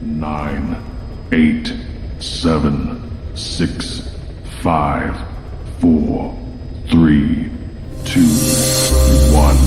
9, 8, 7, 6, 5, 4, 3, 2, 1.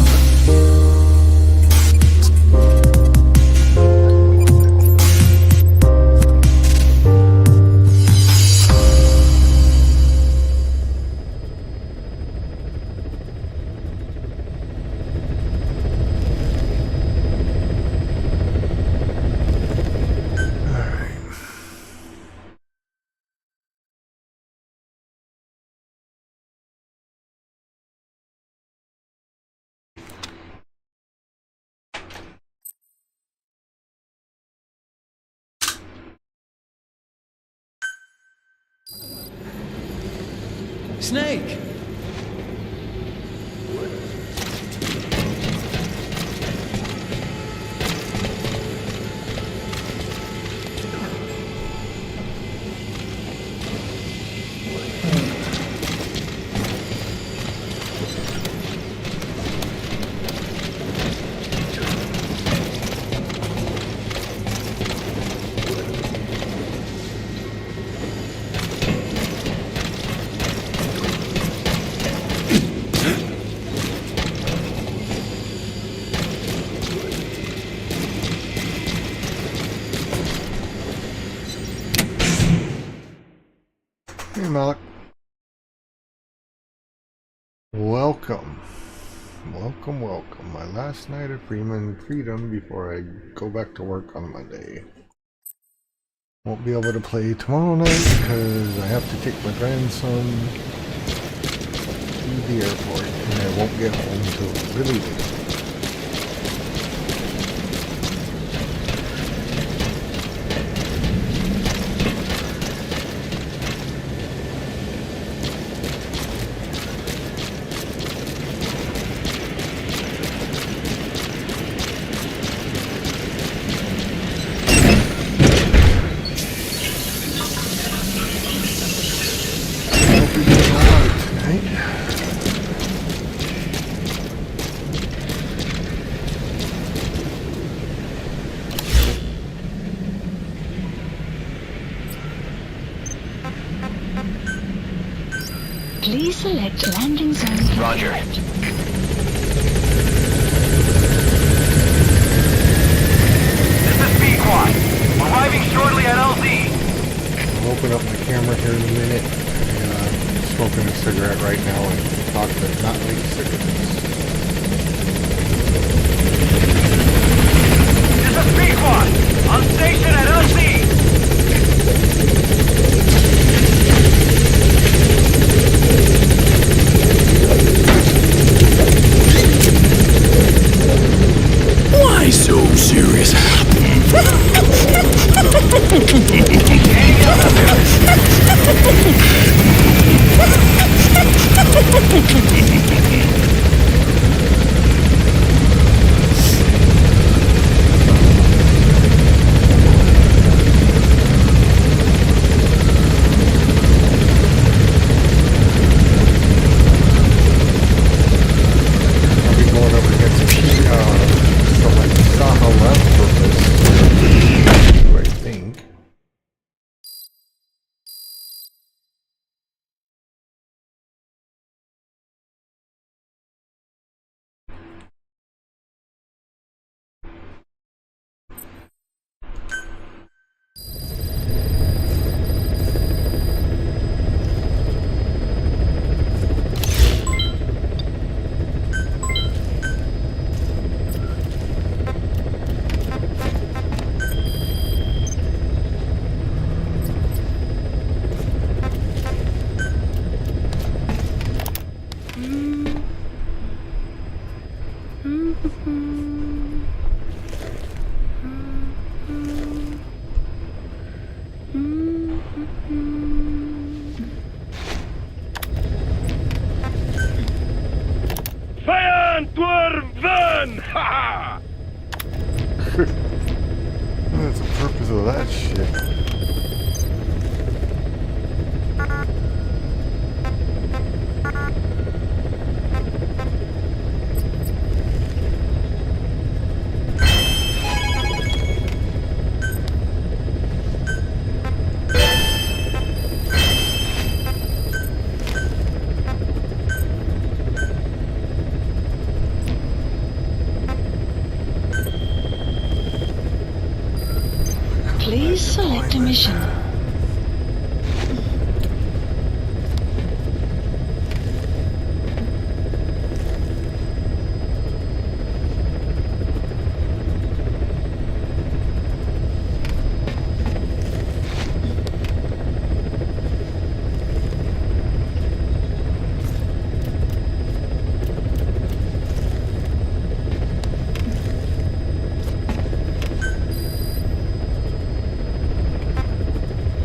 Snake! Hey Malik. Welcome. Welcome. My last night of freedom before I go back to work on Monday. Won't be able to play tomorrow night because I have to take my grandson to the airport and I won't get home until really late. Please select landing zone. Roger. This is P-Quad. Arriving shortly at LZ. I'll open up my camera here in a minute. And, I'm smoking a cigarette right now and talk to not like cigarettes. This is P-Quad. On station at LZ. Why so serious? What's the purpose of that shit? Please select a mission.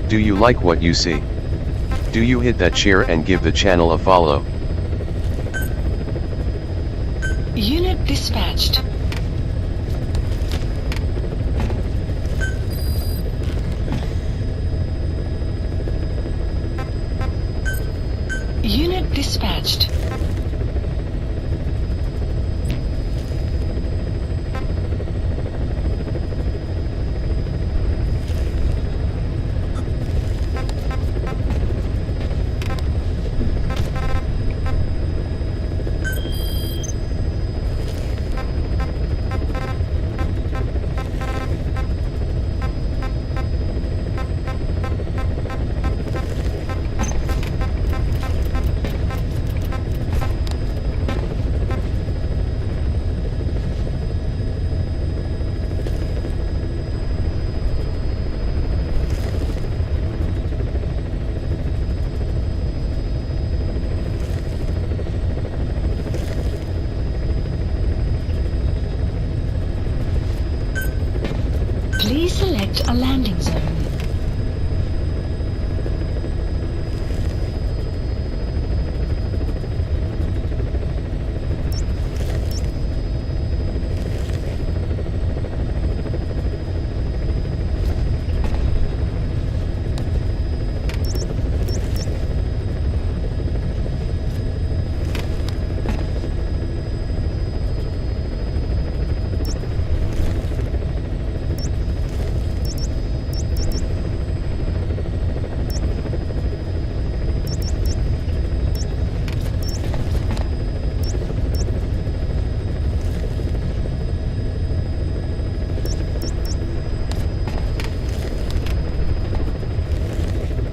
Do you like what you see? Do you hit that share and give the channel a follow? Unit dispatched. Unit dispatched. Please select a landing zone.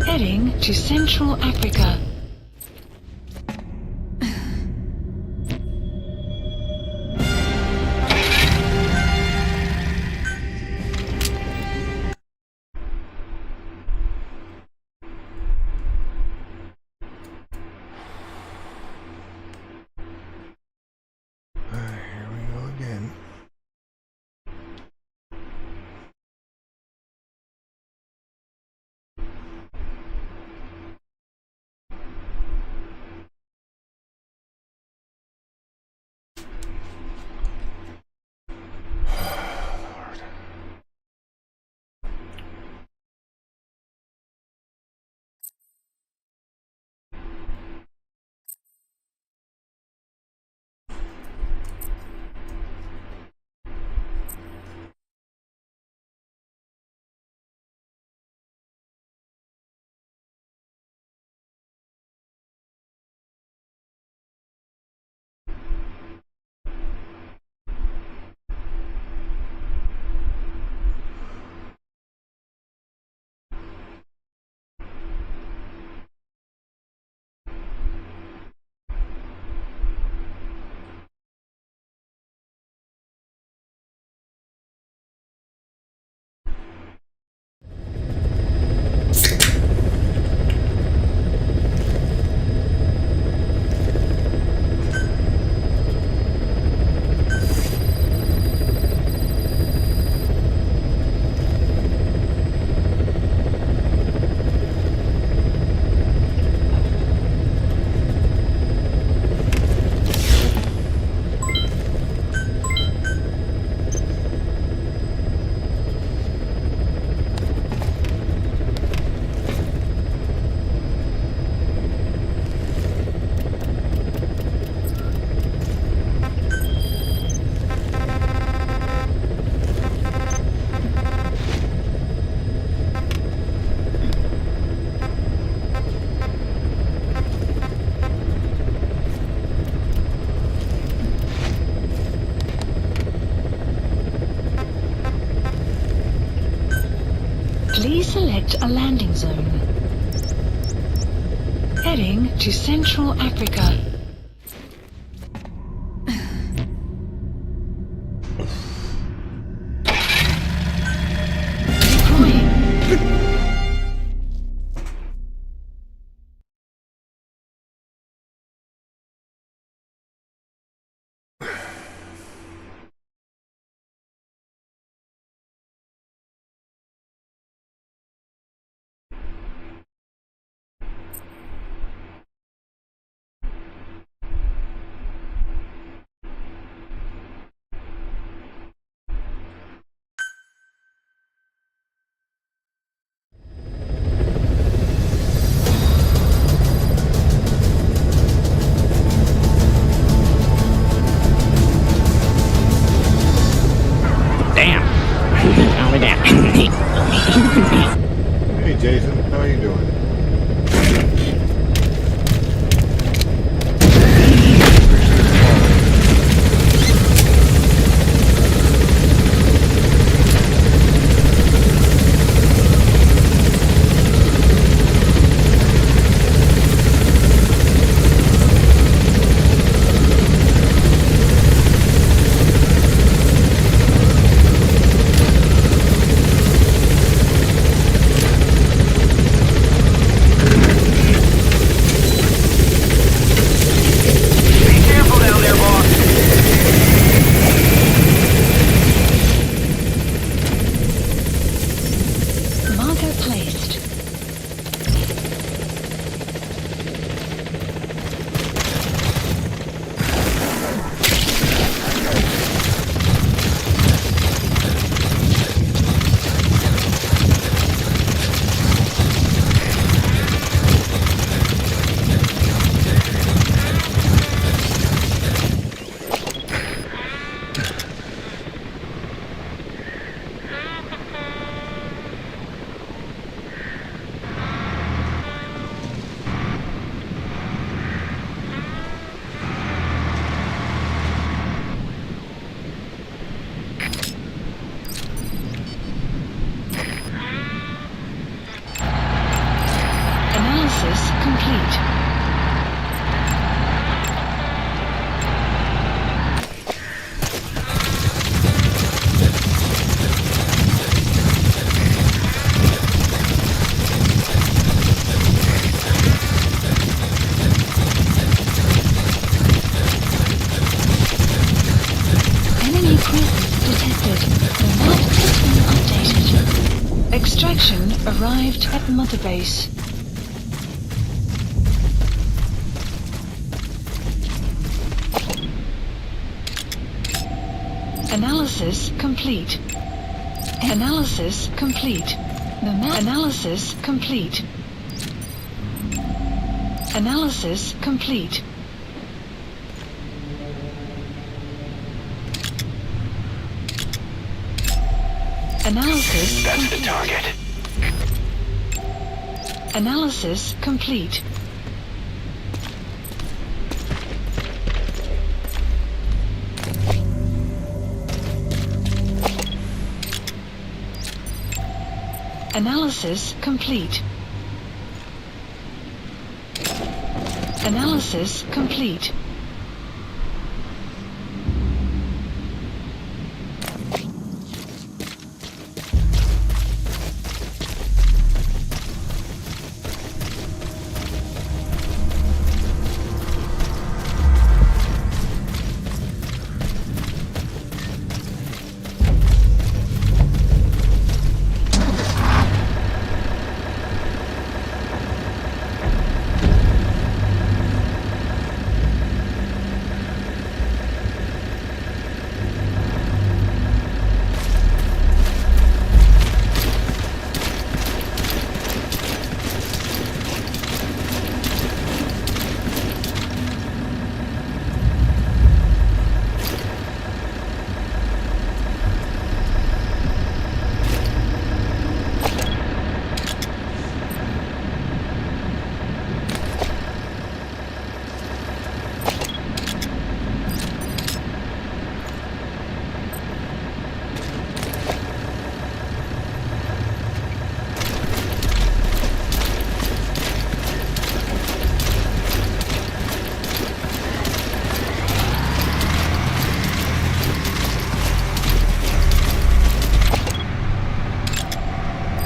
Heading to Central Africa. Here we go again. Please select a landing zone. Heading to Central Africa. Deploying. Hey Jason, how are you doing? Be careful down there, boss. Marker placed. Analysis complete. Enemy presence detected. The map has been updated. Extraction arrived at Mother Base. Analysis complete. Analysis complete. The map analysis complete. Analysis complete. Analysis That's the complete. target. Analysis complete. Analysis complete. Analysis complete.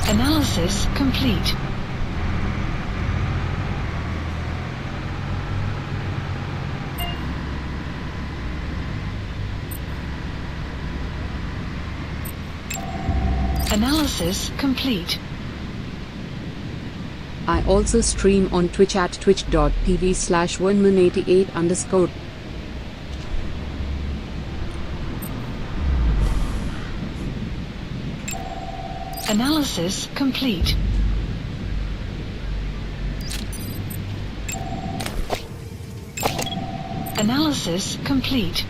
Analysis complete. Analysis complete. I also stream on Twitch at twitch.tv/1man88_. Analysis complete. Analysis complete.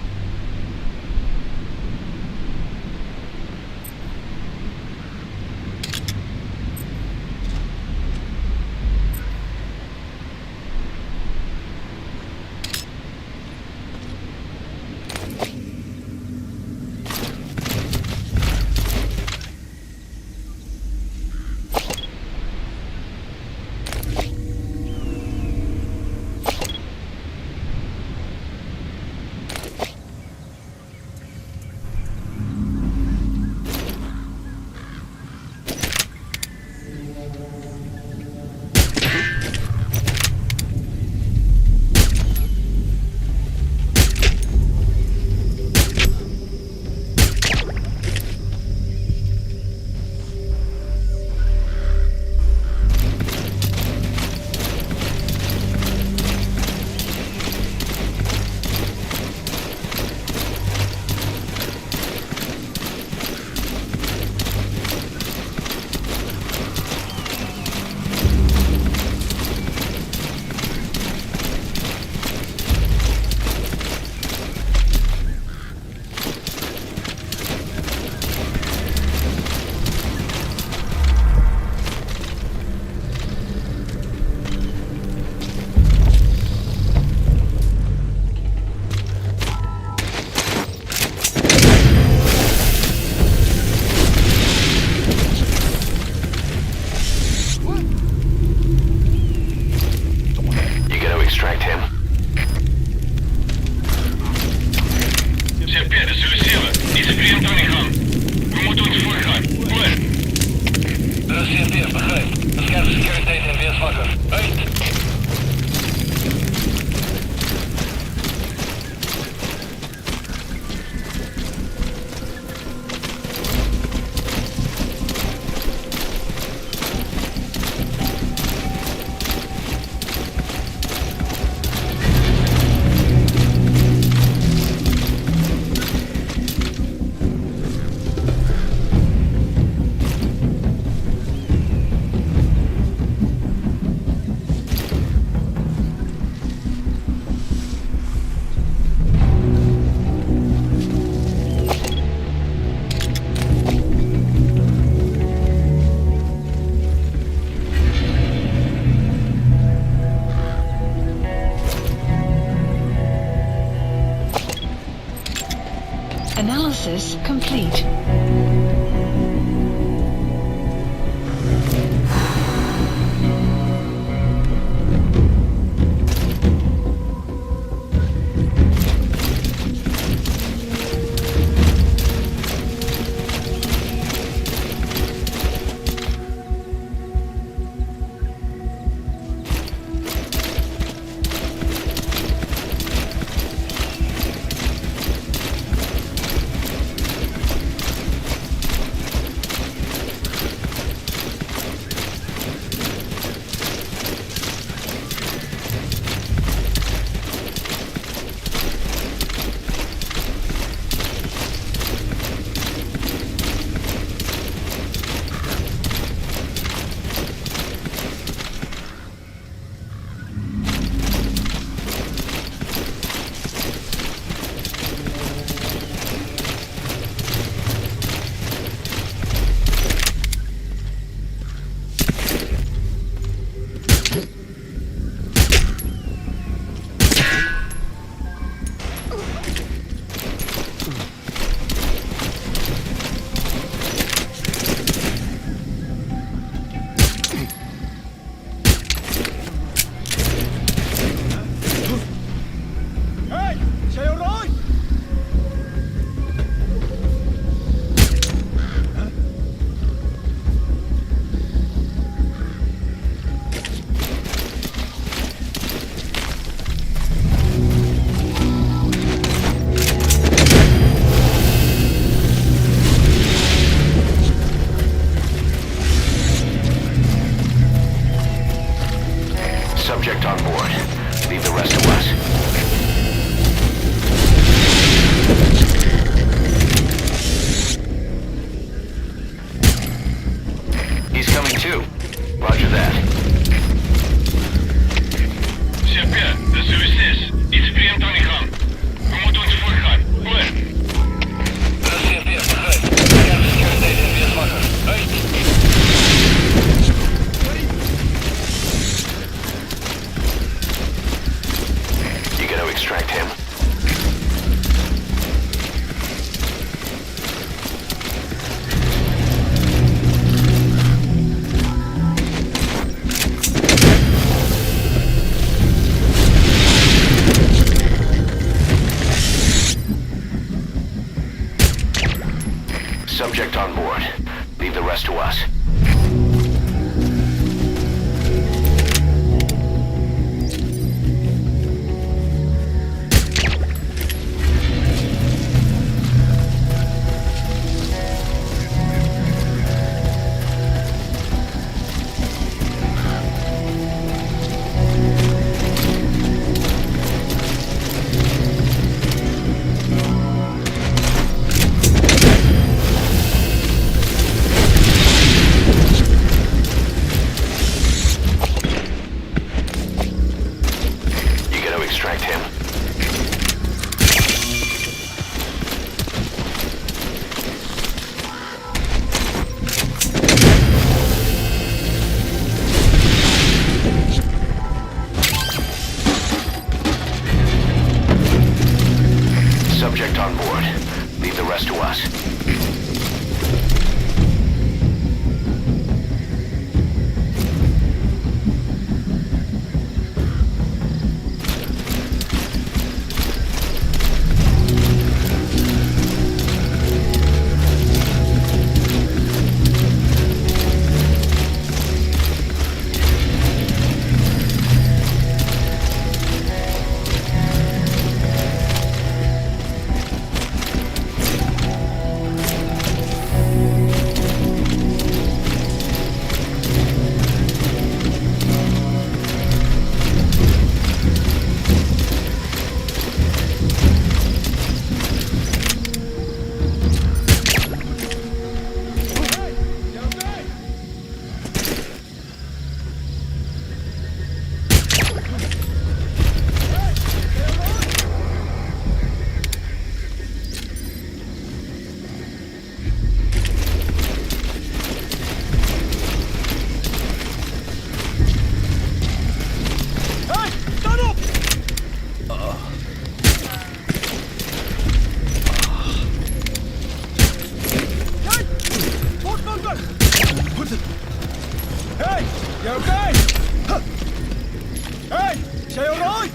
Subject on board. Leave the rest to us. He's coming too. Roger that. CP, the service is. It's PM-20 Come on, 24 Clear. You gotta extract him. Subject on board. Leave the rest to us. Extract him. Subject on board. Leave the rest to us. Hey! You okay? Hey! Say alright?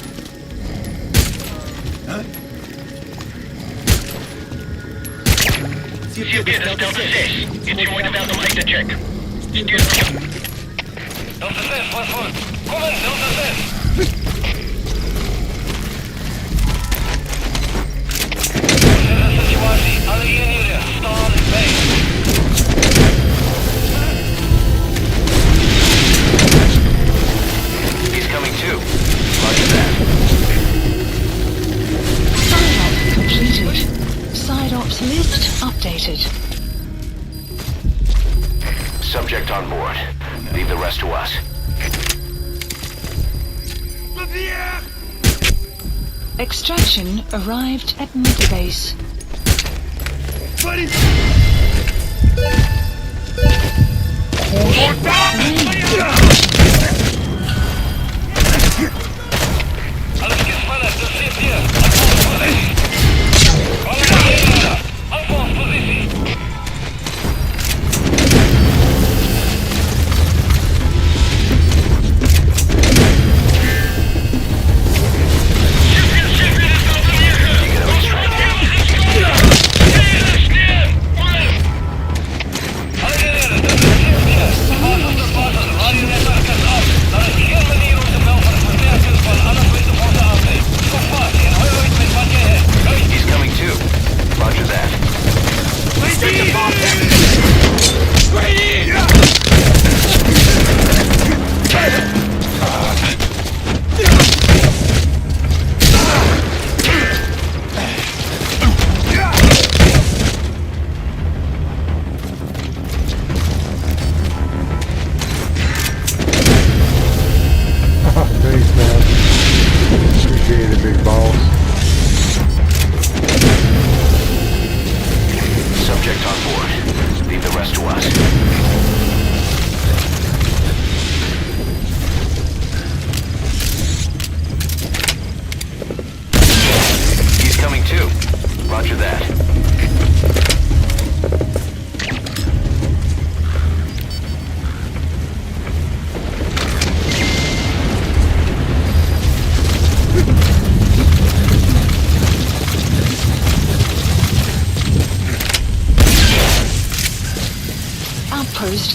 CP, das ist Delta 6. Jetzt heute werden um Echte check. Delta 6, voll. Kommen, Delta 6. Sytuacji, ale nie Star Base. He's coming too. Roger that. Side-op completed. Side-ops list updated. Subject on board. Leave the rest to us. Extraction arrived at mid-base. Alles gespannt, das steht hier. Aufbau, Position.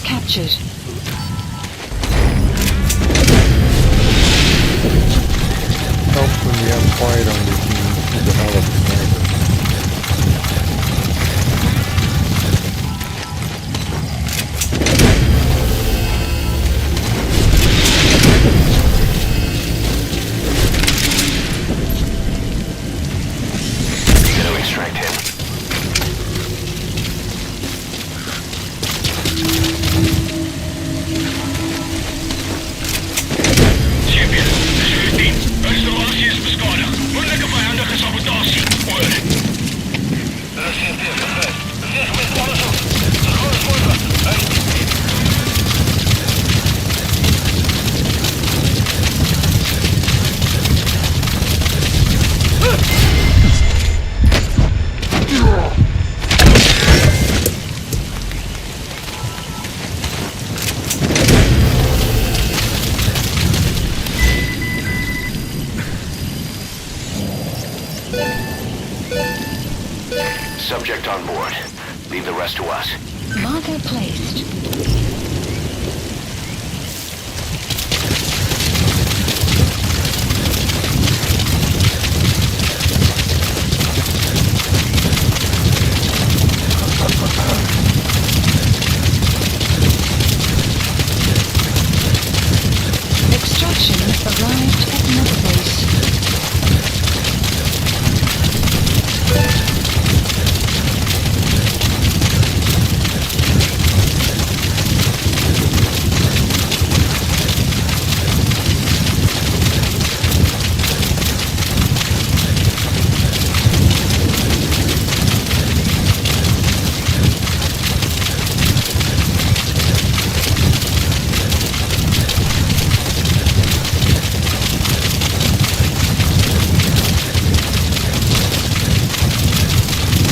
captured. Helps when you have quiet on your team to develop a sniper. Gonna extract him. Champion, dis is 15. Installasie is beskadig. Moontlike vijandige sabotasie. Oor. Dit is CT, bevestig. Bevestig met alles op. Groot voorbeeld. Subject on board. Leave the rest to us. Marker placed. Extraction arrived at another base.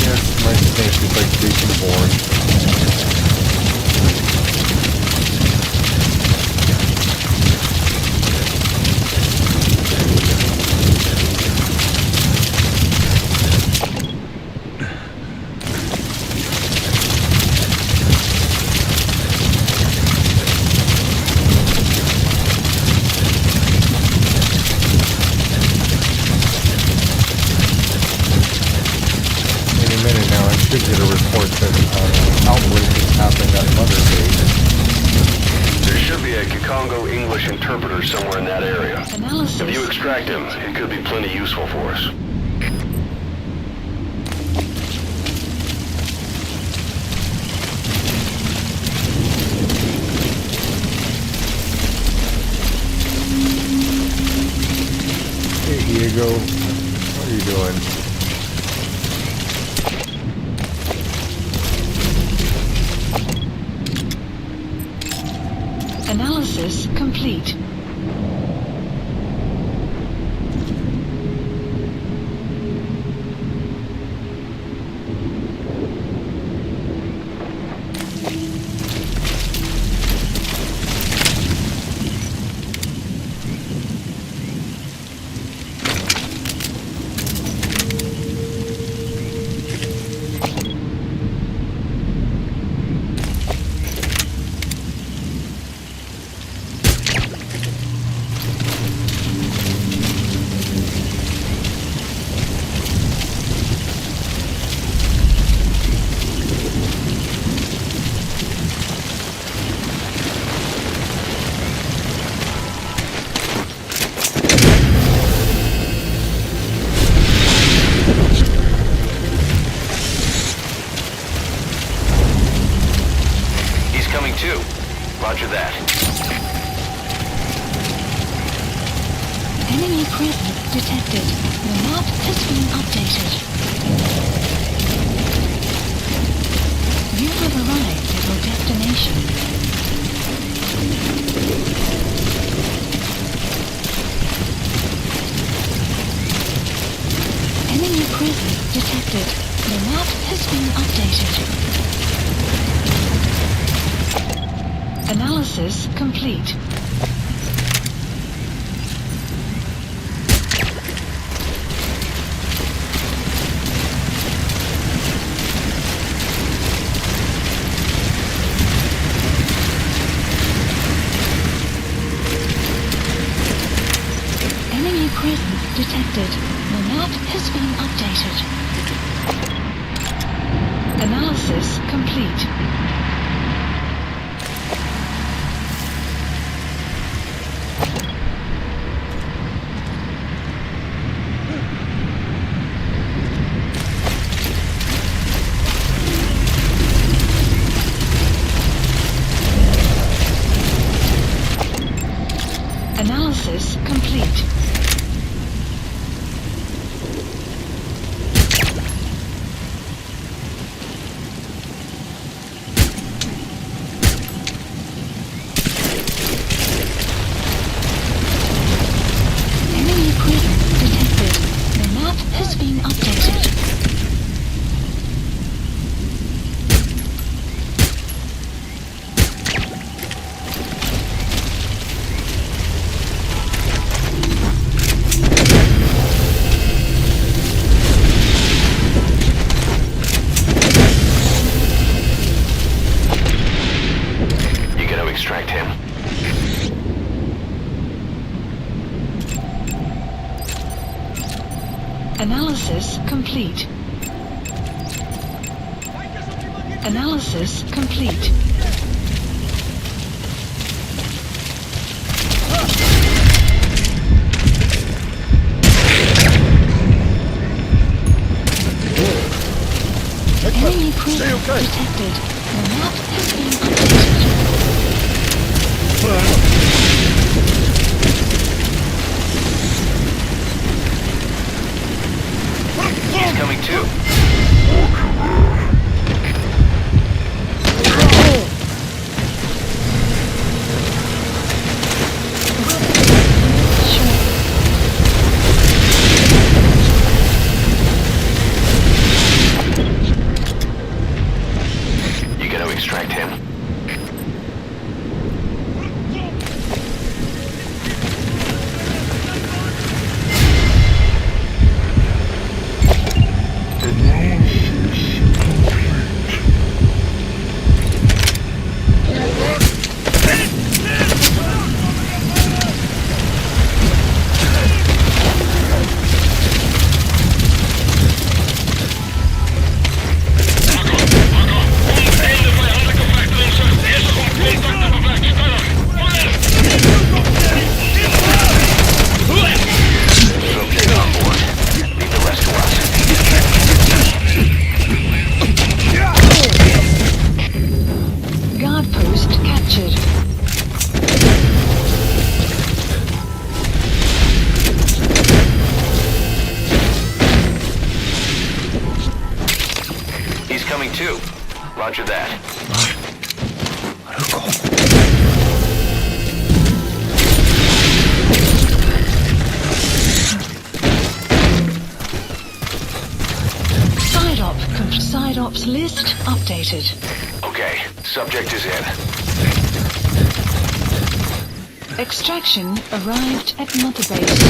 Yes, my snake is like Jason Bourne. Any minute now, I should get a report that outbreak has happened at Mother Base. There should be a Kikongo English interpreter somewhere in that area. Analysis. If you extract him, it could be plenty useful for us. Hey Diego, what are you doing? Analysis complete. Coming too. Roger that. Enemy presence detected. The map has been updated. You have arrived at your destination. Enemy presence detected. The map has been updated. Analysis complete. detected. The map has been updated. Analysis complete. Analysis complete. Enemy equipment detected. The map has been updated. You gonna extract him? Analysis complete. Analysis complete. Enemy equipment detected. The map has been updated. He's coming too. You gonna extract him? Subject on board. Leave the rest to us. Guard post captured. He's coming too. Roger that. Side ops list updated. Okay, subject is in. Extraction arrived at Mother Base.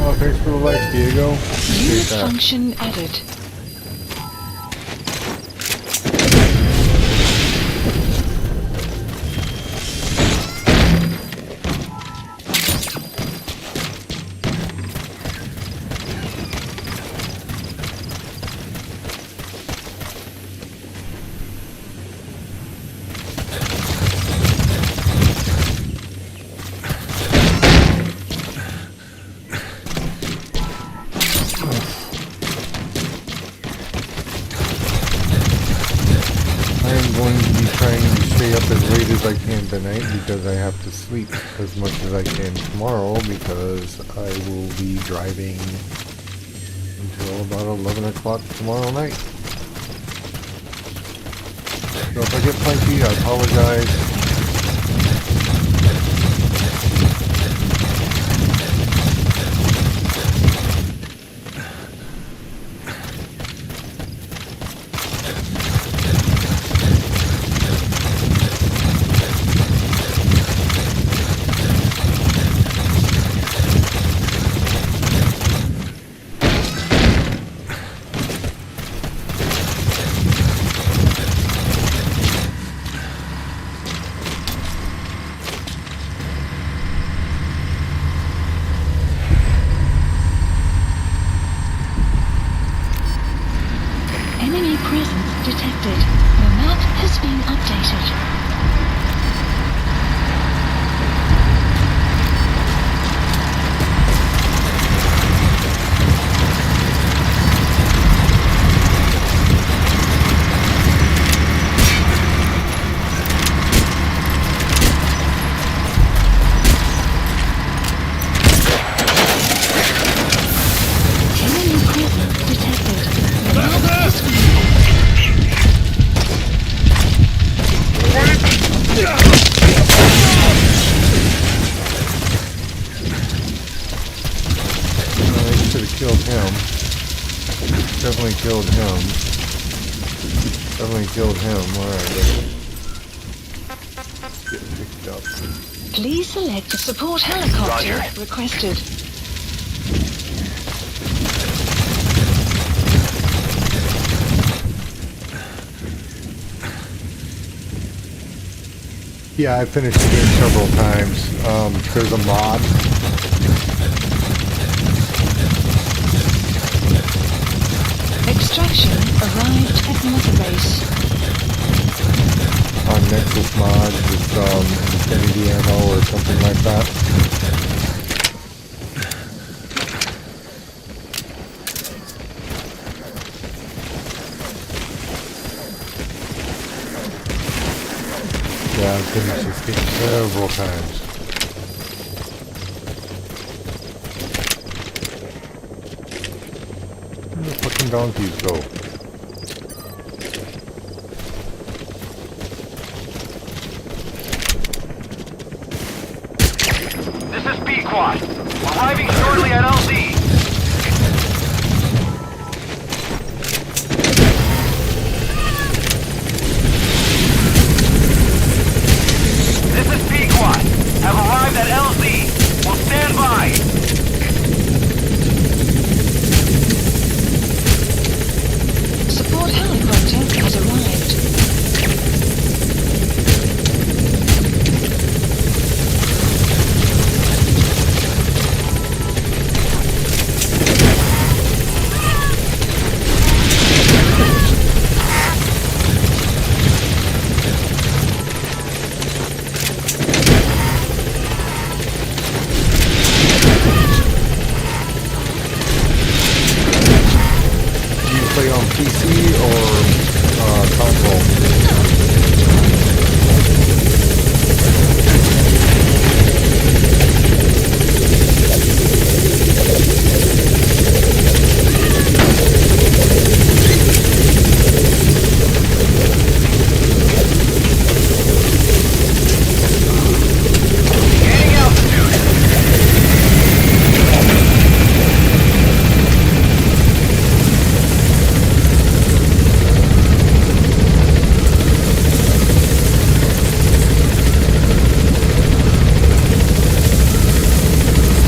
Oh, thanks for the likes, Diego. Unit Appreciate that. function added. I am going to be trying to stay up as late as I can tonight because I have to sleep as much as I can tomorrow because I will be driving until about 11 o'clock tomorrow night. So if I get punchy, I apologize. Definitely killed him. Definitely killed him. Alright, let's get picked up. Please select support helicopter requested. Yeah, I finished the game several times. There's a mod. Extraction arrived at Mother Base. On Nexus mod with infinity ammo or something like that. Yeah, I've finished this game several times. Where the fucking donkeys go? This is B-Quad. Arriving shortly at LZ. This is B-Quad. Have arrived at LZ. Will stand by. Support helicopter has arrived. Play on PC or console? Gaining altitude.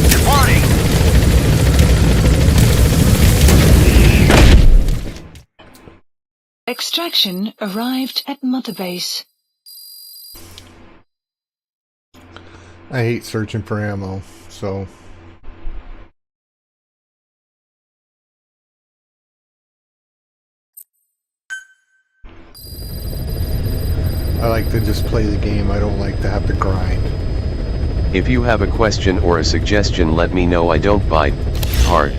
Departing. Extraction arrived at Mother Base. I hate searching for ammo, so... I like to just play the game, I don't like to have to grind. If you have a question or a suggestion, let me know. I don't bite hard.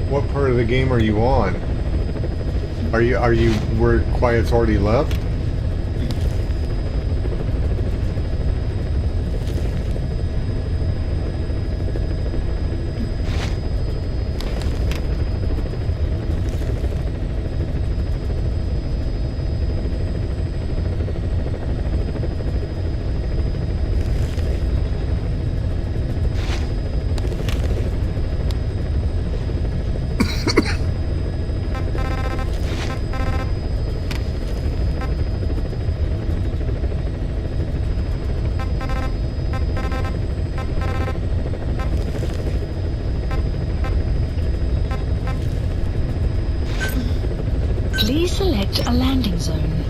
What part of the game are you on? Are you where Quiet's already left? Please select a landing zone.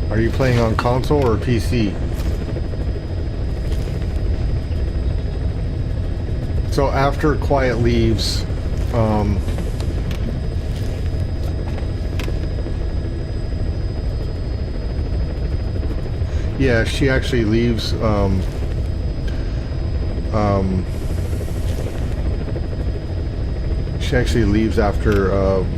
Are you playing on console or PC? So after Quiet leaves, yeah, she actually leaves, she actually leaves after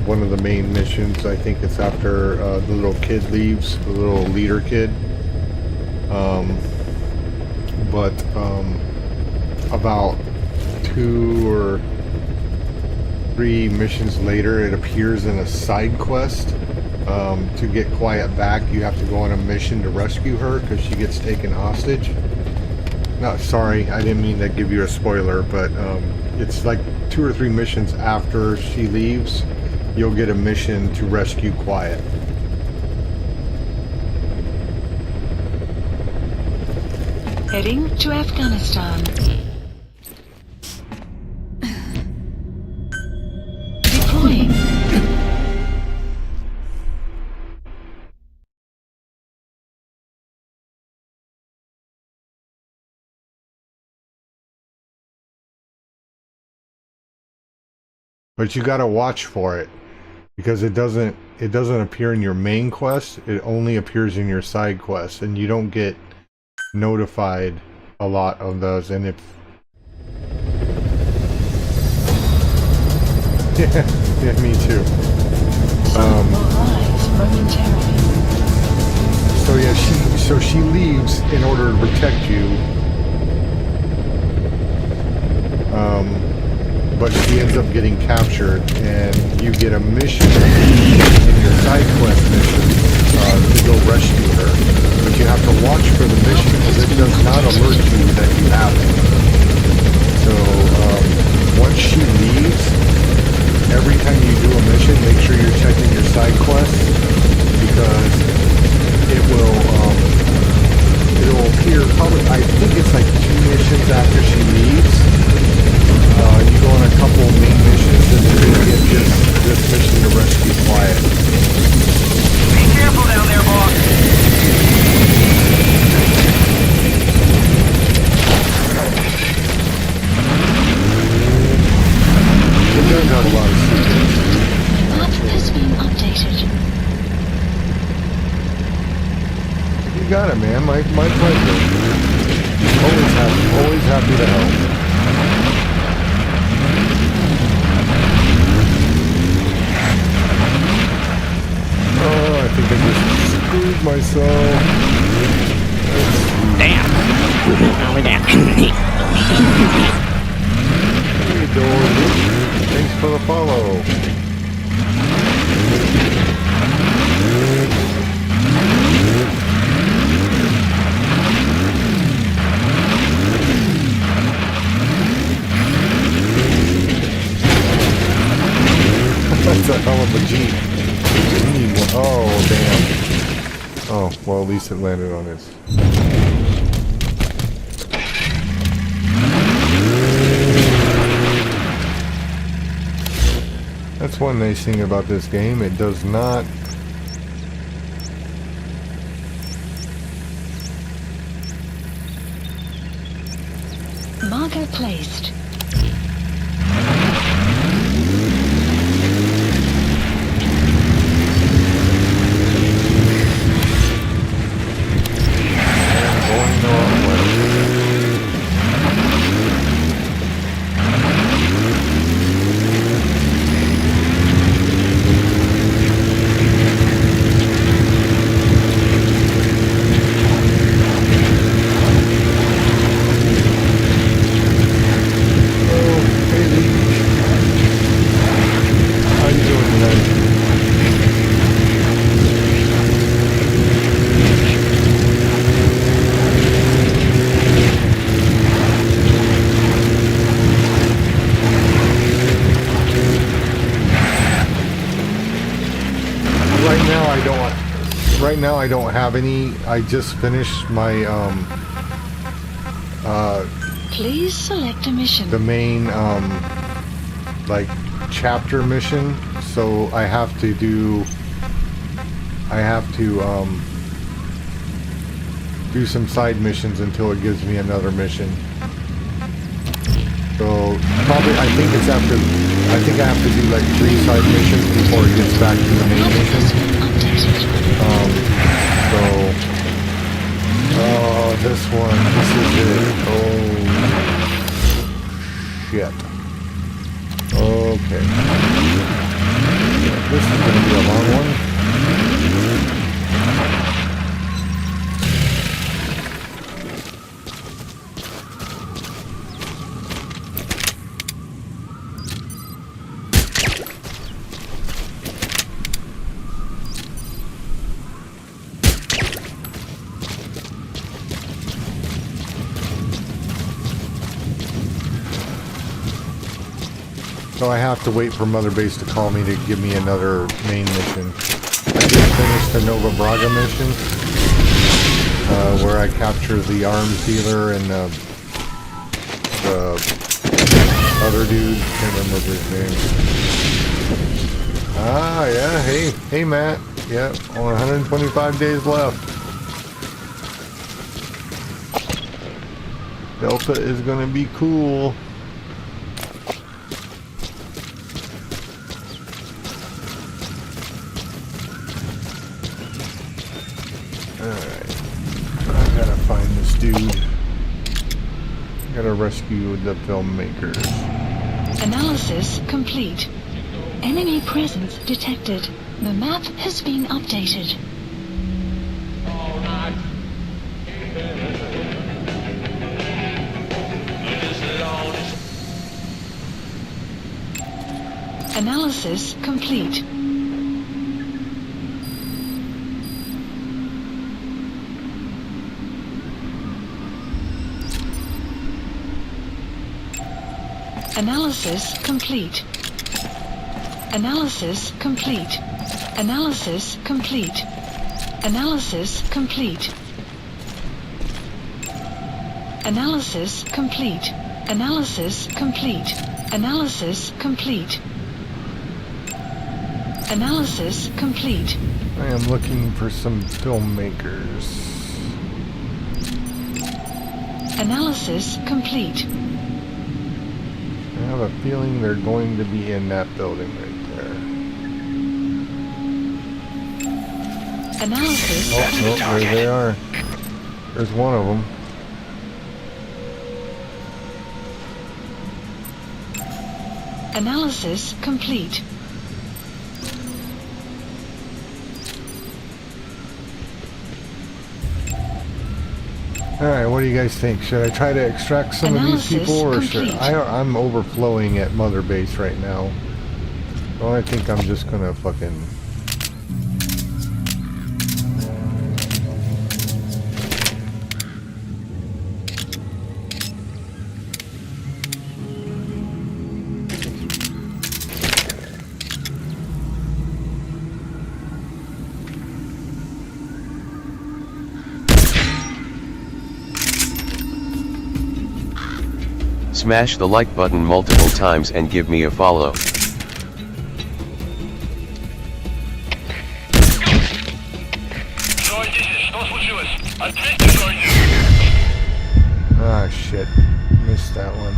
one of the main missions. I think it's after the little kid leaves, the little leader kid. But about 2 or 3 missions later, it appears in a side quest. To get Quiet back, you have to go on a mission to rescue her because she gets taken hostage. No, sorry, I didn't mean to give you a spoiler, but it's like 2 or 3 missions after she leaves, you'll get a mission to rescue Quiet. Heading to Afghanistan. Deploying. But you gotta watch for it because it doesn't appear in your main quest. It only appears in your side quests, and you don't get notified a lot of those. And if yeah, me too. So yeah, she leaves in order to protect you. But she ends up getting captured, and you get a mission in your side quest mission to go rescue her. But you have to watch for the mission because it does not alert you that you have it. So once she leaves, every time you do a mission, make sure you're checking your side quests because it'll appear probably, I think it's like 2 missions after she leaves. You go on a couple main missions and then you get this mission to rescue Quiet. Be careful down there, boss. It does have a lot of secrets. Map has been updated. You got it, man. My pleasure. Always happy to help. Oh, I think I just screwed myself. Damn. Hey, Dory. Thanks for the follow. That's a hell of a Jeep. Oh, damn. Oh, well, at least it landed on his. That's one nice thing about this game. It does not... Marker placed. Right now I don't have any. I just finished my Please select a mission. the main like chapter mission, so I have to do some side missions until it gives me another mission. So probably I think I have to do like 3 side missions before it gets back to the main mission. This one, this is it. Oh, shit. Okay. This is going to be a long one. So I have to wait for Mother Base to call me to give me another main mission. I just finished the Nova Braga mission, where I capture the arms dealer and the other dude. Can't remember his name. Ah, yeah. Hey, Matt. Yeah, only 125 days left. Delta is gonna be cool. Dude, gotta rescue the filmmakers. Analysis complete. Enemy presence detected. The map has been updated. Analysis complete. Analysis complete. Analysis complete. Analysis complete. Analysis complete. Analysis complete. Analysis complete. Analysis complete. Analysis complete. I am looking for some filmmakers. Analysis complete. I have a feeling they're going to be in that building right there. Analysis. Oh, there they are. There's one of them. Analysis complete. Alright, what do you guys think? Should I try to extract some of these people, or should I'm overflowing at Mother Base right now. So I think I'm just gonna fucking... Smash the like button multiple times and give me a follow. Ah, shit. Missed that one.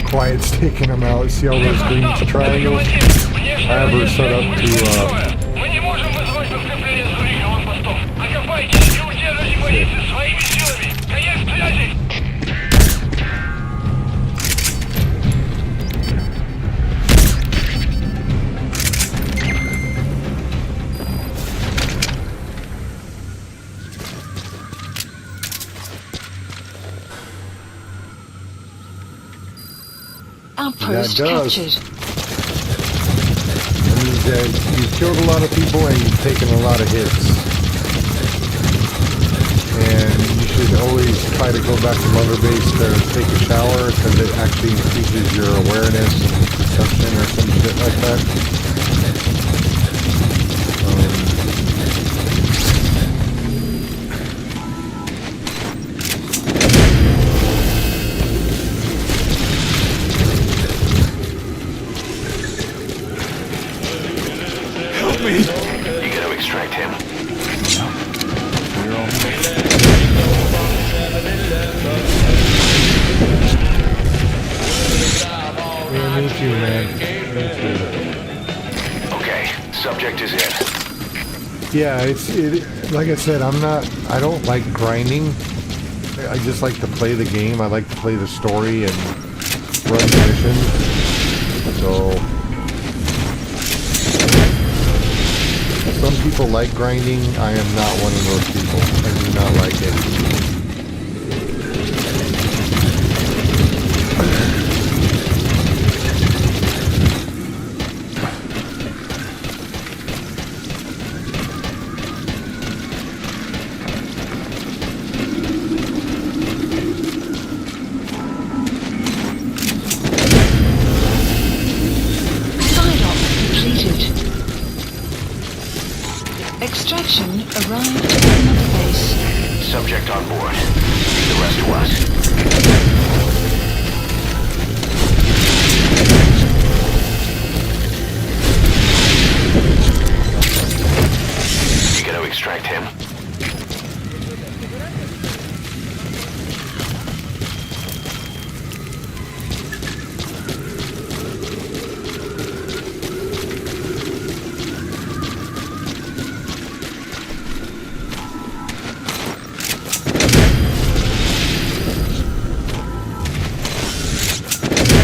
Quiet's taking them out. See all those green triangles? I have her set up to shit. со своими силами. Конец связи. Outpost That does. captured. That means that you've killed a lot of people and you've taken a lot of hits. And you should always try to go back to Mother Base to take a shower because it actually increases your awareness and perception or some shit like that. You gotta extract him. Yeah, me too, man. Me Okay, subject is in. too. Yeah, like I said, I don't like grinding. I just like to play the game. I like to play the story and run the missions. So some people like grinding. I am not one of those people. I do not like it. Side-op completed. Extraction arrived at Mother Base. Subject on board. Leave the rest to us. You gotta extract him.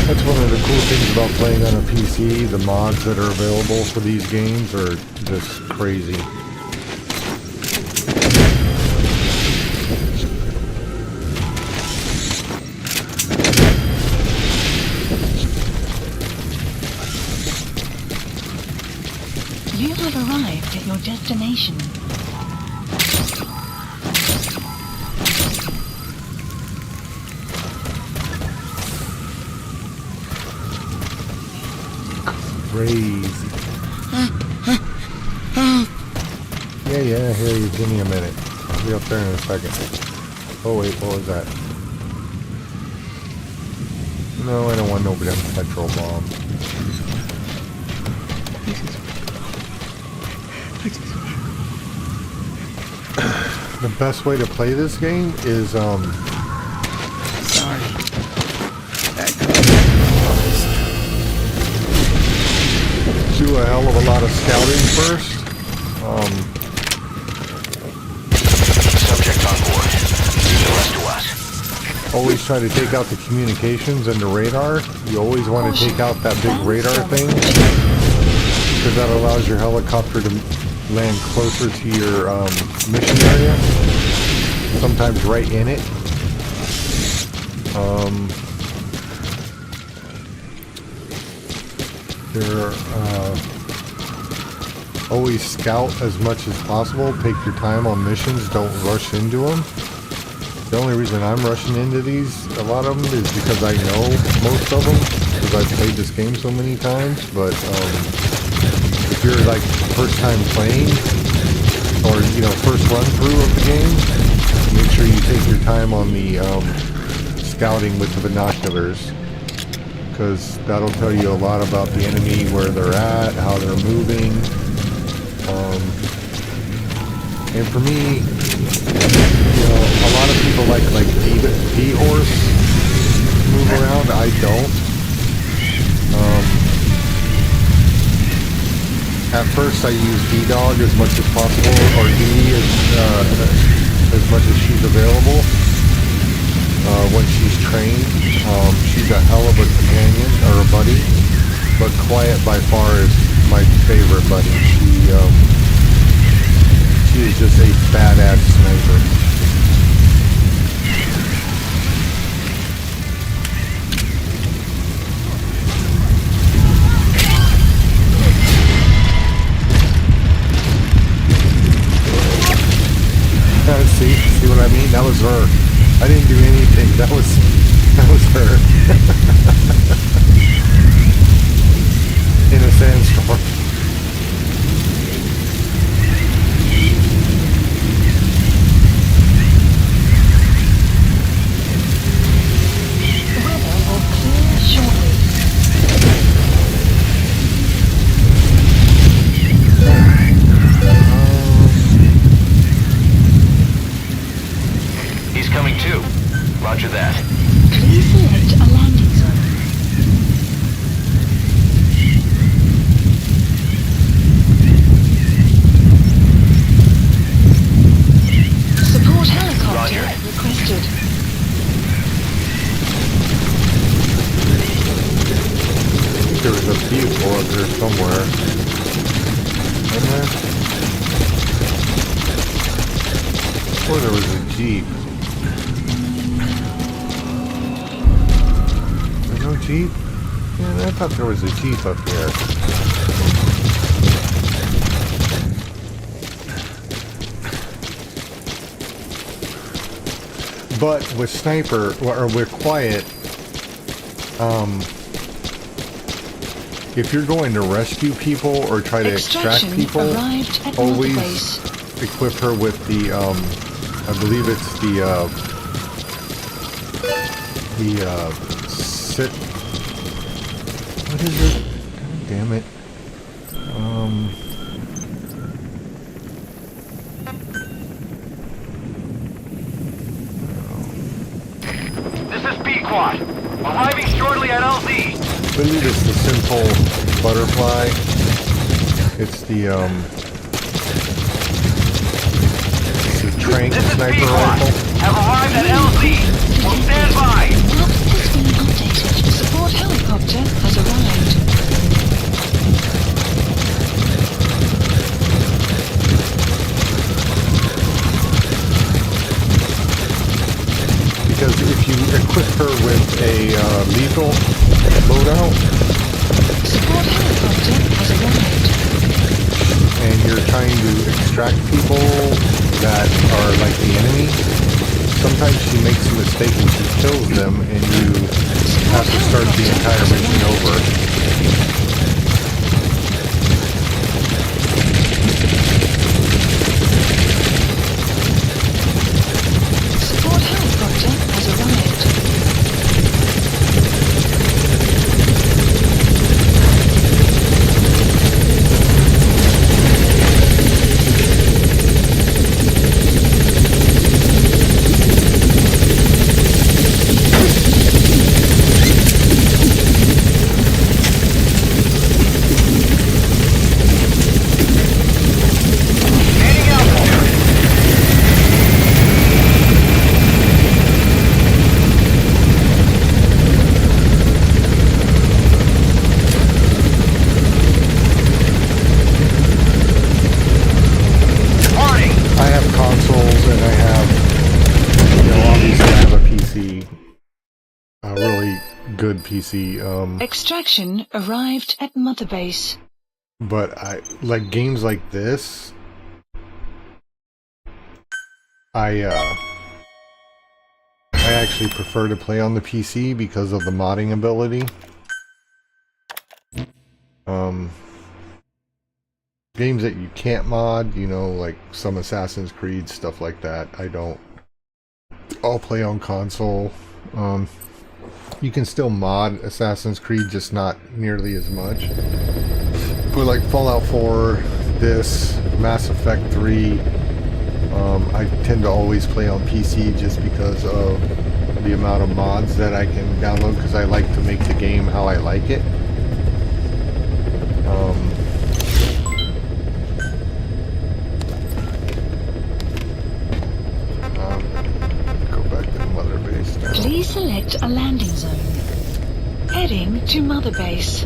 That's one of the cool things about playing on a PC. The mods that are available for these games are just crazy. You have arrived at your destination. Crazy. Yeah, here you give me a minute. I'll be up there in a second. Oh wait, what was that? No, I don't want no damn petrol bomb. The best way to play this game is do a hell of a lot of scouting first. Subject on board. Leave the rest to us. Always try to take out the communications and the radar. You always want to take out that big radar thing because that allows your helicopter to land closer to your mission area. Sometimes right in it. Always scout as much as possible. Take your time on missions. Don't rush into them. The only reason I'm rushing into these, a lot of them, is because I know most of them, because I've played this game so many times. But if you're like first time playing, or first run through of the game, make sure you take your time on the scouting with the binoculars, because that'll tell you a lot about the enemy, where they're at, how they're moving. And for me, a lot of people like D-horse move around. I don't. At first I use D-Dog as much as possible, or D as as much as she's available when she's trained. She's a hell of a companion, or a buddy, but Quiet by far is my favorite buddy. She is just a badass sniper. See what I mean? That was her. I didn't do anything. That was her. In a sandstorm. The weather will clear shortly. He's coming too. Roger that. Please select a landing zone. Support helicopter Roger. requested. I think there was a vehicle up there somewhere. Wasn't there? Or there was a Jeep. There's no Jeep? Yeah, I thought there was a Jeep up here. But with Sniper, or with Quiet, if you're going to rescue people or try to extract Extraction people, arrived at always base. equip her with the, I believe it's the sit, what is it? God damn it. This is B-Quad. Arriving shortly at LZ. I believe it's the simple butterfly. It's the trank This is sniper B-Quad. rifle. Have arrived at LZ. Will stand by. Map has been updated. Support helicopter has arrived. Because if you equip her with a lethal loadout, Support helicopter has arrived. and you're trying to extract people that are like the enemy, sometimes she makes a mistake and she kills them, and you have to start the entire mission over. Support helicopter has arrived. Heading out there. Departing. I have consoles and I have, obviously I have a PC, a really good PC, Extraction arrived at Mother Base. but I like games like this. I actually prefer to play on the PC because of the modding ability. Games that you can't mod, like some Assassin's Creed, stuff like that, I'll play on console. You can still mod Assassin's Creed, just not nearly as much. But like Fallout 4, this, Mass Effect 3, I tend to always play on PC just because of the amount of mods that I can download, because I like to make the game how I like it. select a landing zone. Heading to Mother Base.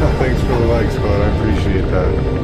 Oh, thanks for the likes, bud. I appreciate that.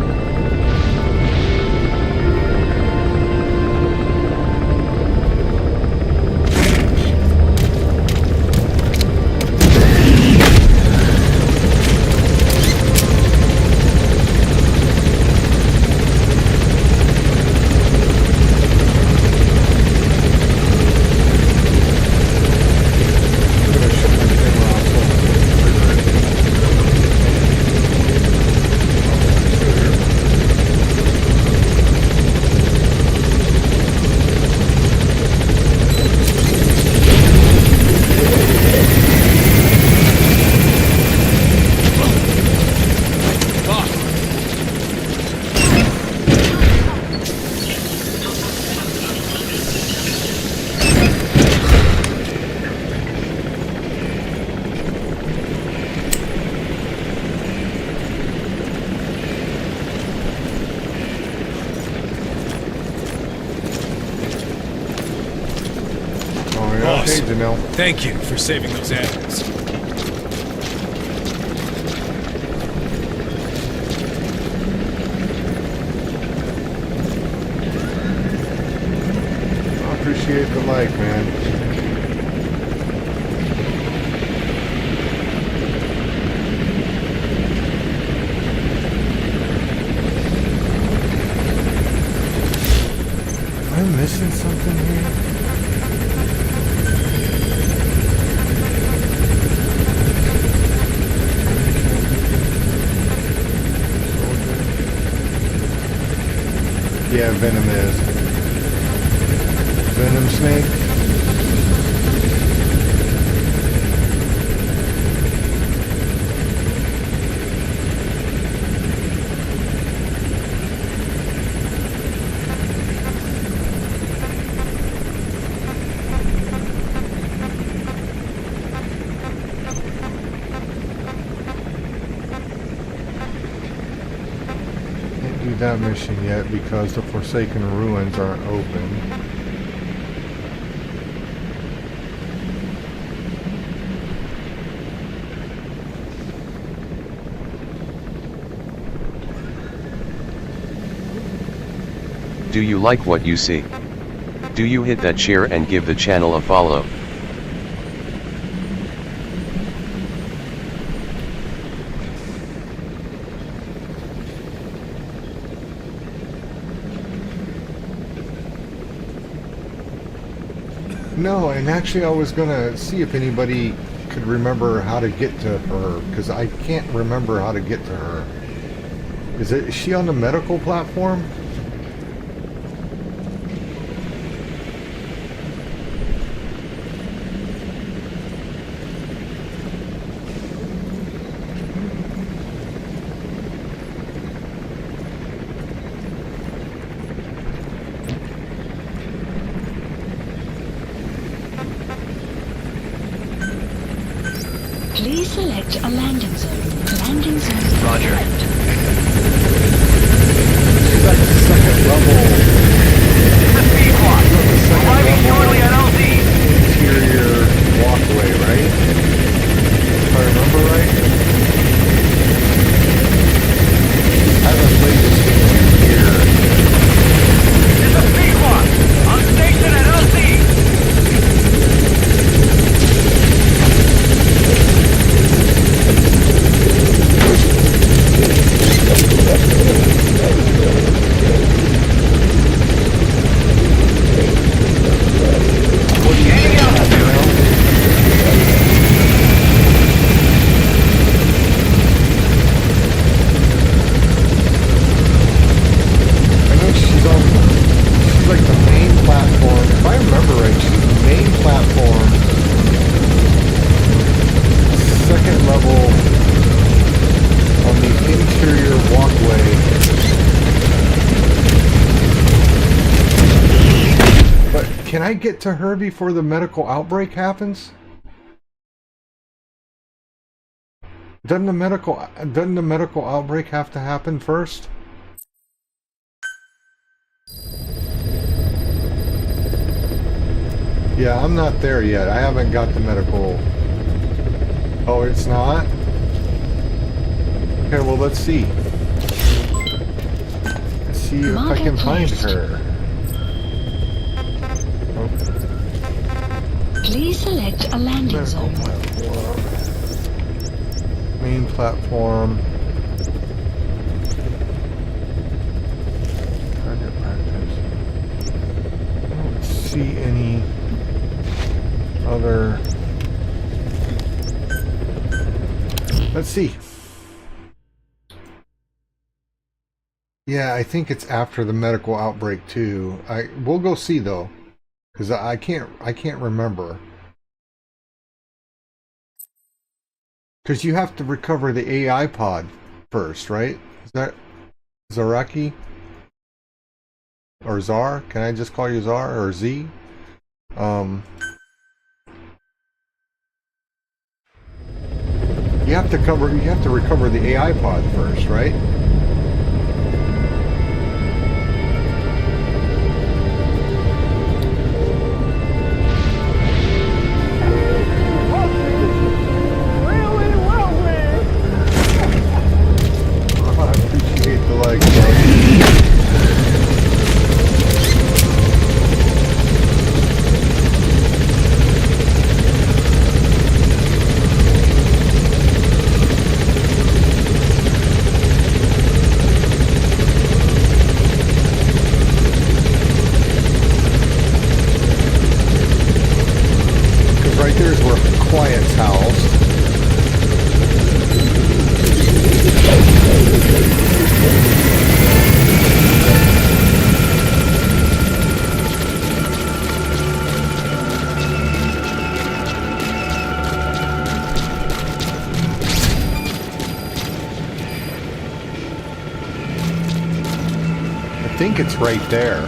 Boss, Okay, Janelle. thank you for saving those animals. I appreciate the like, man. Am I missing something here? Yeah, Venom is. Venom Snake. Do that mission yet because the Forsaken Ruins aren't open. Do you like what you see? Do you hit that share and give the channel a follow? No, and actually I was gonna see if anybody could remember how to get to her, because I can't remember how to get to her. Is she on the medical platform? Please select a landing zone. Landing zone. Roger. That's the second level. This is Speedquad. Arriving shortly at LZ. Interior walkway, right? If I remember right? I haven't played this game in a year. This is Speedquad. On station at LZ. I get to her before the medical outbreak happens? Doesn't the medical outbreak have to happen first? Yeah, I'm not there yet. I haven't got the medical. Oh, it's not? Okay, well, let's see. Let's see if I can find her. Oh. Please select a landing zone. Platform. Main platform. Target practice. I don't see any other. Let's see. Yeah, I think it's after the medical outbreak too. We'll go see though, because I can't remember. Because you have to recover the AI pod first, right? Is that Zaraki? Or Zar? Can I just call you Zar or Z? You have to recover the AI pod first, right? I appreciate the like, right there is where Quiet's housed. I think it's right there.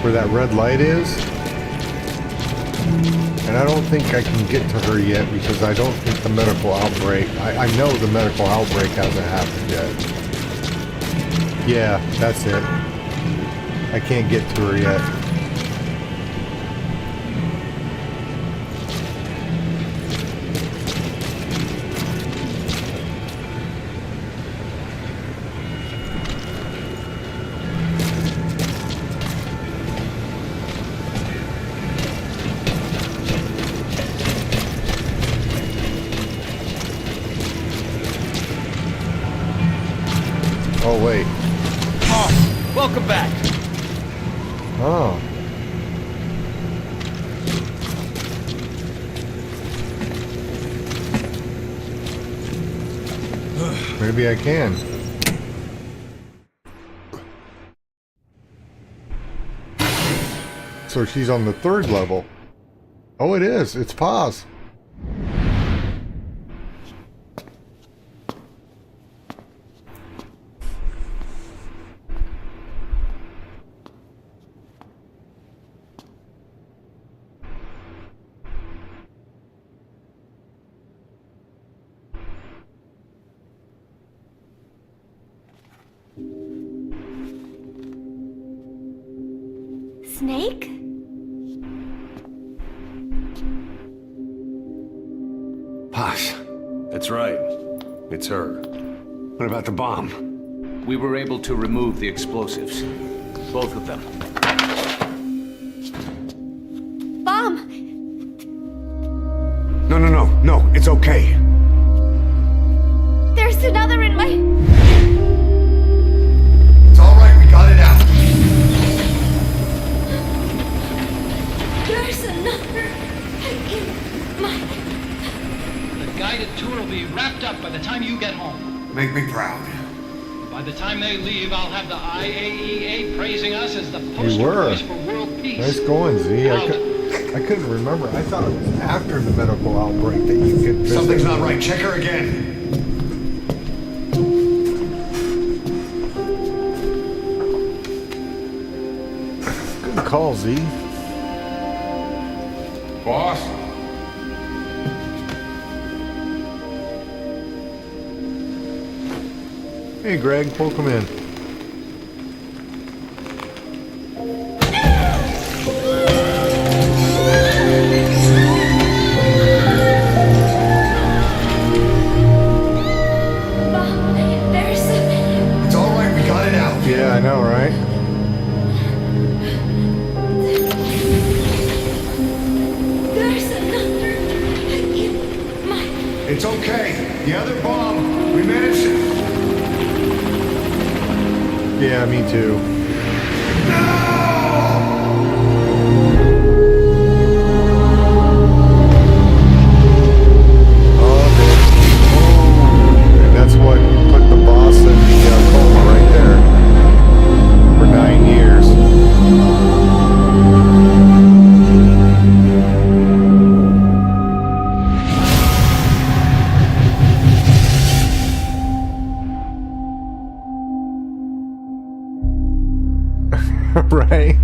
Where that red light is. And I don't think I can get to her yet because I don't think the medical outbreak... I know the medical outbreak hasn't happened yet. Yeah, that's it. I can't get to her yet. Oh, wait. Oh, welcome back. Oh. Maybe I can. So she's on the 3rd level. Oh, it is. It's pause. Snake? Posh. That's right. It's her. What about the bomb? We were able to remove the explosives. Both of them. Bomb! No, it's okay. There's another in my... It's alright, we got it out. There's another in my... The guided tour will be wrapped up by the time you get home. Make me proud. By the time they leave, I'll have the IAEA praising us as the poster voice for world peace. Nice going, Z. I couldn't remember. I thought it was after the medical outbreak that you could visit. Something's not right. Check her again. call, Z. Boss? Hey, Greg, welcome in. Mom, there's... It's all right, we got it out. Yeah, I know, right? There's another in my... It's okay. The other bomb, we managed it. Yeah, me too. And that's what put the boss in the coma right there for 9 years. Right?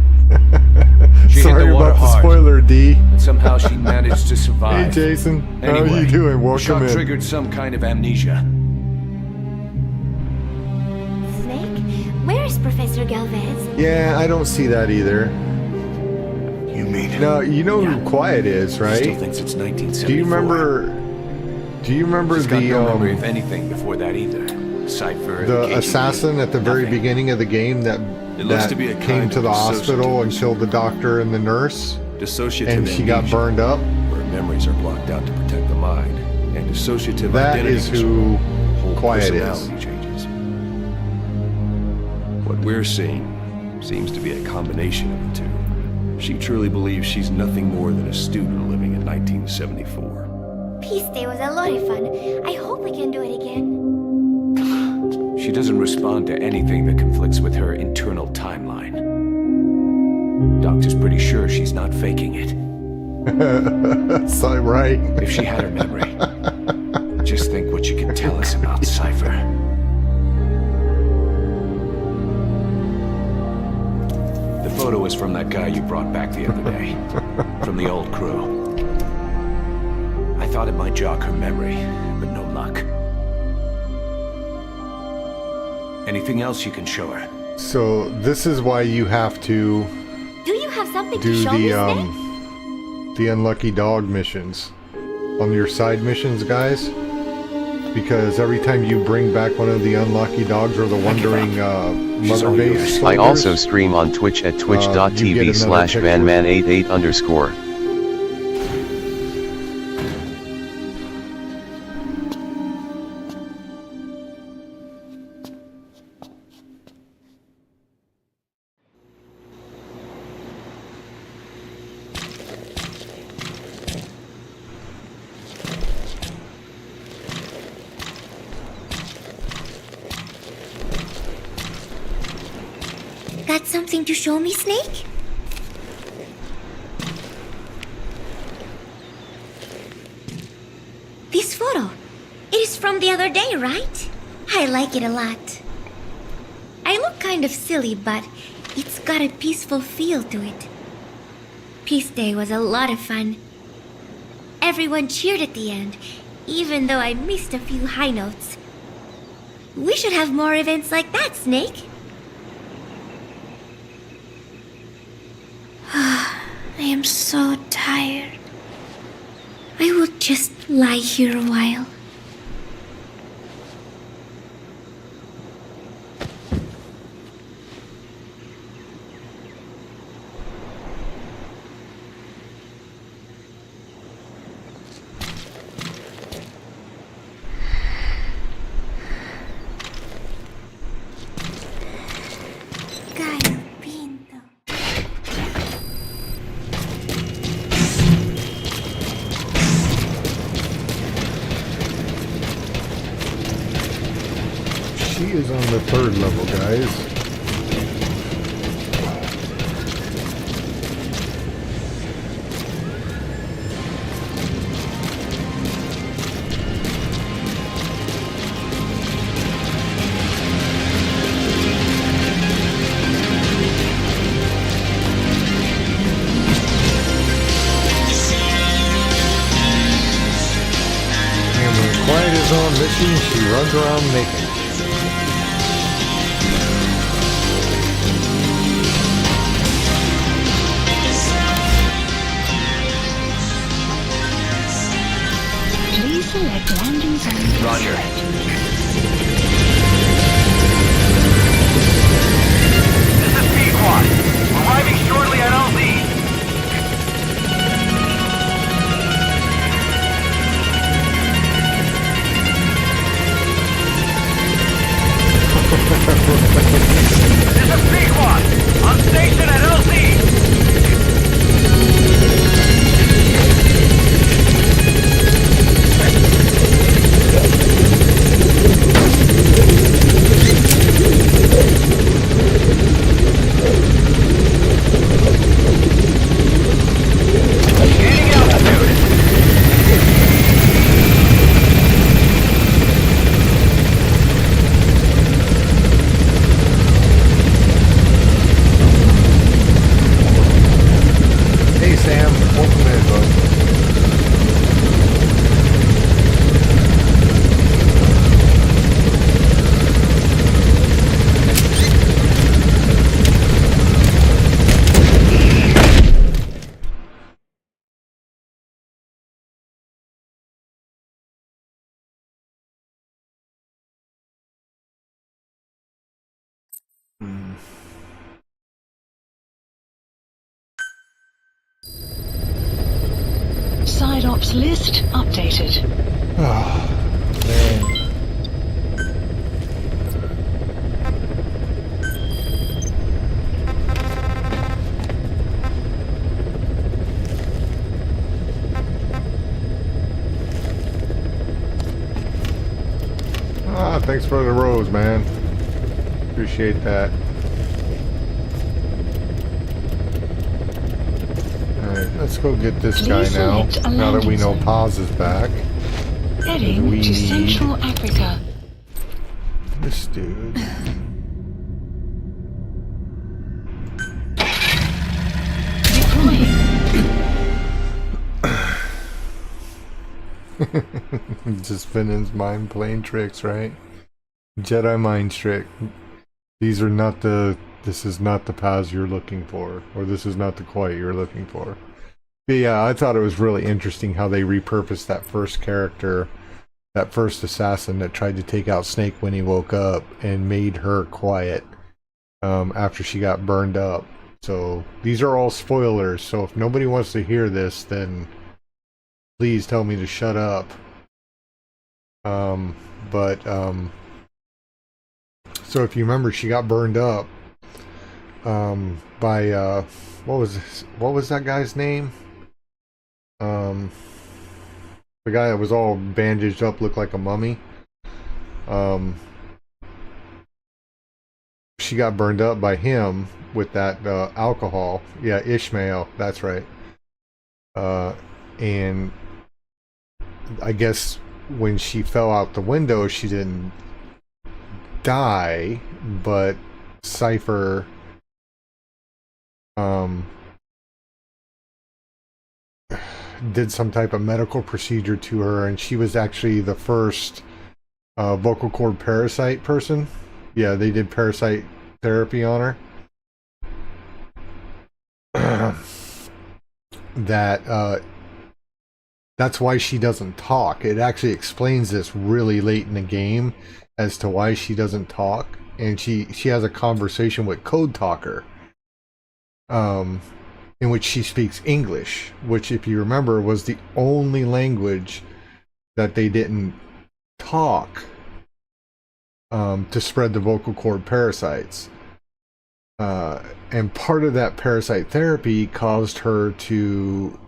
She hit Sorry the water about the hard. spoiler, D. And somehow she managed to survive. Hey, Jason. How Anyway, are you doing? the Welcome shock in. triggered some kind of amnesia. Snake? Where is Professor Galvez? Yeah, I don't see that either. You mean? No, you know who Quiet is, Still right? thinks it's 1974. Do you remember She's got no memory the of anything before that either. Cypher, the KGB, assassin at the very nothing. beginning of the game that It looks that to be a came kind to of the hospital and dissociative killed the doctor and the nurse, Dissociative and she got amnesia, burned up? where memories are blocked out to protect the mind, and dissociative That identity is who disorder, whole Quiet is. personality changes. What we're seeing seems to be a combination of the two. She truly believes she's nothing more than a student living in 1974. Peace Day was a lot of fun. I hope we can do it again. She doesn't respond to anything that conflicts with her internal timeline. Doctor's pretty sure she's not faking it. So, right? If she had her memory, just think what she can tell us about Cypher. The photo is from that guy you brought back the other day, from the old crew. I thought it might jog her memory, but no luck. Anything else you can show her? So this is why you have to Do you have something to do show me, Snake? the unlucky dog missions on your side missions, guys. Because every time you bring back one of the unlucky dogs or the wandering mother base, I also stream on Twitch at twitch.tv/vanman88_. Got something to show me, Snake? This photo. It is from the other day, right? I like it a lot. I look kind of silly, but it's got a peaceful feel to it. Peace Day was a lot of fun. Everyone cheered at the end, even though I missed a few high notes. We should have more events like that, Snake. I am so tired. I will just lie here a while. She is on the 3rd level, guys. pussy and she runs around naked. Please select landing zone. Roger. This is Pequod. Arriving shortly at LZ. This is Pequod. On station at LZ. Gaining altitude. Hey Sam, welcome in, bud. Side ops list updated. Oh, man. Thanks for the rose, man. Appreciate that. Alright, let's go get this guy now. Now that we know Paz is back. Heading to Central Africa. This dude. Just Finn's mind playing tricks, right? Jedi mind trick. These are not the... This is not the Paz you're looking for. Or this is not the quiet you're looking for. But yeah, I thought it was really interesting how they repurposed that first character, that first assassin that tried to take out Snake when he woke up, and made her quiet after she got burned up. So these are all spoilers, so if nobody wants to hear this, then please tell me to shut up. So if you remember, she got burned up by what was that guy's name? The guy that was all bandaged up, looked like a mummy. She got burned up by him with that alcohol. Yeah, Ishmael, that's right. And I guess when she fell out the window, she didn't die, but Cypher did some type of medical procedure to her, and she was actually the first vocal cord parasite person. Yeah, they did parasite therapy on her. That's why she doesn't talk. It actually explains this really late in the game as to why she doesn't talk, and she has a conversation with CodeTalker, in which she speaks English, which, if you remember, was the only language that they didn't talk to spread the vocal cord parasites. And part of that parasite therapy caused her to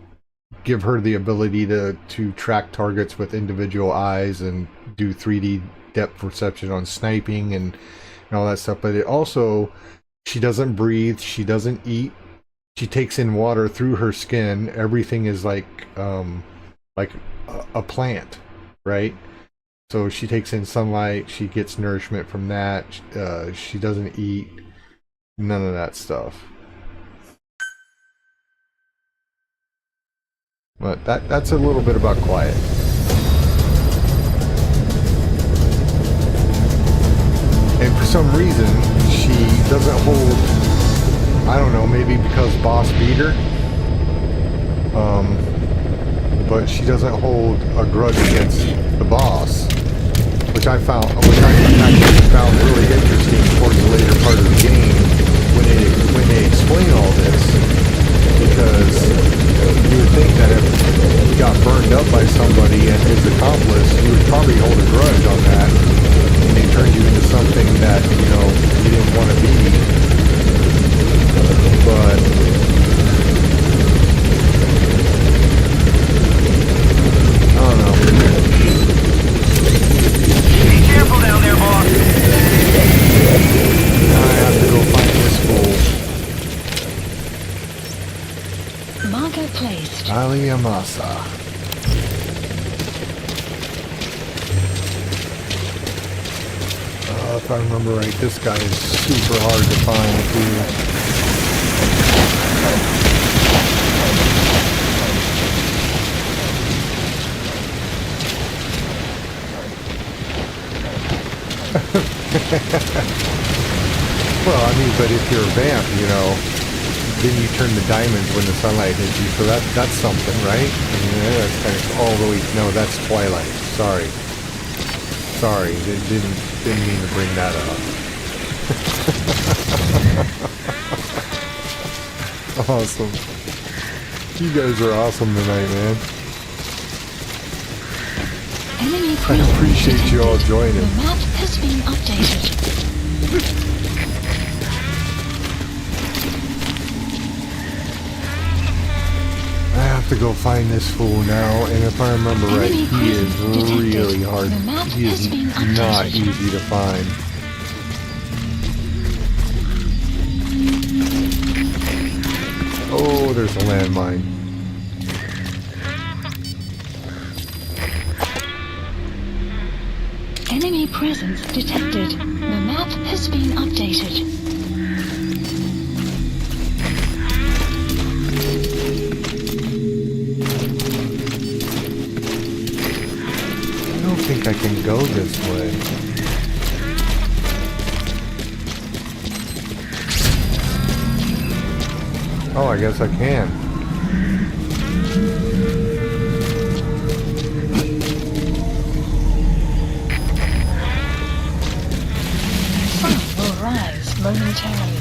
give her the ability to track targets with individual eyes and do 3D depth perception on sniping and all that stuff. But it also, she doesn't breathe, she doesn't eat, she takes in water through her skin. Everything is like a plant, right? So she takes in sunlight, she gets nourishment from that. She doesn't eat, none of that stuff. But that's a little bit about Quiet. some reason, she doesn't hold, I don't know, maybe because boss beat her, but she doesn't hold a grudge against the boss, which I actually found really interesting towards the later part of the game when they explain all this, because you would think that if he got burned up by somebody and his accomplice, you would probably hold a grudge on that, and they turned you into something that, you know, you didn't want to be. But I don't know. Be careful down there, boss. Now I have to go find this fool. Marker placed. Ali Amasa. If I remember right, this guy is super hard to find too. Well, I mean, but if you're a vamp, you know, then you turn the diamonds when the sunlight hits you, so that's something, right? I mean, that's kind of, oh wait, no, that's Twilight. Sorry, didn't mean to bring that up. Awesome. You guys are awesome tonight, man. I appreciate you all joining. The map has been updated. I have to go find this fool now, and if I remember right, he is really hard. He is not easy to find. Oh, there's a landmine. Enemy presence detected. The map has been updated. I don't think I can go this way. Oh, I guess I can. Sun will rise momentarily.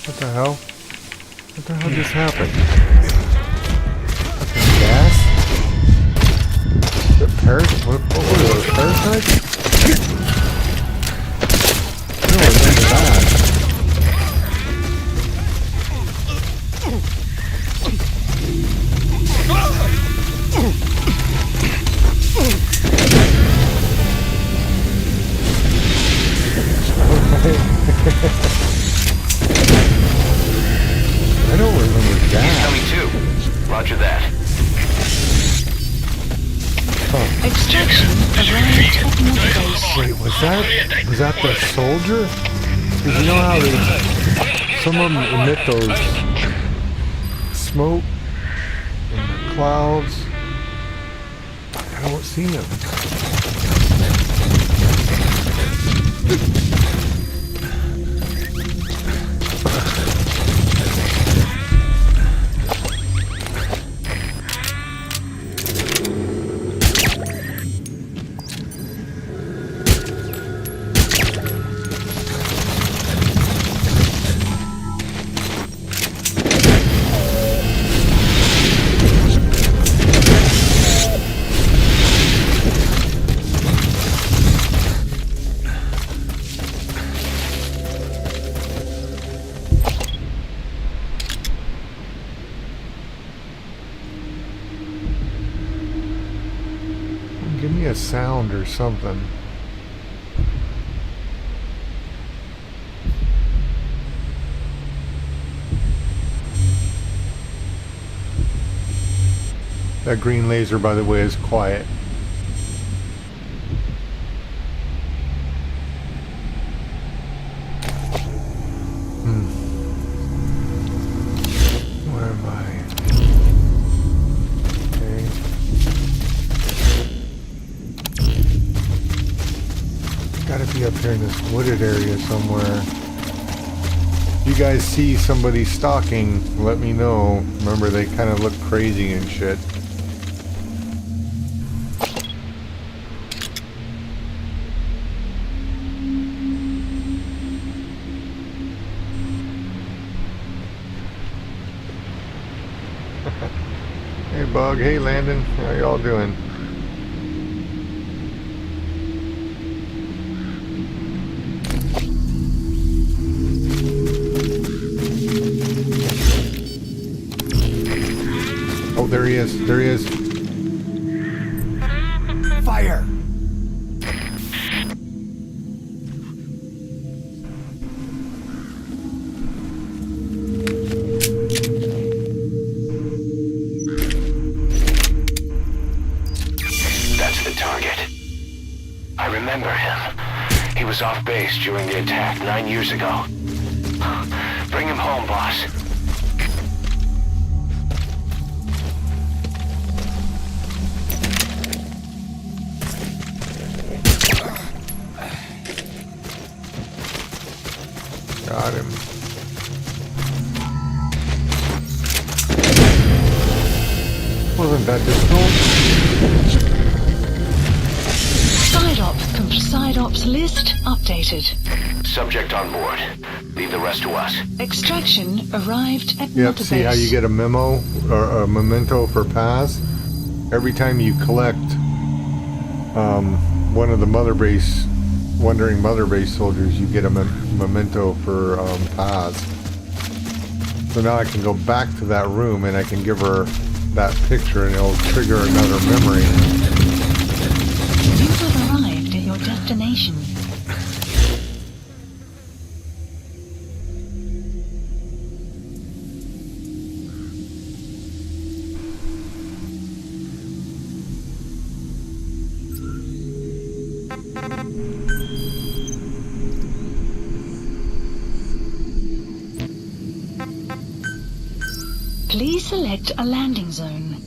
What the hell? What the hell just happened? Fucking gas? The what were those, parasites? I don't remember that. I don't remember that. Coming too. Roger that. Huh. Extraction arrived at another base. Wait, was that the soldier? Because you know how some of them emit those smoke and the clouds? I don't see them. Give me a sound or something. That green laser, by the way, is quiet. Where am I? Okay. Gotta be up here in this wooded area somewhere. If you guys see somebody stalking, let me know. Remember, they kind of look crazy and shit. Hey Bug, hey Landon, how y'all doing? Oh, there he is, there he is. Fire! Off base during the attack 9 years ago. Bring him home, boss. Got him. Wasn't that difficult? Side ops list updated. Subject on board. Leave the rest to us. Extraction arrived at Yep, see how you get a memo or a memento for Paz? Every time you collect one of the wandering mother base soldiers, you get a memento for Paz. So now I can go back to that room and I can give her that picture and it'll trigger another memory. You have arrived at your destination. Please select a landing zone.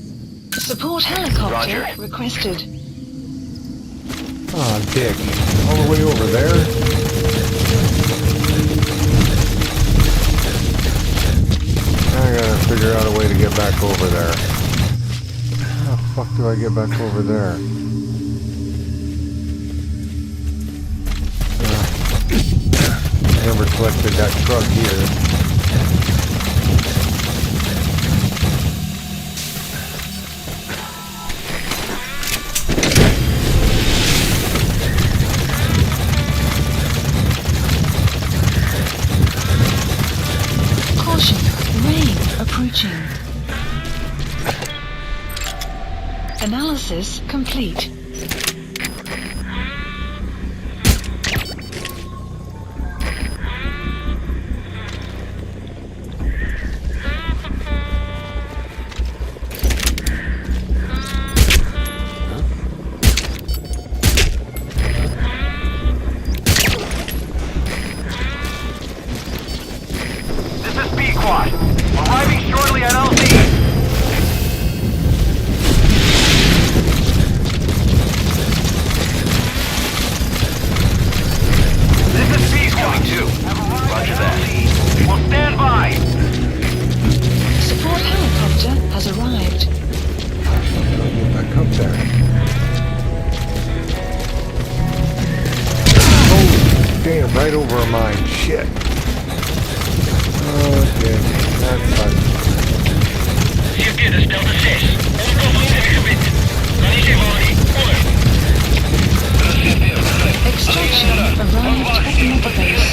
Support helicopter requested. Aw, dick. All the way over there? I gotta figure out a way to get back over there. How the fuck do I get back over there? I never collected that truck here. Approaching. Analysis complete. This is B-Quad. Arriving shortly at LZ. This is B-Quad. Roger that. We'll stand by. Support helicopter has arrived. Get back up there. Oh, damn, right over a mine. Shit. Okay, that's fine. Сергей, Delta 6. Extraction arrived at Mother Base.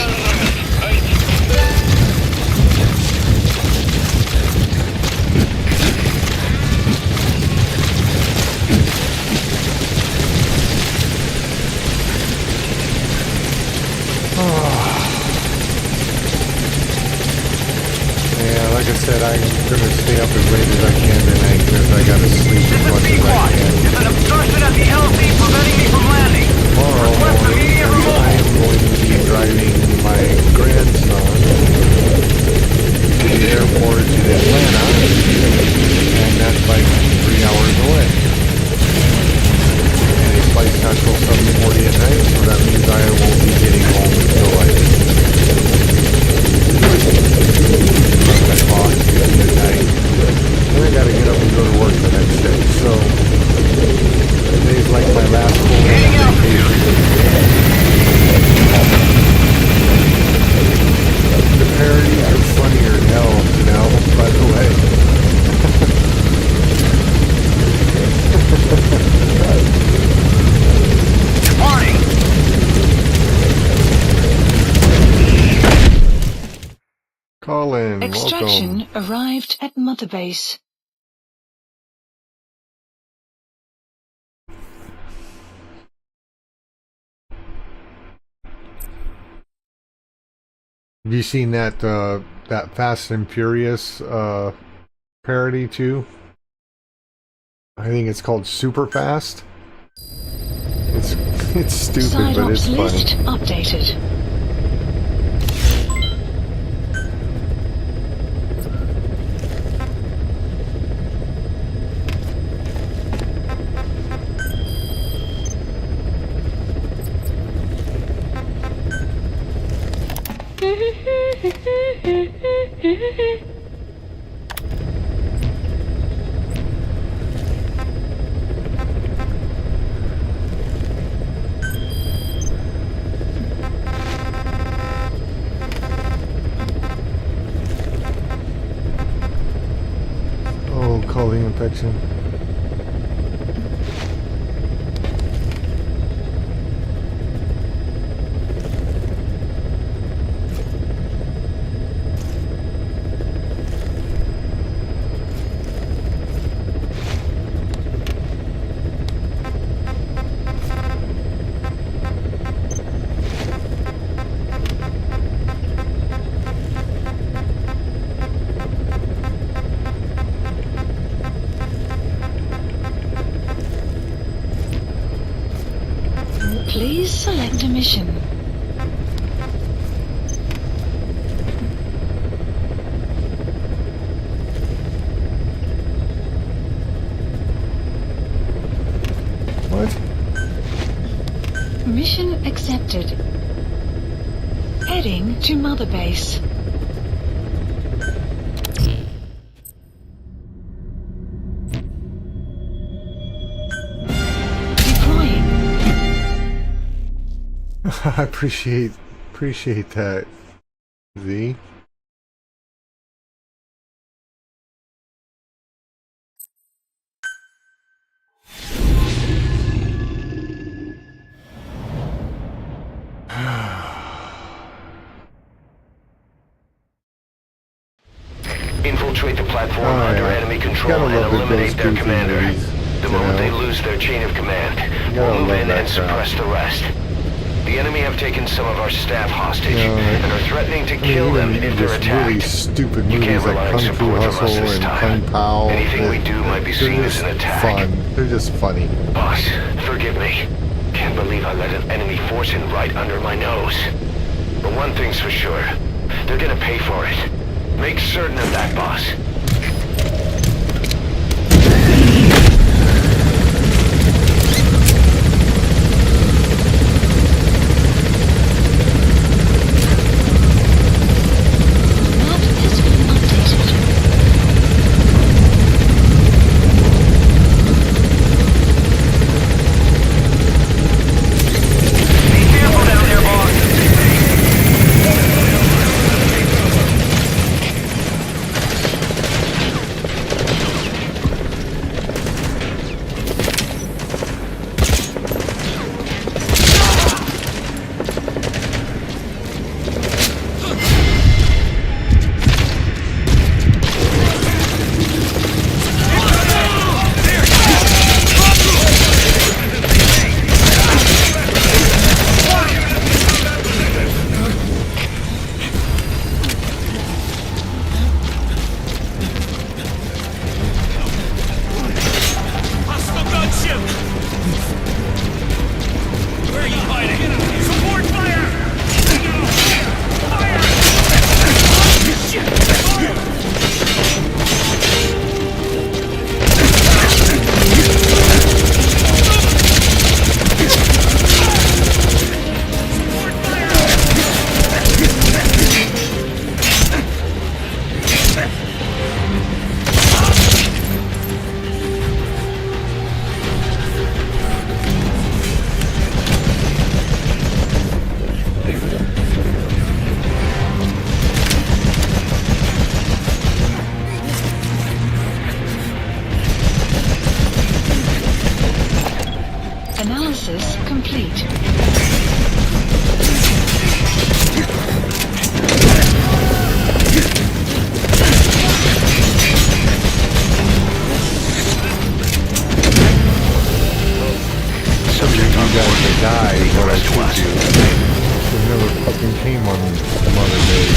Ethan, Extraction welcome. arrived at Mother Base. Have you seen that that Fast and Furious parody too? I think it's called Super Fast. It's stupid, but it's funny. List updated. Oh, calling infection. Please select a mission. What? Mission accepted. Heading to Mother Base. I appreciate that, Z. Infiltrate the platform under enemy control and eliminate their commander. The moment they lose their chain of command, we'll move in and suppress the rest. The enemy have taken some of our staff hostage and are threatening to kill them if they're attacked. Really stupid movies like Kung Fu Hustle and Kung Pao. Anything we do might be seen as an attack. Fun. They're just funny. Boss, forgive me. Can't believe I let an enemy force in right under my nose. But one thing's for sure. They're gonna pay for it. Make certain of that, boss. Analysis complete. you guys to die is what I should do. It never fucking came on some other day.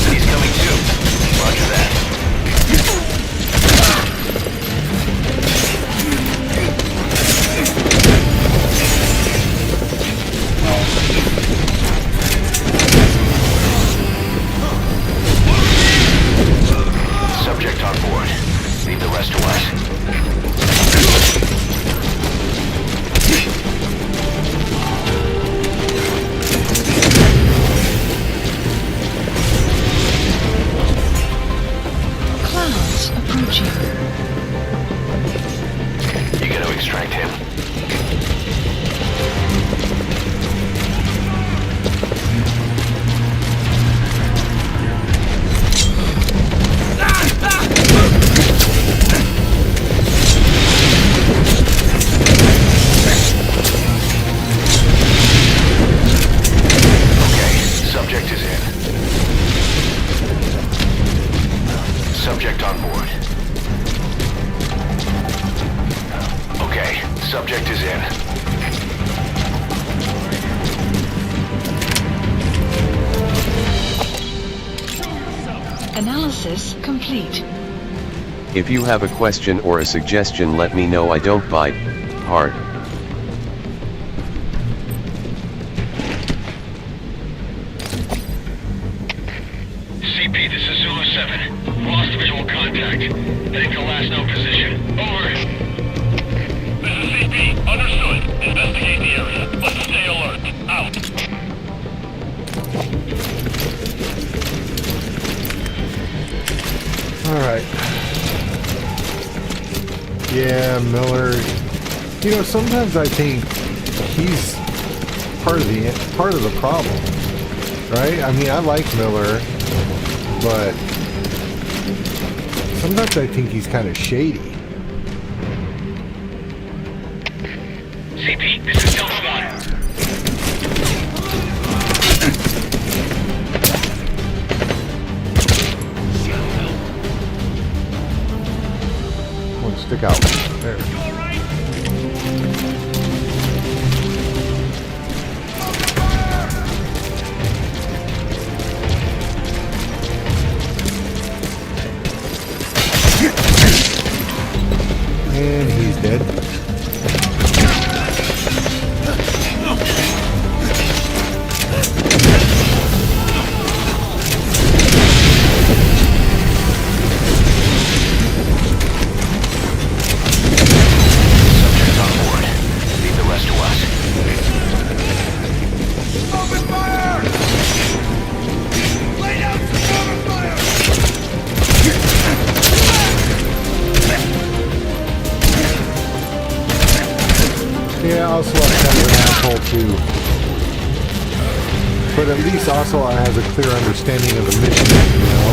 He's coming too. Roger that. Subject on board. Leave the rest to us. Clouds approaching. You got to extract him. Okay, subject is in. Subject on board. Okay, subject is in. Analysis complete. If you have a question or a suggestion, let me know. I don't bite hard. CP, this is Zulu 7. Lost visual contact. Heading to last known position. Over. This is CP. Understood. Investigate the area, but stay alert. Out. Alright. Yeah, Miller. You know, sometimes I think he's part of the problem. Right? I mean, I like Miller, but sometimes I think he's kind of shady. CP, this is Delta 1. One stick out. There. And he's dead. Subject on board. Leave the rest to us. Open fire! Lay down some cover fire! Yeah, Ocelot kind of an asshole too. But at least Ocelot has a clear understanding of the mission, you know?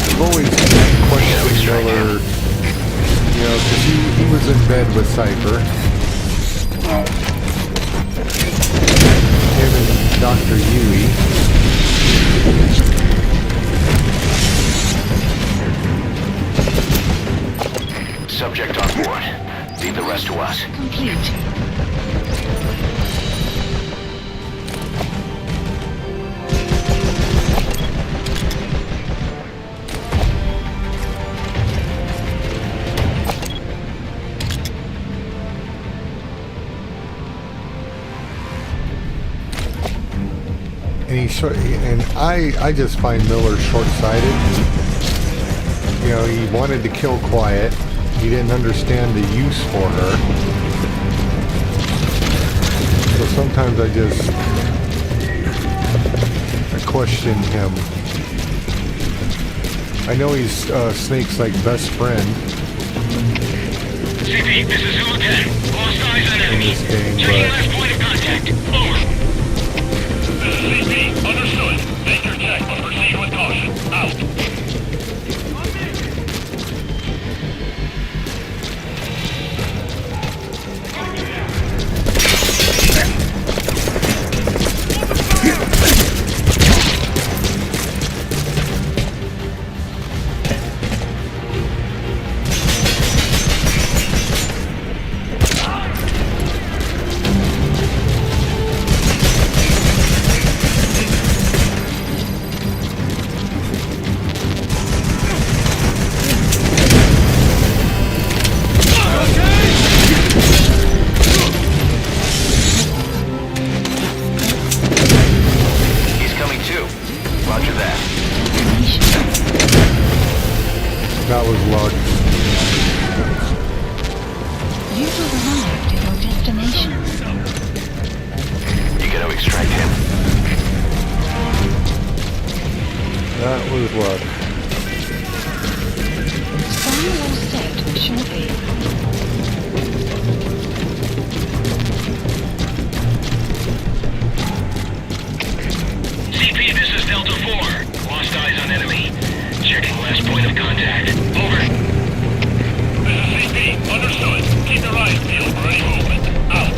I've always questioned Miller, you know, because he was in bed with Cypher. Him and Dr. Yui. Subject on board. Leave the rest to us. Complete. And I just find Miller short-sighted. You know, he wanted to kill Quiet. He didn't understand the use for her. So sometimes I question him. I know he's Snake's like best friend. CP, this is Zulu 10. Lost eyes on enemy. In this game, Checking but last point of contact. Over. This is CP. Understood. Make your check, but proceed with caution. Out. With luck. Sun will set shortly. CP, this is Delta 4. Lost eyes on enemy. Checking last point of contact. Over. This is CP. Understood. Keep your eyes peeled for any movement. Out.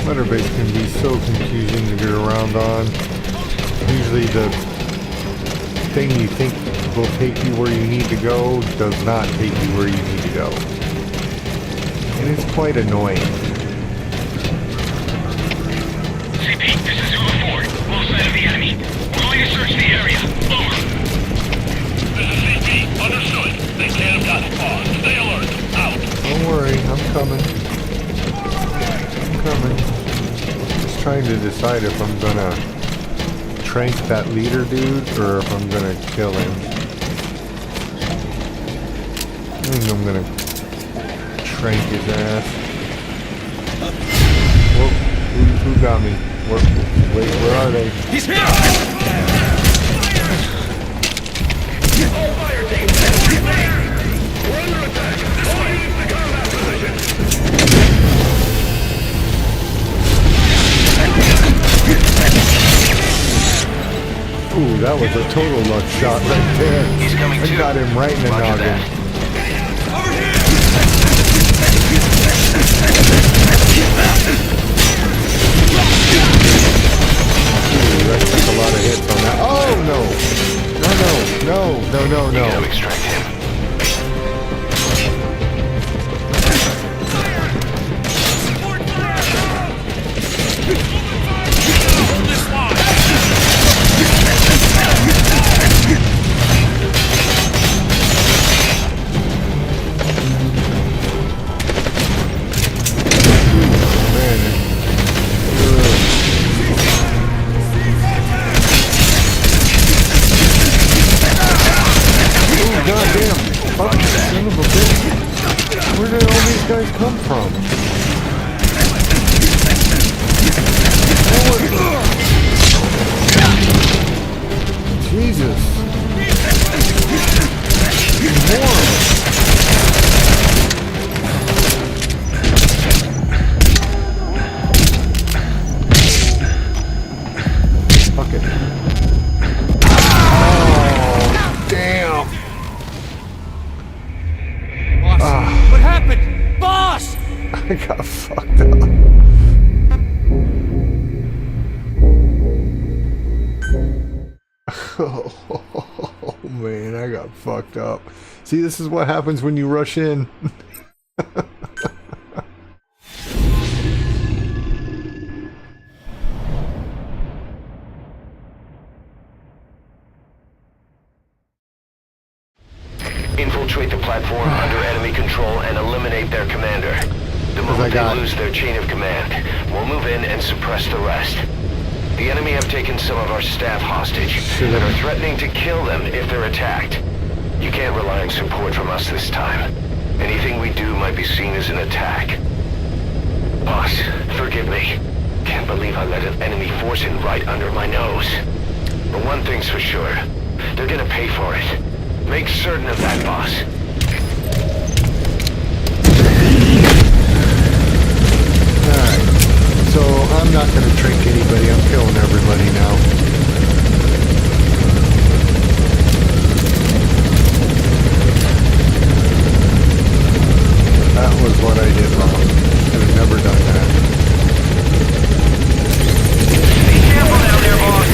Letter base can be so confusing to get around on. Usually the thing you think will take you where you need to go does not take you where you need to go. And it's quite annoying. CP, this is Zulu 4. Lost sight of the enemy. We're going to search the area. Over. This is CP. Understood. They can't have gotten far. Stay alert. Out. Don't worry, I'm coming. I'm coming. Just trying to decide if I'm gonna trank that leader dude or if I'm gonna kill him. I think I'm gonna trank his ass. Whoa, who got me? Wait, where are they? He's here! All fire teams, we're under attack! All units to combat position! Ooh, that was a total luck shot right there. He's coming I too. got him right in the Roger noggin. that. Ooh, that took a lot of hits on that. Oh no! No. You gotta extract him. Goddamn! Fucking son of a bitch! Where did all these guys come from? Jesus! More! Fuck it. Oh, damn! What happened? Boss! I got fucked up. Oh man, I got fucked up. See, this is what happens when you rush in. Infiltrate the platform under enemy control and eliminate their commander. The moment they lose their chain of command, we'll move in and suppress the rest. The enemy have taken some of our staff hostage and are threatening to kill them if they're attacked. You can't rely on support from us this time. Anything we do might be seen as an attack. Boss, forgive me. Can't believe I let an enemy force in right under my nose. But one thing's for sure. They're gonna pay for it. Make certain of that, boss. Alright, so I'm not gonna drink anybody, I'm killing everybody now. That was what I did wrong. Should have never done that. Be careful down there, boss.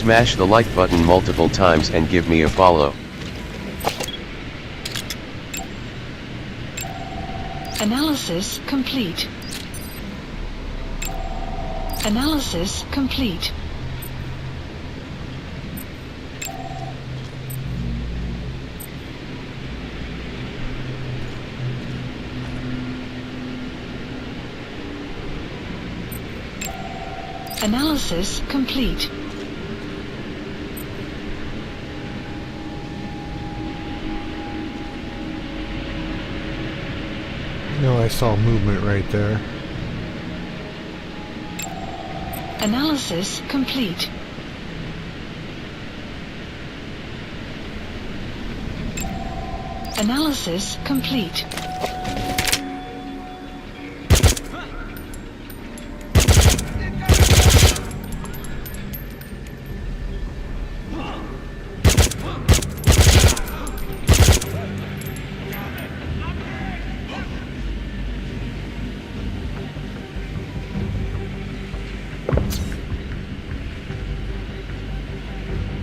Smash the like button multiple times and give me a follow. Analysis complete. Analysis complete. Analysis complete. No, I saw movement right there. Analysis complete. Analysis complete.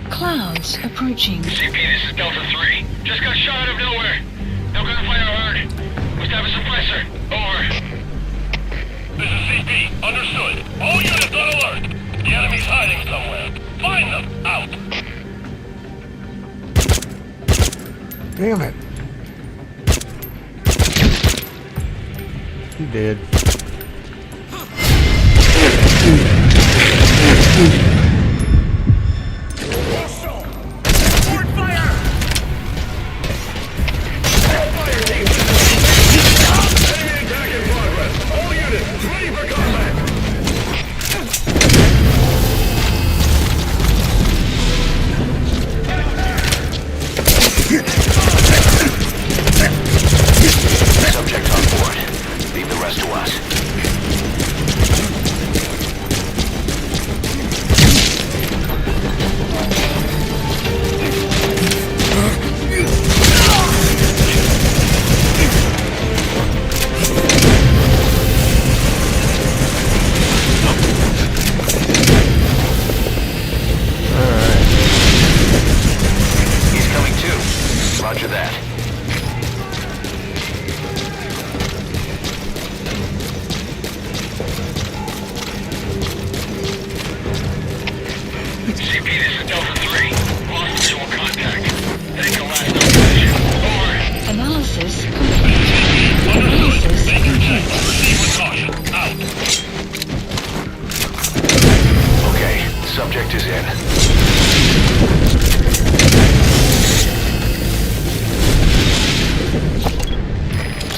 Clouds approaching. CP, this is Delta 3. Just got shot out of nowhere. No gunfire heard. Must have a suppressor. Over. This is CP. Understood. All units on alert. The enemy's hiding somewhere. Find them. Out. Damn it. He did. Subject on board. Leave the rest to us. He's coming too. Roger that. CP, this is Delta 3. Lost visual contact. Heading to last known position. Over. Analysis complete. Analysis complete. Proceed with caution. Out. Okay, subject is in.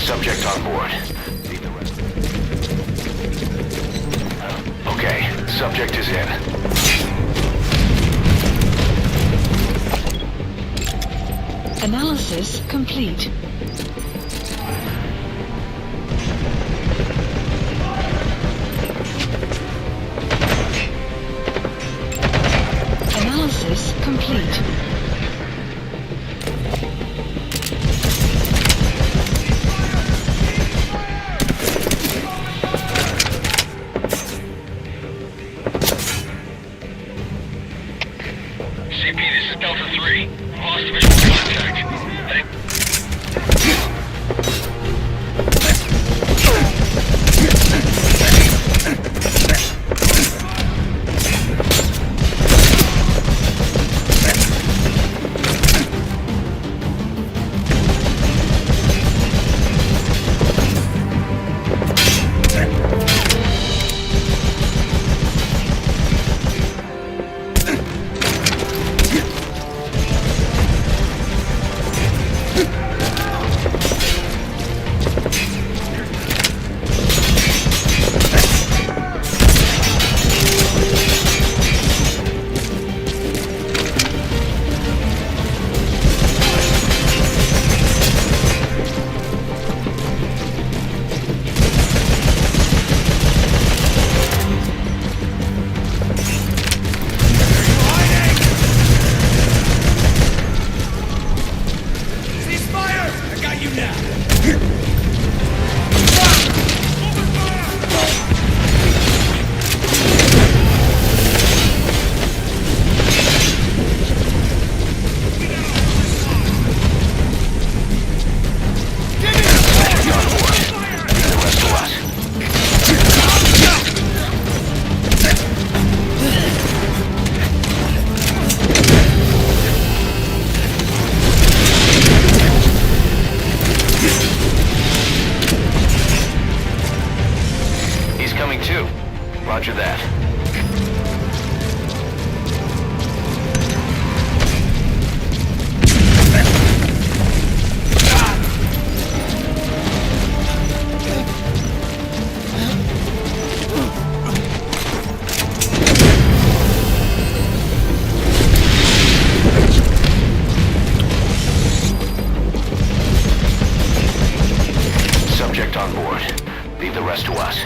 Subject on board. Leave the rest. Okay, subject is in. Analysis complete. Analysis complete. CP, this is Delta 3. Lost visual contact. Heading... Roger that. Subject on board. Leave the rest to us.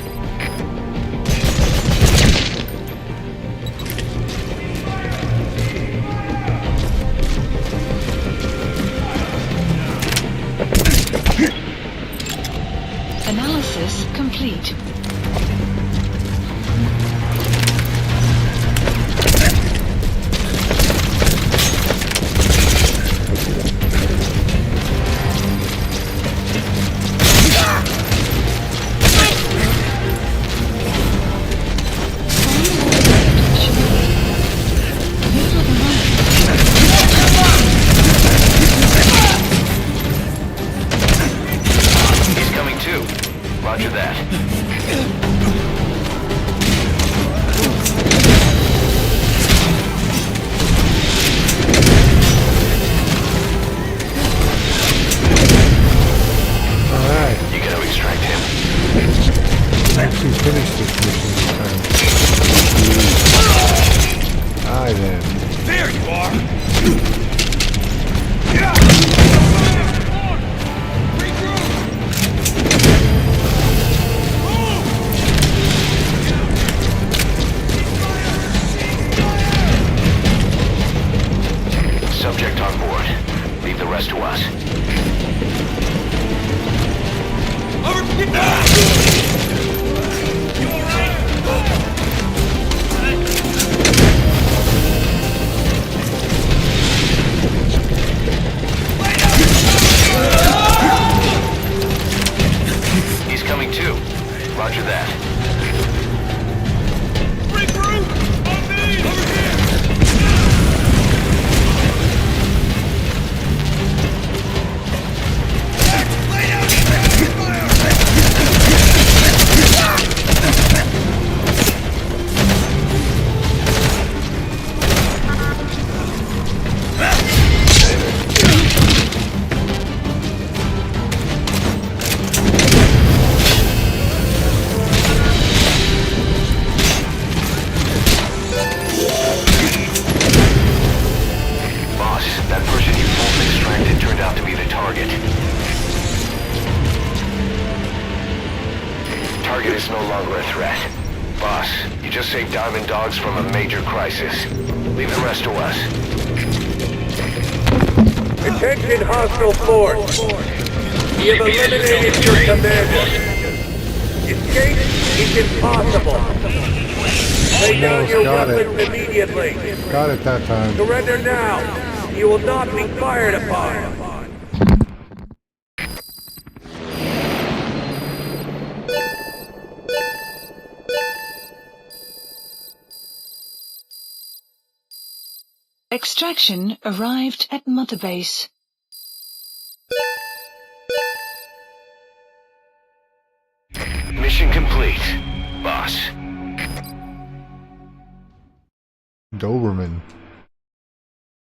Analysis complete. Roger that. Alright. You gotta extract him. Actually finished this mission this time. Aye then. There you are! Subject on board. Leave the rest to us. You alright? He's coming too. Roger that. Regroup! On me! Over here! Lay down! Boss, that person you pulled and extracted turned out to be the target. Target is no longer a threat. Boss, you just saved Diamond Dogs from a major crisis. Leave the rest to us. Attention hostile force. We have eliminated your commander. Escape is impossible. Lay down your weapons immediately. Got it that time. Surrender now. You will not be fired upon. Extraction arrived at Mother Base. Mission complete, boss. Doberman.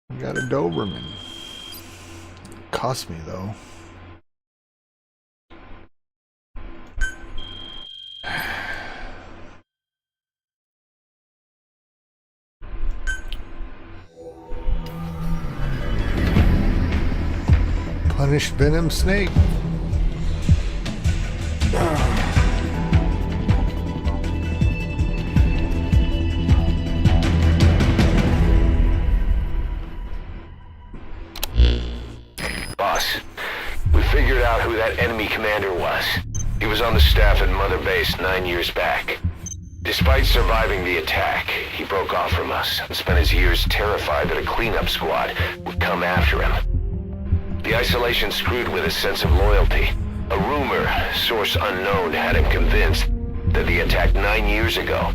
We got a Doberman. Cost me though. Punished Venom Snake. Boss, we figured out who that enemy commander was. He was on the staff at Mother Base 9 years back. Despite surviving the attack, he broke off from us and spent his years terrified that a cleanup squad would come after him. The isolation screwed with his sense of loyalty. A rumor, source unknown, had him convinced that the attack 9 years ago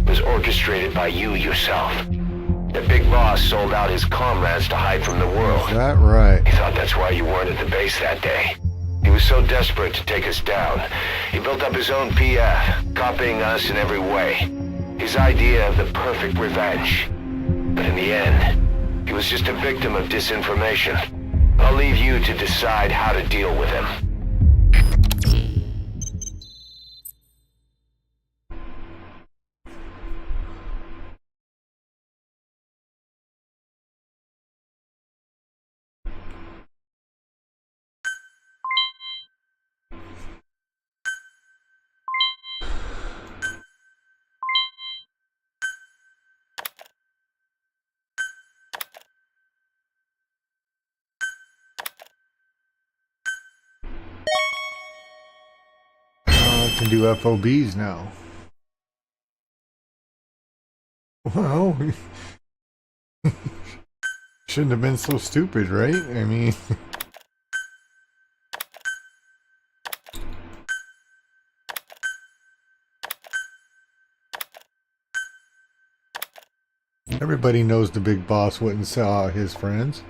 was orchestrated by you yourself. The big boss sold out his comrades to hide from the world. Is that right? He thought that's why you weren't at the base that day. He was so desperate to take us down, he built up his own PF, copying us in every way. his idea of the perfect revenge. But in the end, he was just a victim of disinformation. I'll leave you to decide how to deal with him. I can do FOBs now. Well, shouldn't have been so stupid, right? I mean... Everybody knows the big boss wouldn't sell out his friends.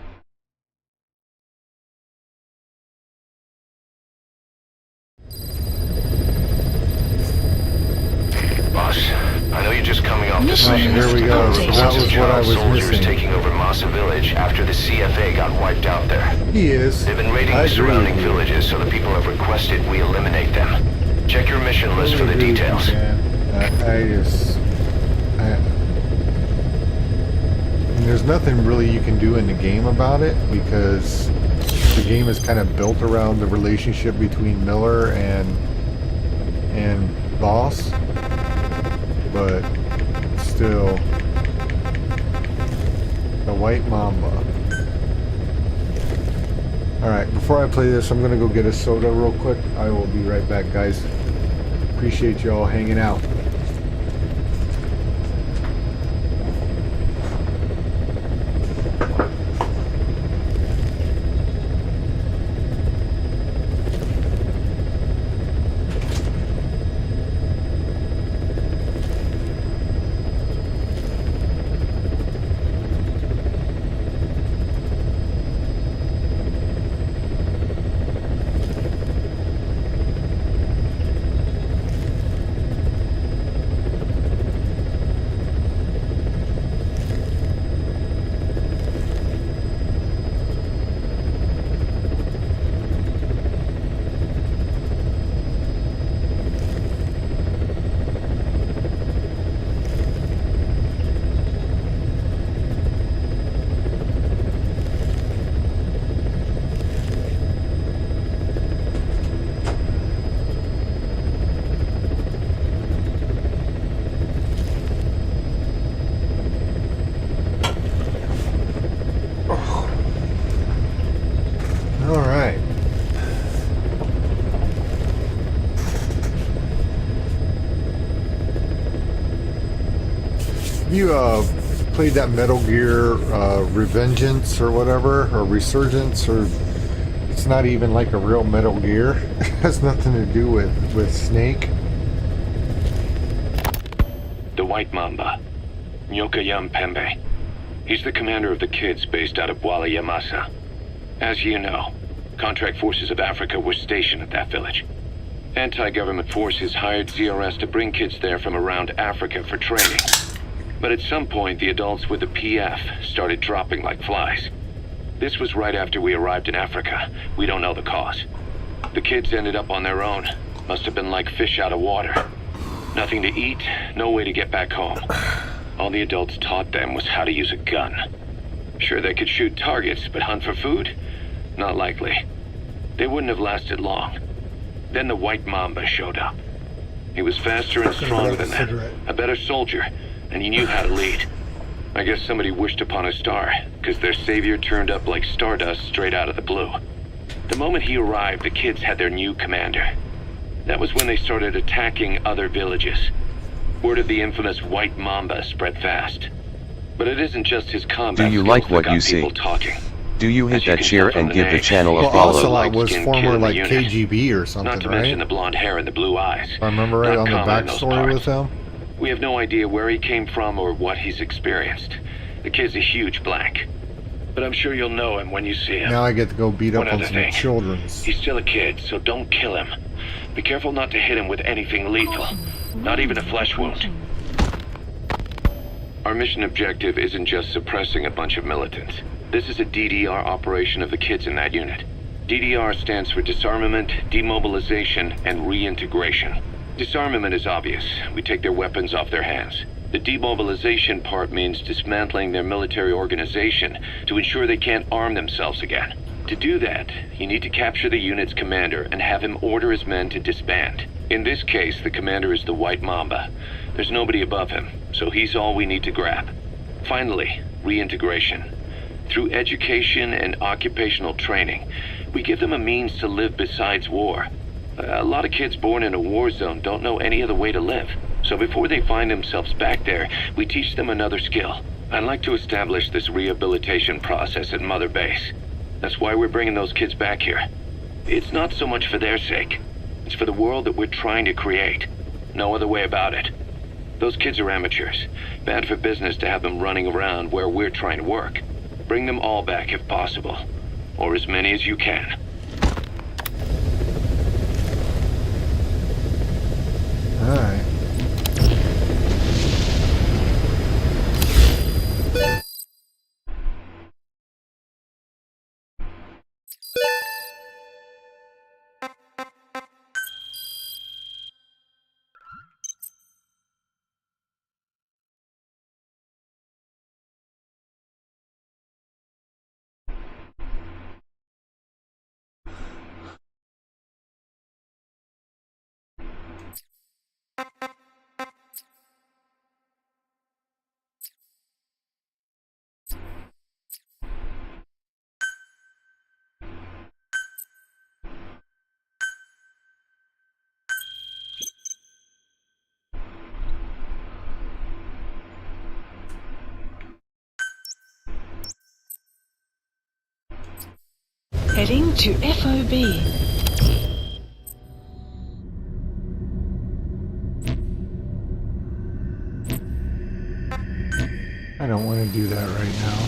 Boss, I know you're just coming off the scene. Here we go. So that was what I was soldiers missing. taking over Massa Village after the CFA got wiped out there. He is. They've been raiding the surrounding villages, so the people have requested we eliminate them. Check your mission list for the details. There's nothing really you can do in the game about it because the game is kind of built around the relationship between Miller and Boss, but still, the White Mamba. Alright, before I play this, I'm gonna go get a soda real quick. I will be right back, guys. Appreciate you all hanging out. You played that Metal Gear Revengeance or whatever, or Resurgence, or it's not even like a real Metal Gear. It has nothing to do with Snake. The White Mamba, Nyokayam Pembe. He's the commander of the kids based out of Bwala Yamasa. As you know, contract forces of Africa were stationed at that village. Anti-government forces hired ZRS to bring kids there from around Africa for training. But at some point, the adults with the PF started dropping like flies. This was right after we arrived in Africa. We don't know the cause. The kids ended up on their own. Must have been like fish out of water. Nothing to eat, no way to get back home. All the adults taught them was how to use a gun. Sure, they could shoot targets, but hunt for food? Not likely. They wouldn't have lasted long. Then the White Mamba showed up. He was faster and stronger than them, a better soldier, and he knew how to lead. I guess somebody wished upon a star, because their savior turned up like stardust straight out of the blue. The moment he arrived, the kids had their new commander. That was when they started attacking other villages. Word of the infamous White Mamba spread fast. But it isn't just his combat. Do you like what you see? Talking. Do you hit that share and give the channel a follow? Ocelot was former like KGB or something, Not to right? mention the blonde hair and the blue eyes. If I remember right, on the backstory with him. We have no idea where he came from or what he's experienced. The kid's a huge blank. But I'm sure you'll know him when you see him. Now I get to go beat up One on other some thing. children's. He's still a kid, so don't kill him. Be careful not to hit him with anything lethal. Not even a flesh wound. Our mission objective isn't just suppressing a bunch of militants. This is a DDR operation of the kids in that unit. DDR stands for Disarmament, Demobilization, and Reintegration. Disarmament is obvious. We take their weapons off their hands. The demobilization part means dismantling their military organization to ensure they can't arm themselves again. To do that, you need to capture the unit's commander and have him order his men to disband. In this case, the commander is the White Mamba. There's nobody above him, so he's all we need to grab. Finally, reintegration. Through education and occupational training, we give them a means to live besides war. A lot of kids born in a war zone don't know any other way to live. So before they find themselves back there, we teach them another skill. I'd like to establish this rehabilitation process at Mother Base. That's why we're bringing those kids back here. It's not so much for their sake. It's for the world that we're trying to create. No other way about it. Those kids are amateurs. Bad for business to have them running around where we're trying to work. Bring them all back if possible. Or as many as you can. Alright. Heading to FOB. I don't want to do that right now.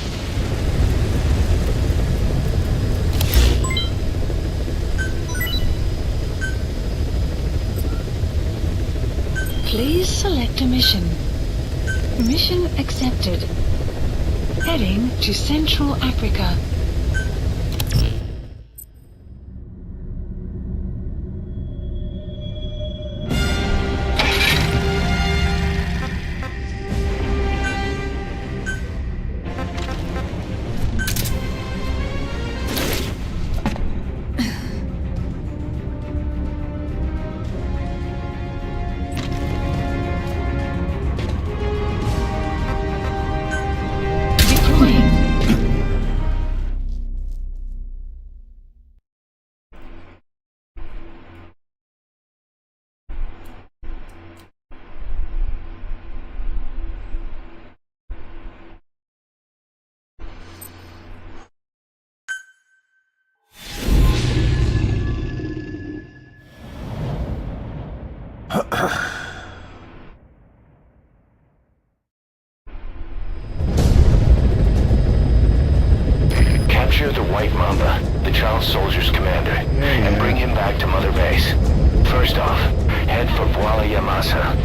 Please select a mission. Mission accepted. Heading to Central Africa. Capture the White Mamba, the child soldier's commander, and bring him back to Mother Base. First off, head for Voila Yamasa.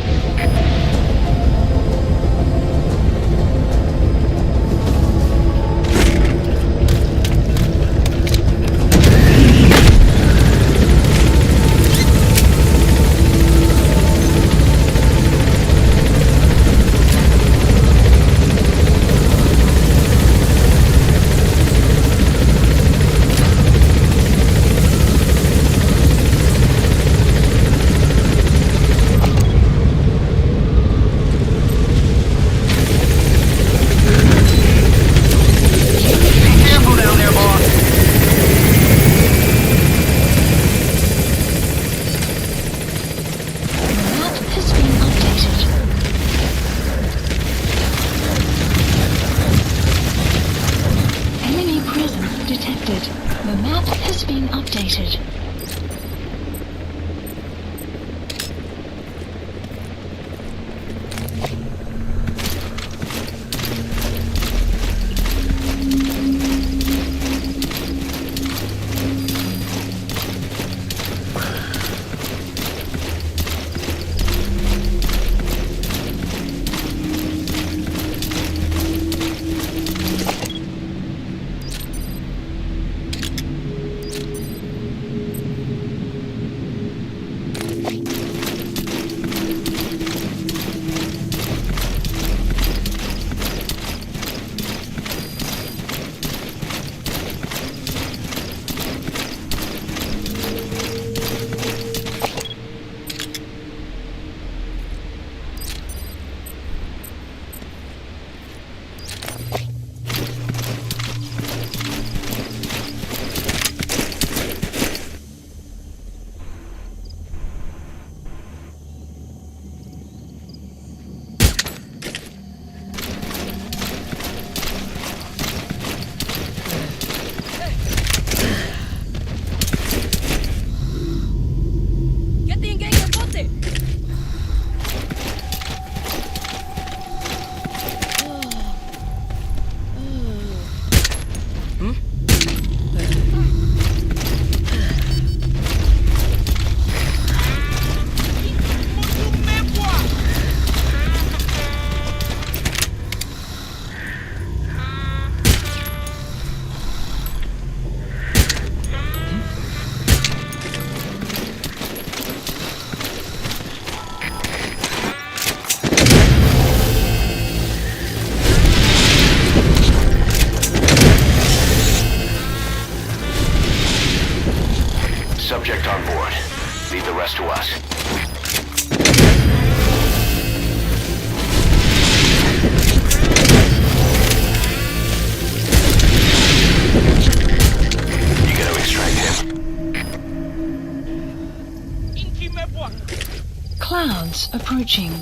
approaching.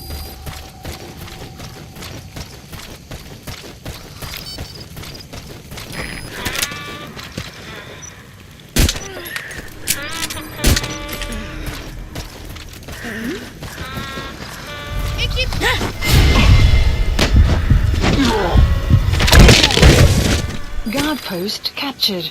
Guard post captured.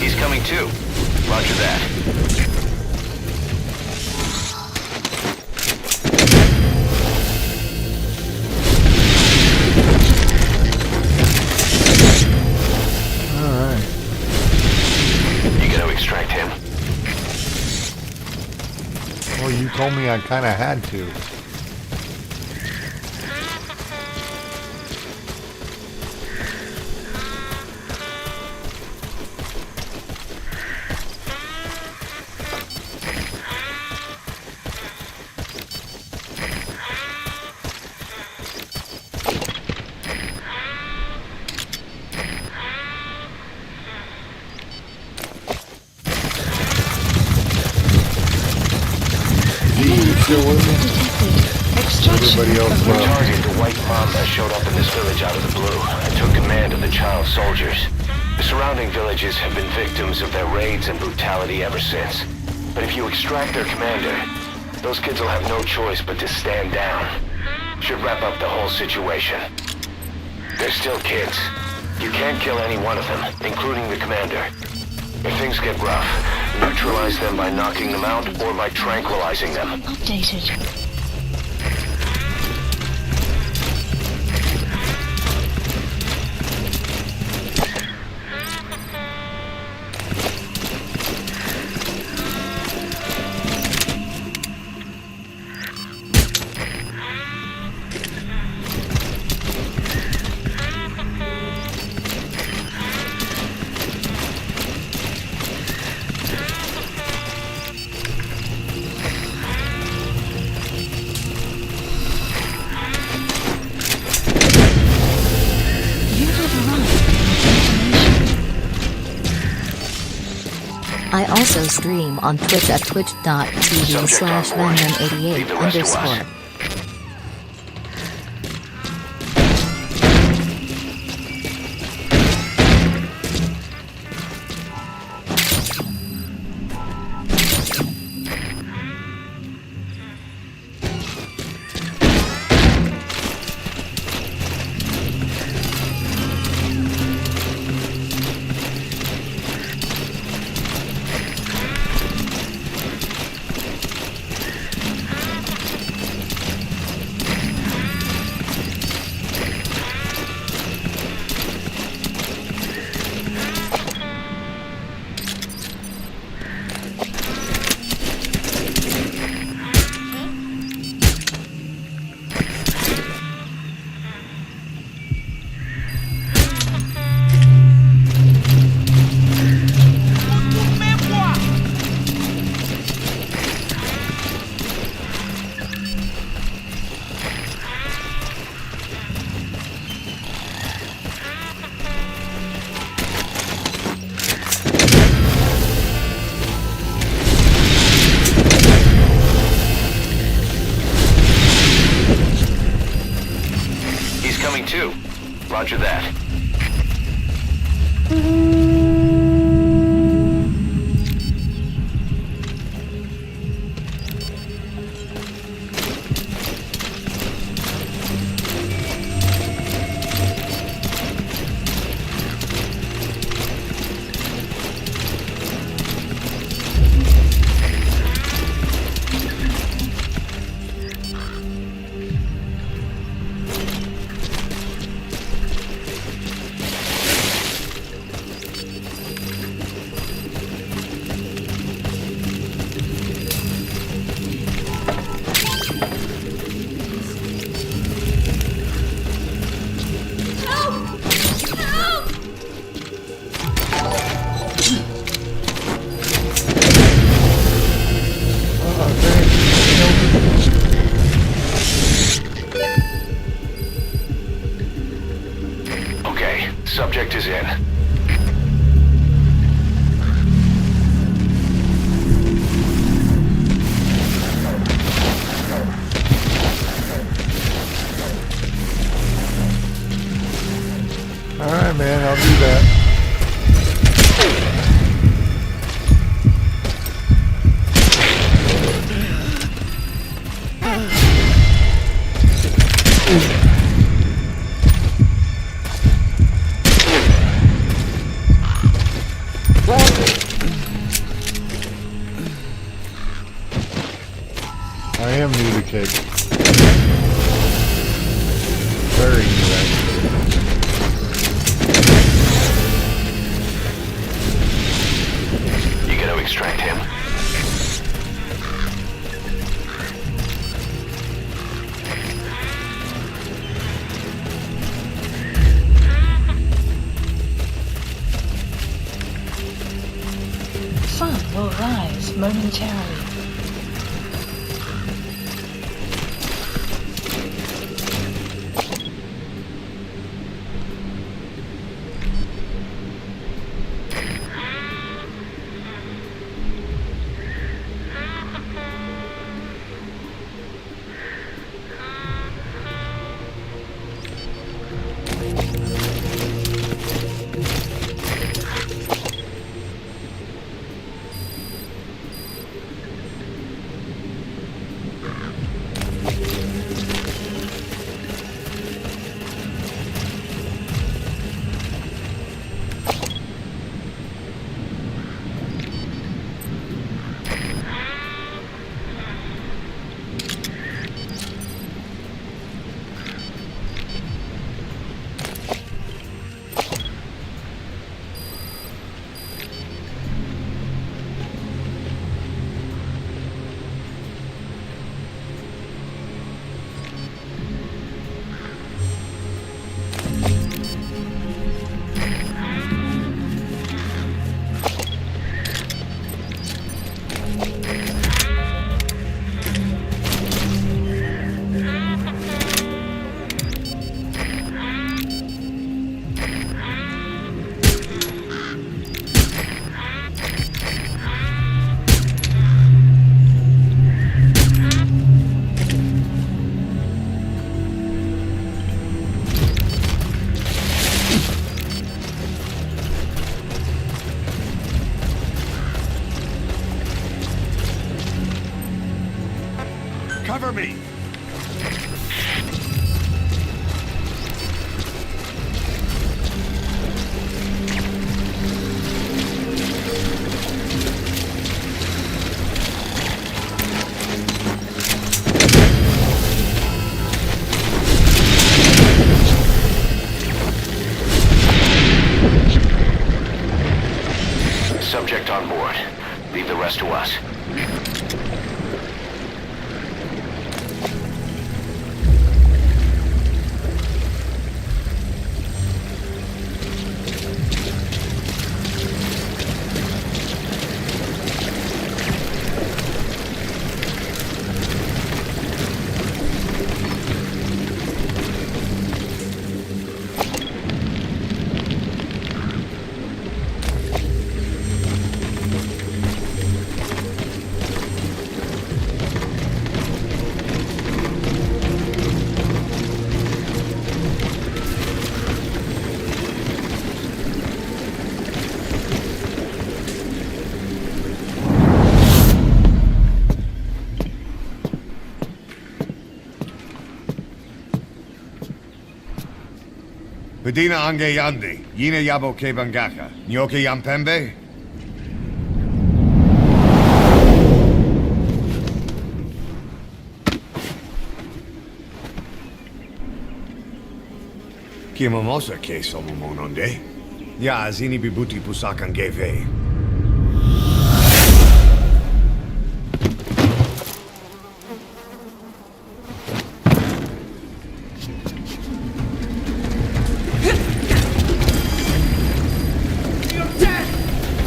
He's coming too. Roger that. Alright. You gotta extract him. Well, you told me I kind of had to. Everybody else The target, the white mamba, showed up in this village out of the blue and took command of the child soldiers. The surrounding villages have been victims of their raids and brutality ever since. But if you extract their commander, those kids will have no choice but to stand down. Should wrap up the whole situation. They're still kids. You can't kill any one of them, including the commander. If things get rough, neutralize them by knocking them out or by tranquilizing them. Updated. I also stream on Twitch at twitch.tv/Venom88_. Too. Roger that. man, I'll do that. I am new to cake. Very new, actually. You gotta extract him. Sun will rise momentarily. Cover me! Subject on board. Leave the rest to us. Bedina ange yande, yina yabo ke bangaka, nyoke yampembe? Kimamosa ke somumononde, ya zini bibuti pusakan geve.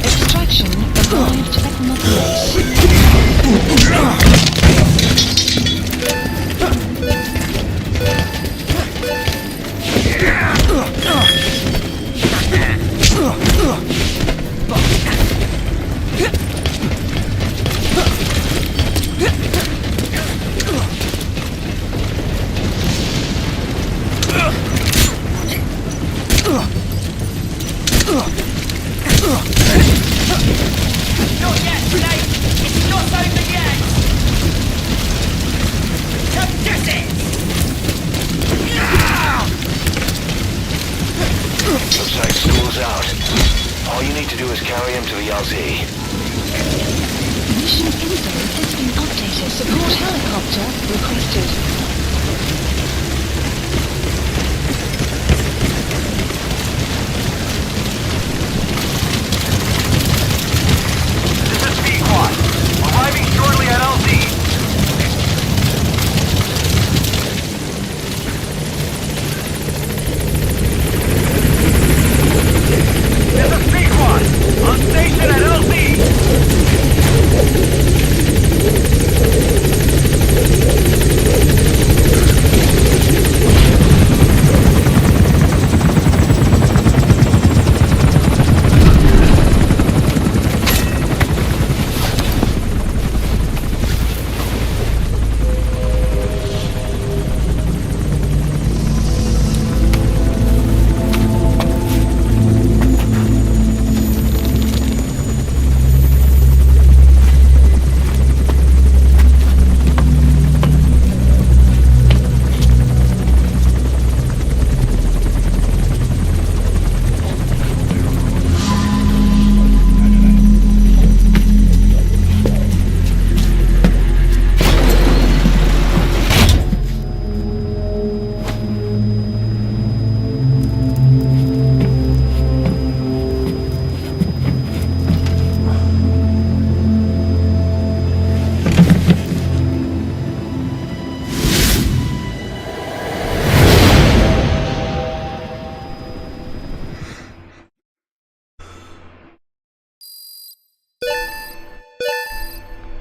Extraction arrived at Mother's. us carry him to the LZ. Mission info has been updated. Support helicopter requested. Arriving shortly at LZ. There's a Speedquad on station at LZ.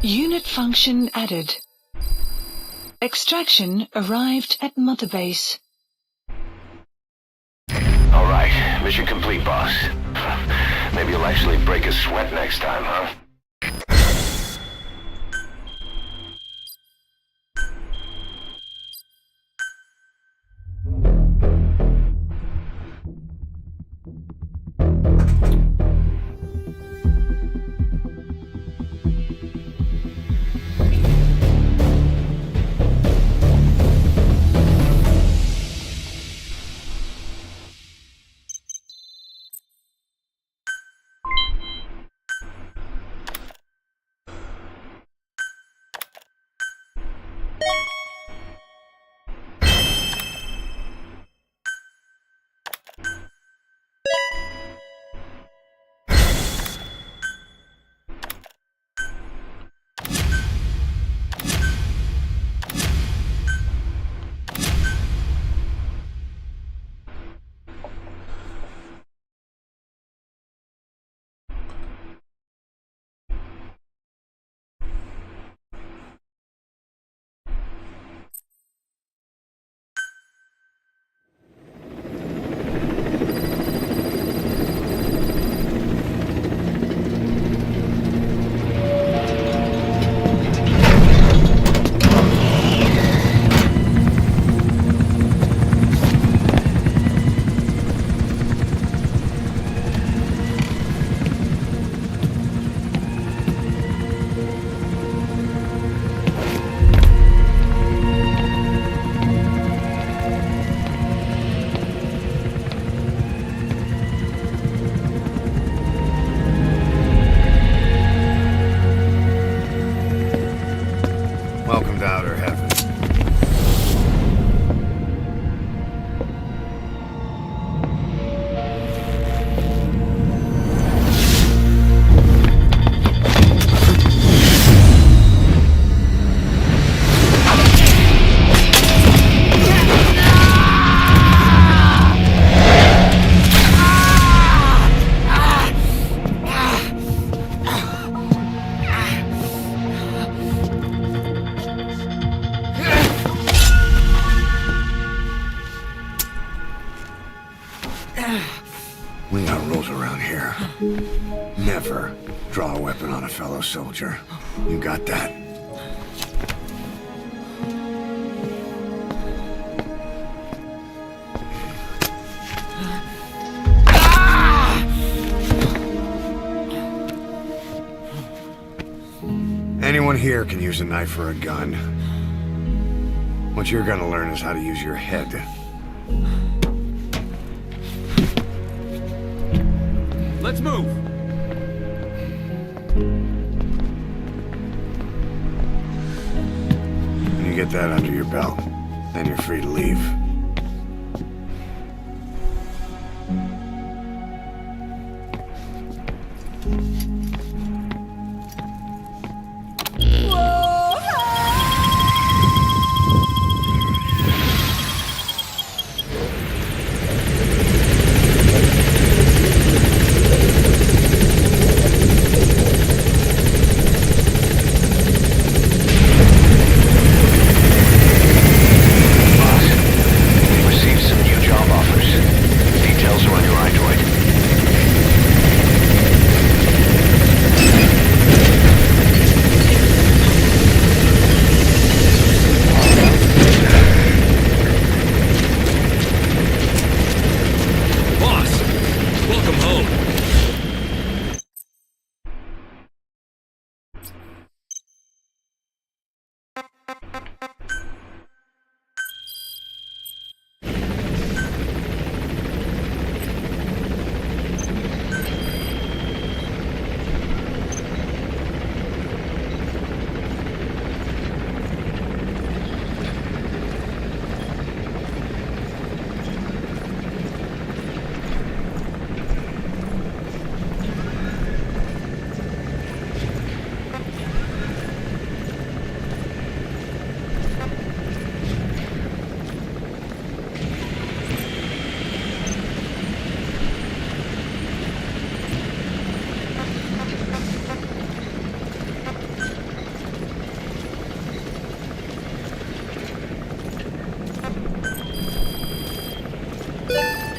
Unit function added. Extraction arrived at Mother Base. Alright, mission complete, boss. Maybe you'll actually break a sweat next time, huh? Welcome to Outer Heaven. We got rules around here. Never draw a weapon on a fellow soldier. You got that? Anyone here can use a knife or a gun. What you're gonna learn is how to use your head. Let's move. When you get that under your belt, then you're free to leave.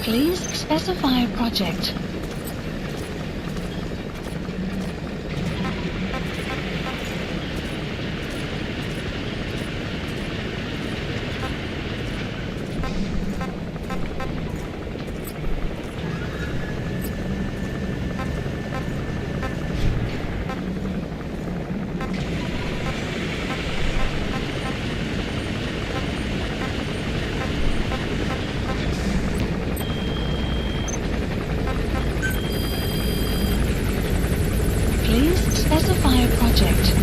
Please specify a project. Specify a project.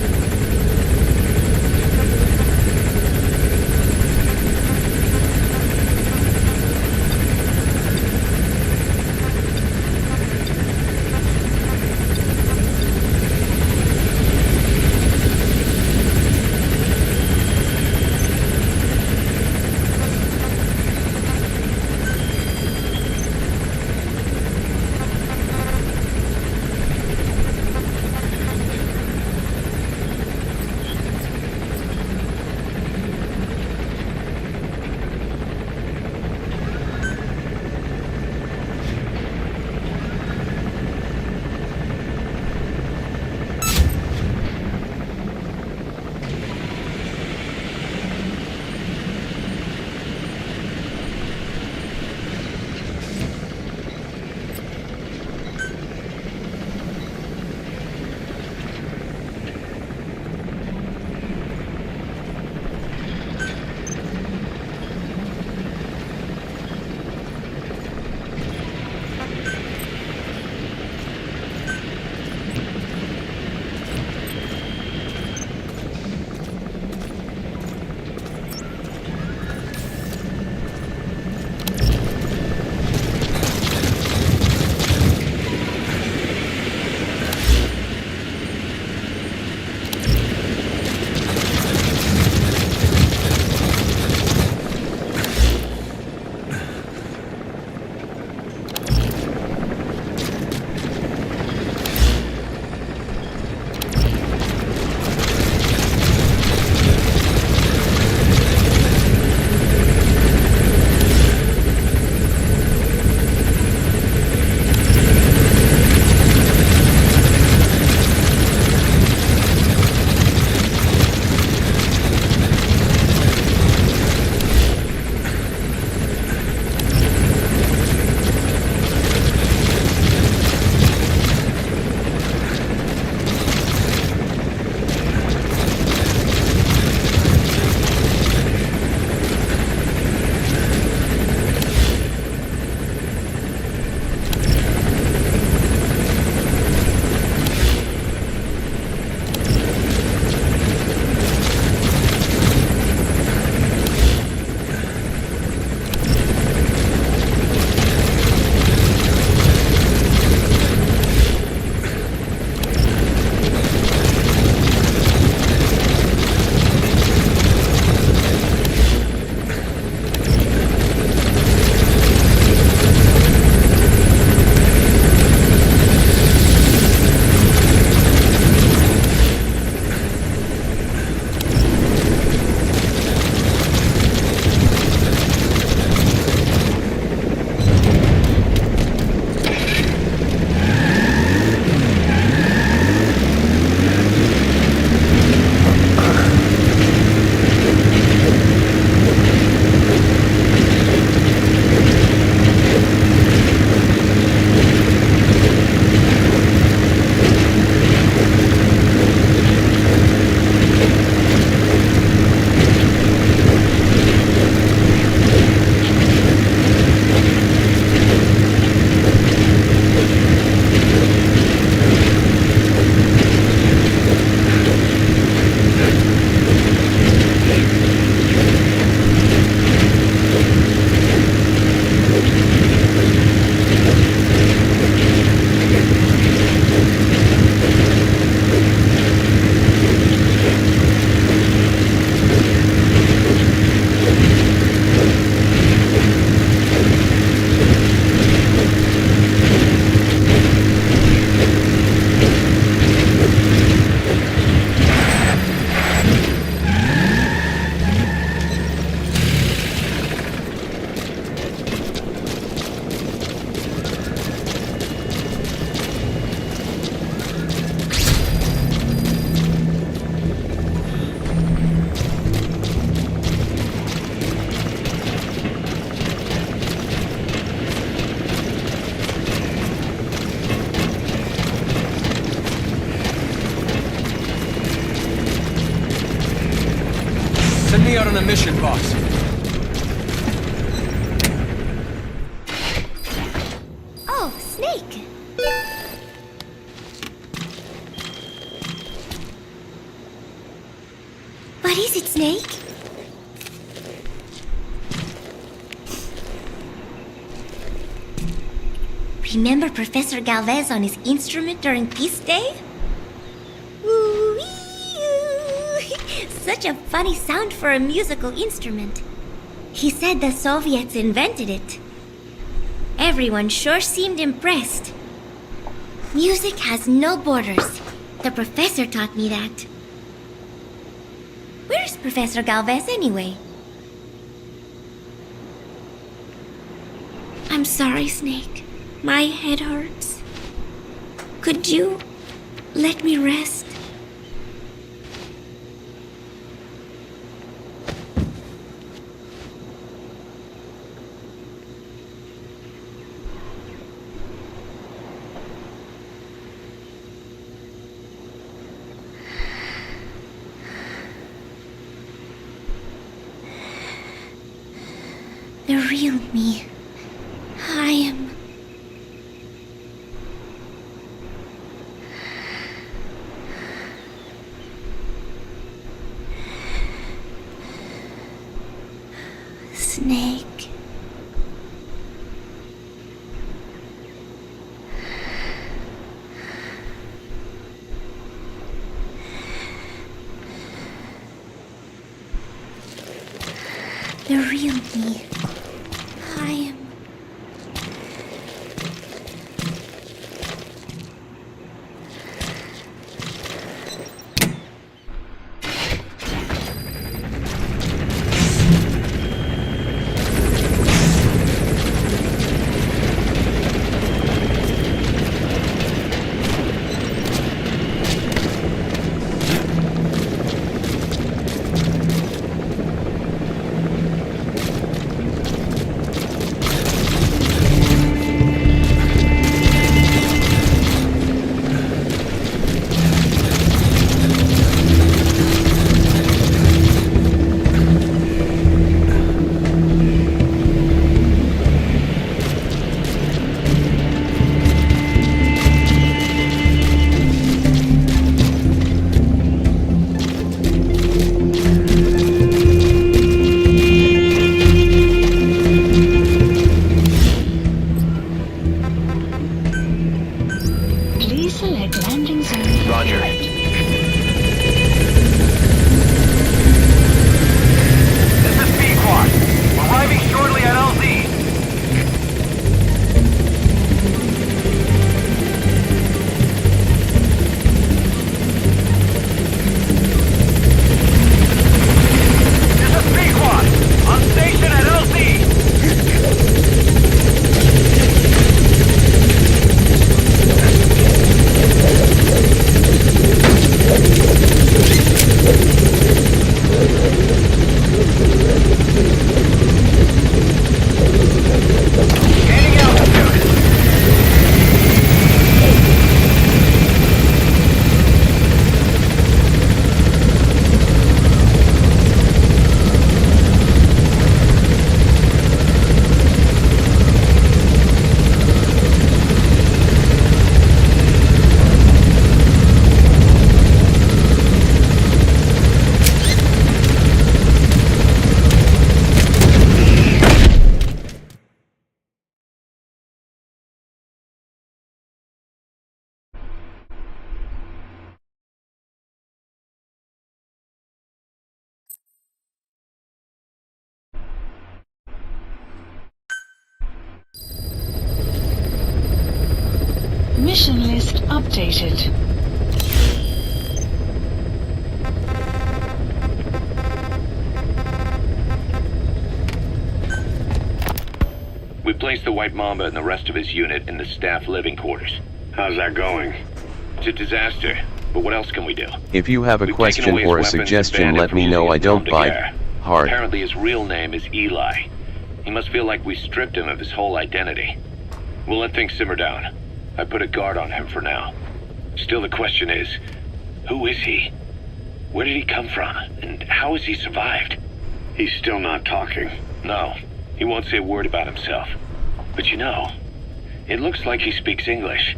Heading out on a mission, boss. Oh, Snake. What is it, Snake? Remember Professor Galvez on his instrument during Peace Day? Woo-wee-oo. Such a funny sound for a musical instrument. He said the Soviets invented it. Everyone sure seemed impressed. Music has no borders. The professor taught me that. Where's Professor Galvez anyway? I'm sorry, Snake. My head hurts. Could you let me rest? The real me. I am... Snake. The real me. I am... Mission list updated. We placed the White Mamba and the rest of his unit in the staff living quarters. How's that going? It's a disaster, but what else can we do? If you have a question or a suggestion, let me know. I don't bite hard. Apparently his real name is Eli. He must feel like we stripped him of his whole identity. We'll let things simmer down. I put a guard on him for now. Still, the question is, who is he? Where did he come from? And how has he survived? He's still not talking. No, he won't say a word about himself. But you know, it looks like he speaks English.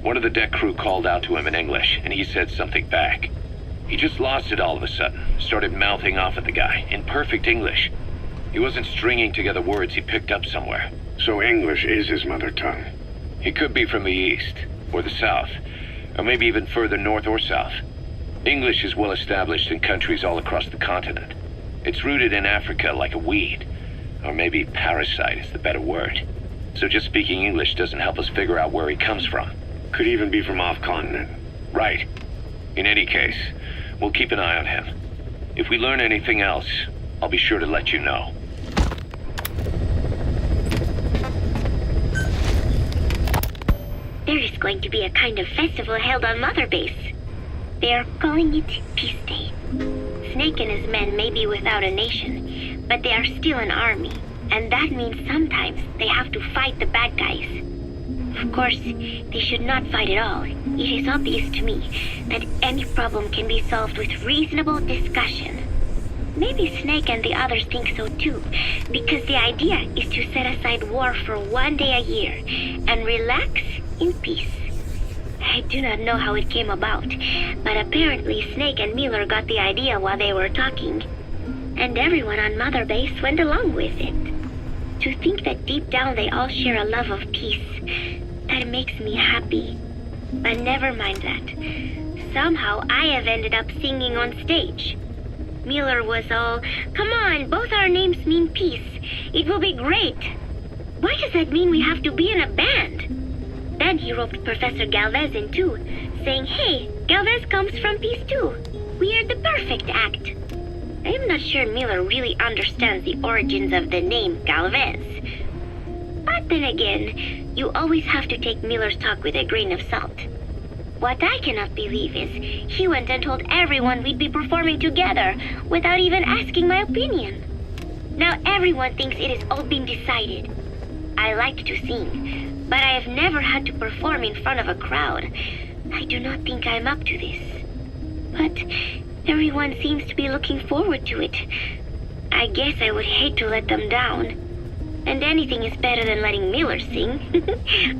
One of the deck crew called out to him in English, and he said something back. He just lost it all of a sudden, started mouthing off at the guy, in perfect English. He wasn't stringing together words he picked up somewhere. So English is his mother tongue. He could be from the east, or the south, or maybe even further north or south. English is well established in countries all across the continent. It's rooted in Africa like a weed, or maybe parasite is the better word. So just speaking English doesn't help us figure out where he comes from. Could even be from off-continent. Right. In any case, we'll keep an eye on him. If we learn anything else, I'll be sure to let you know. There is going to be a kind of festival held on Mother Base. They are calling it Peace Day. Snake and his men may be without a nation, but they are still an army, and that means sometimes they have to fight the bad guys. Of course, they should not fight at all. It is obvious to me that any problem can be solved with reasonable discussion. Maybe Snake and the others think so too, because the idea is to set aside war for 1 day a year and relax in peace. I do not know how it came about, but apparently Snake and Miller got the idea while they were talking, and everyone on Mother Base went along with it. To think that deep down they all share a love of peace, that makes me happy. But never mind that. Somehow I have ended up singing on stage. Miller was all, "Come on, both our names mean peace. It will be great." Why does that mean we have to be in a band? Then he roped Professor Galvez in too, saying, "Hey, Galvez comes from peace too. We are the perfect act." I am not sure Miller really understands the origins of the name Galvez. But then again, you always have to take Miller's talk with a grain of salt. What I cannot believe is he went and told everyone we'd be performing together without even asking my opinion. Now everyone thinks it has all been decided. I like to sing, but I have never had to perform in front of a crowd. I do not think I'm up to this. But everyone seems to be looking forward to it. I guess I would hate to let them down. And anything is better than letting Miller sing.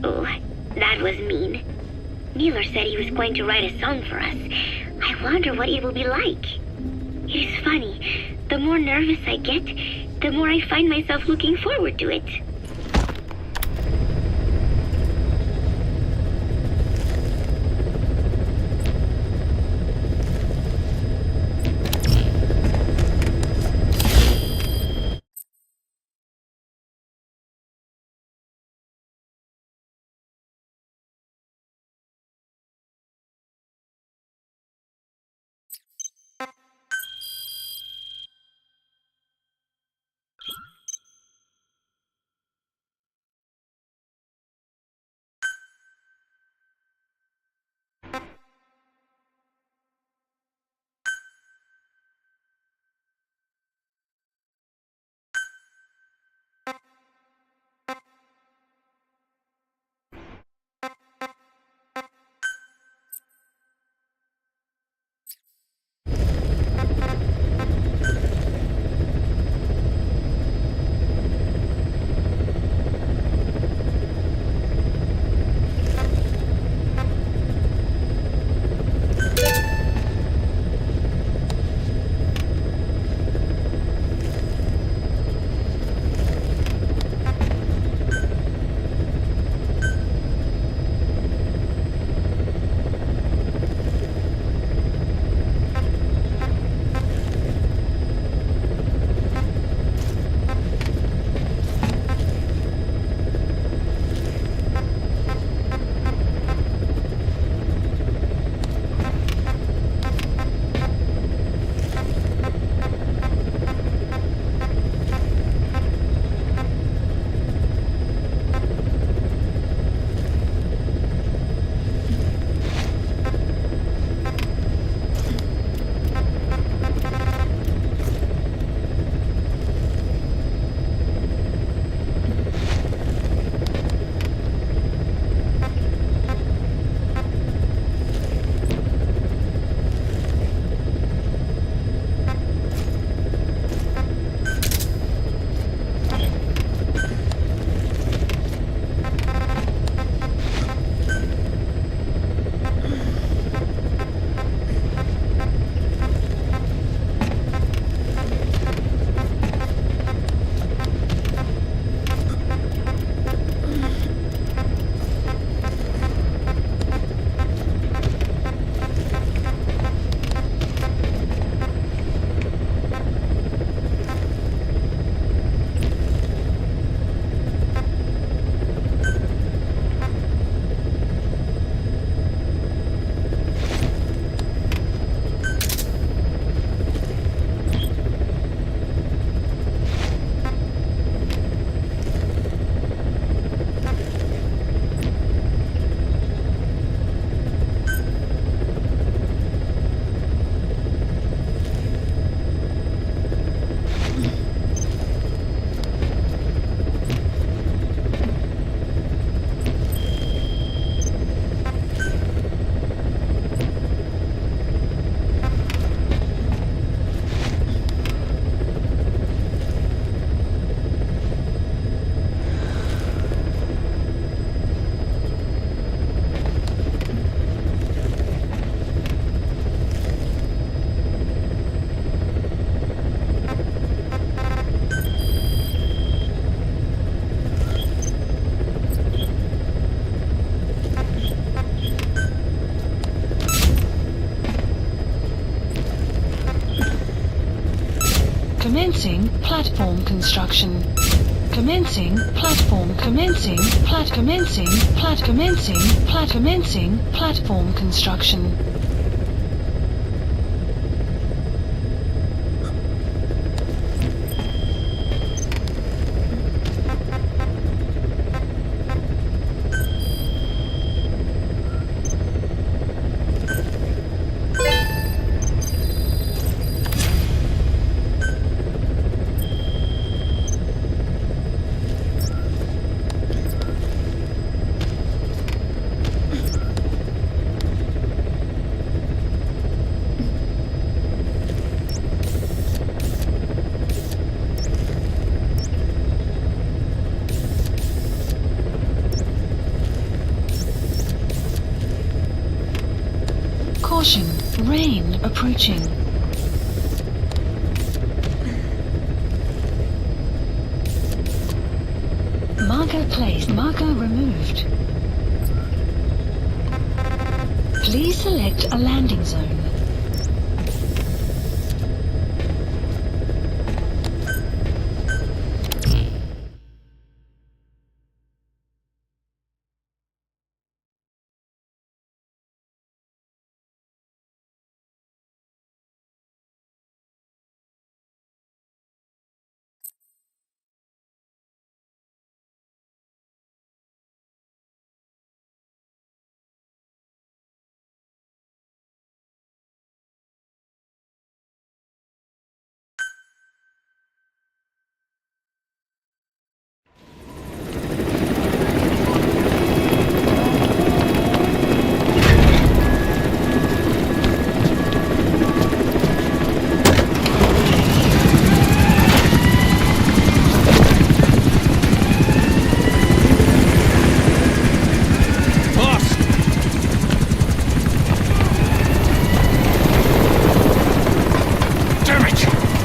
Oh, that was mean. Miller said he was going to write a song for us. I wonder what it will be like. It is funny. The more nervous I get, the more I find myself looking forward to it. Commencing platform construction. Commencing platform commencing platform construction. Caution, rain approaching. Marker placed, marker removed. Please select a landing zone.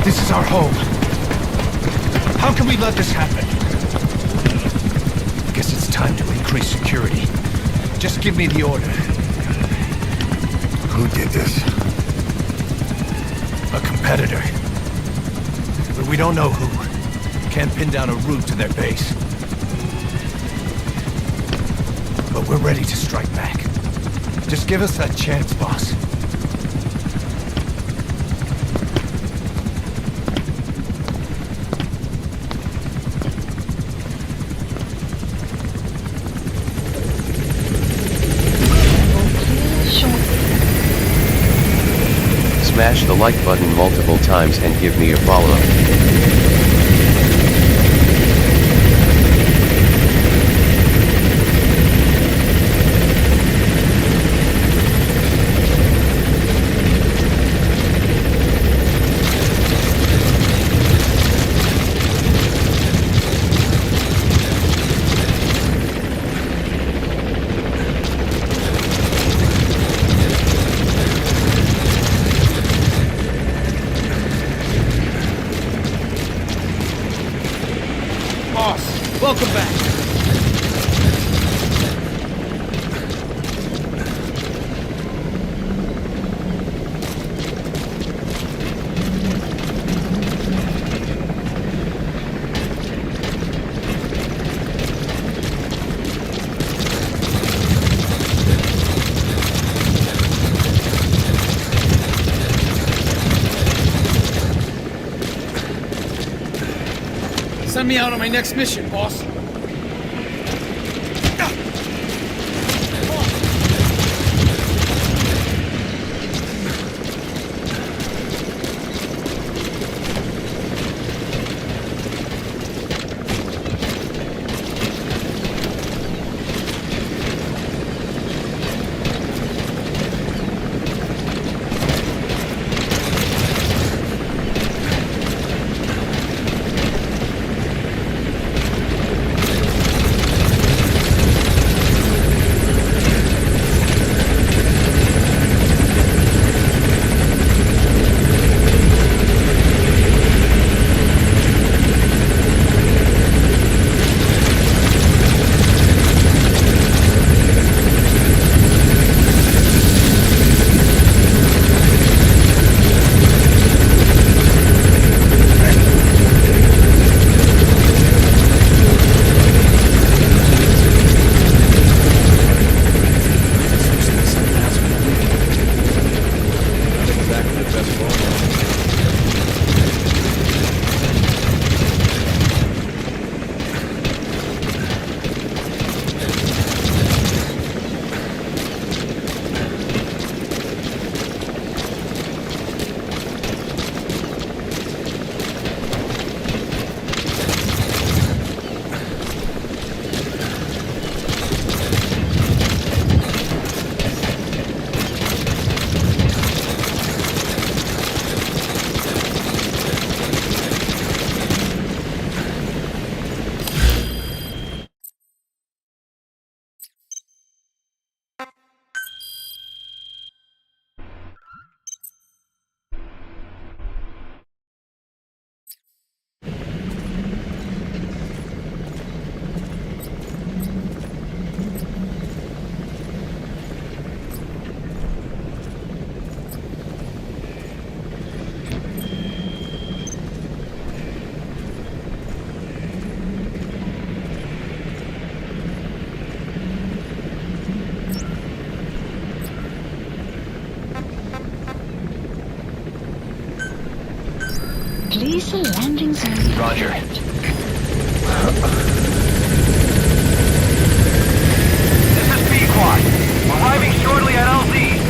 This is our home. How can we let this happen? Guess it's time to increase security. Just give me the order. Who did this? A competitor. But we don't know who. Can't pin down a route to their base. But we're ready to strike back. Just give us that chance, boss. Smash the like button multiple times and give me a follow. Welcome back. Send me out on my next mission, boss. Please the landing zone. Roger. This is P-Quad. Arriving shortly at LZ.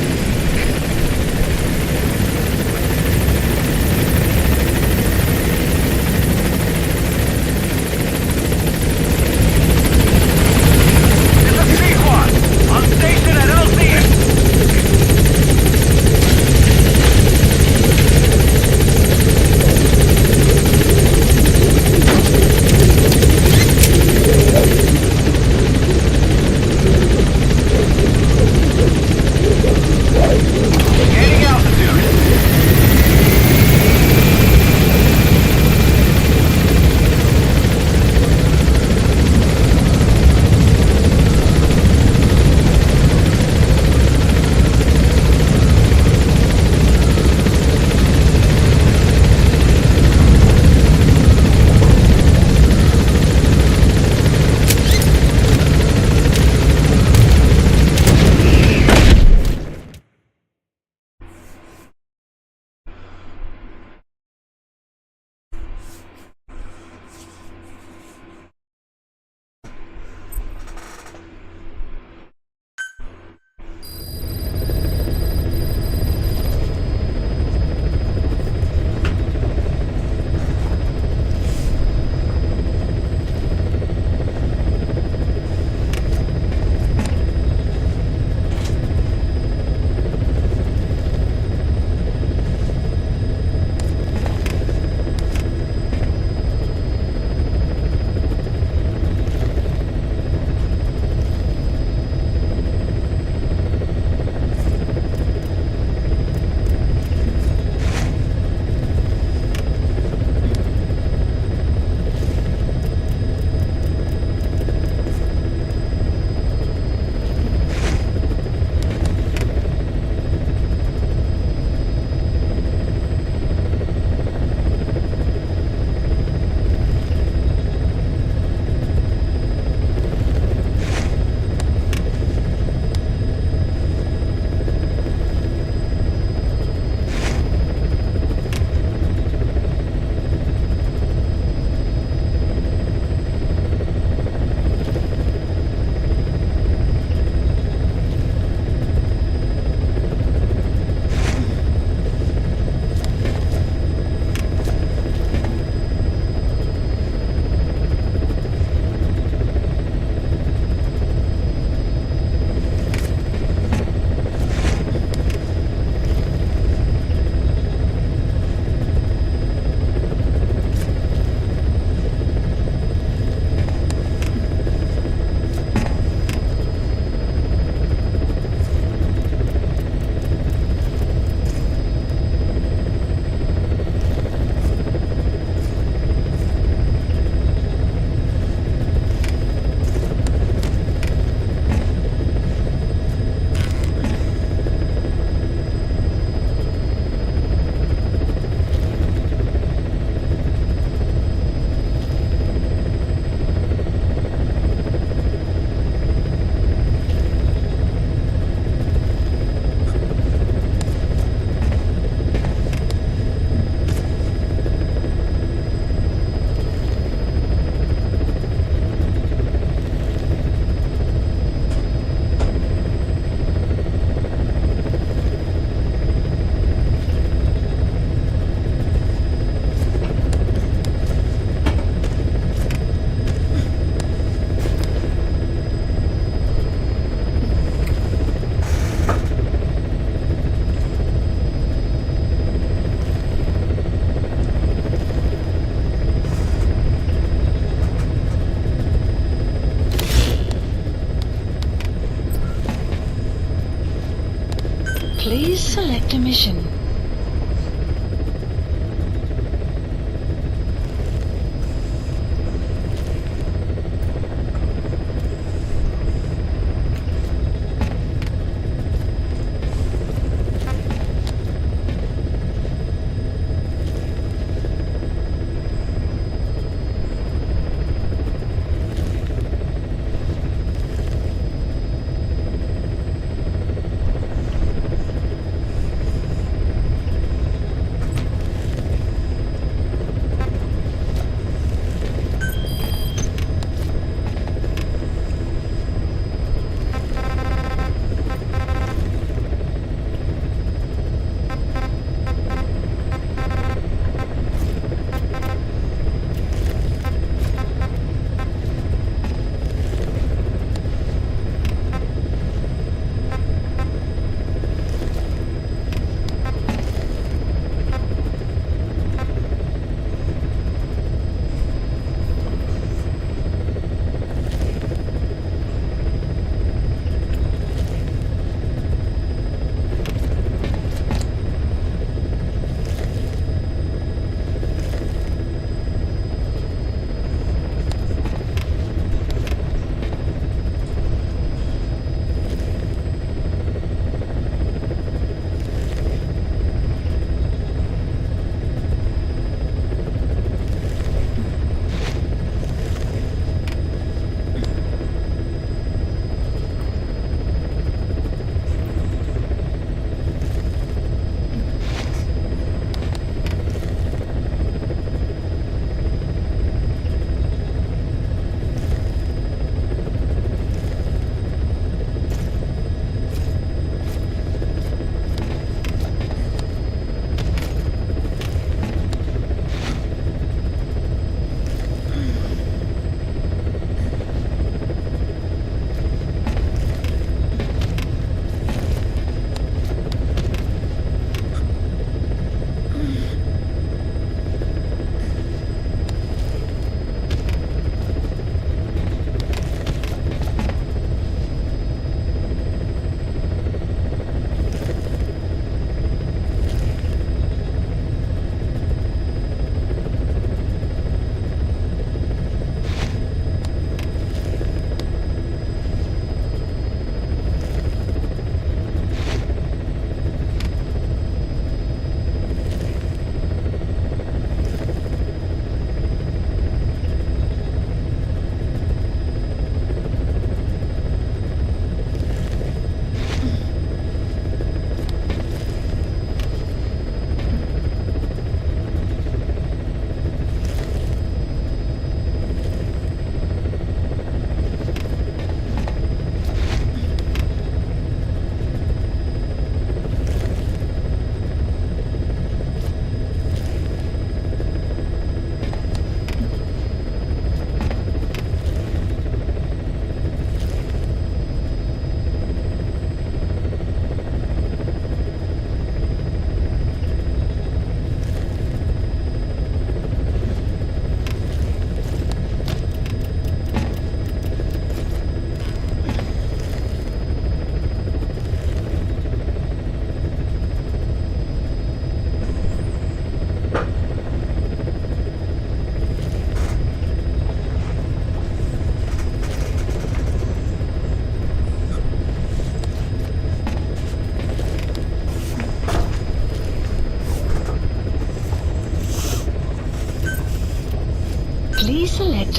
Please select a mission.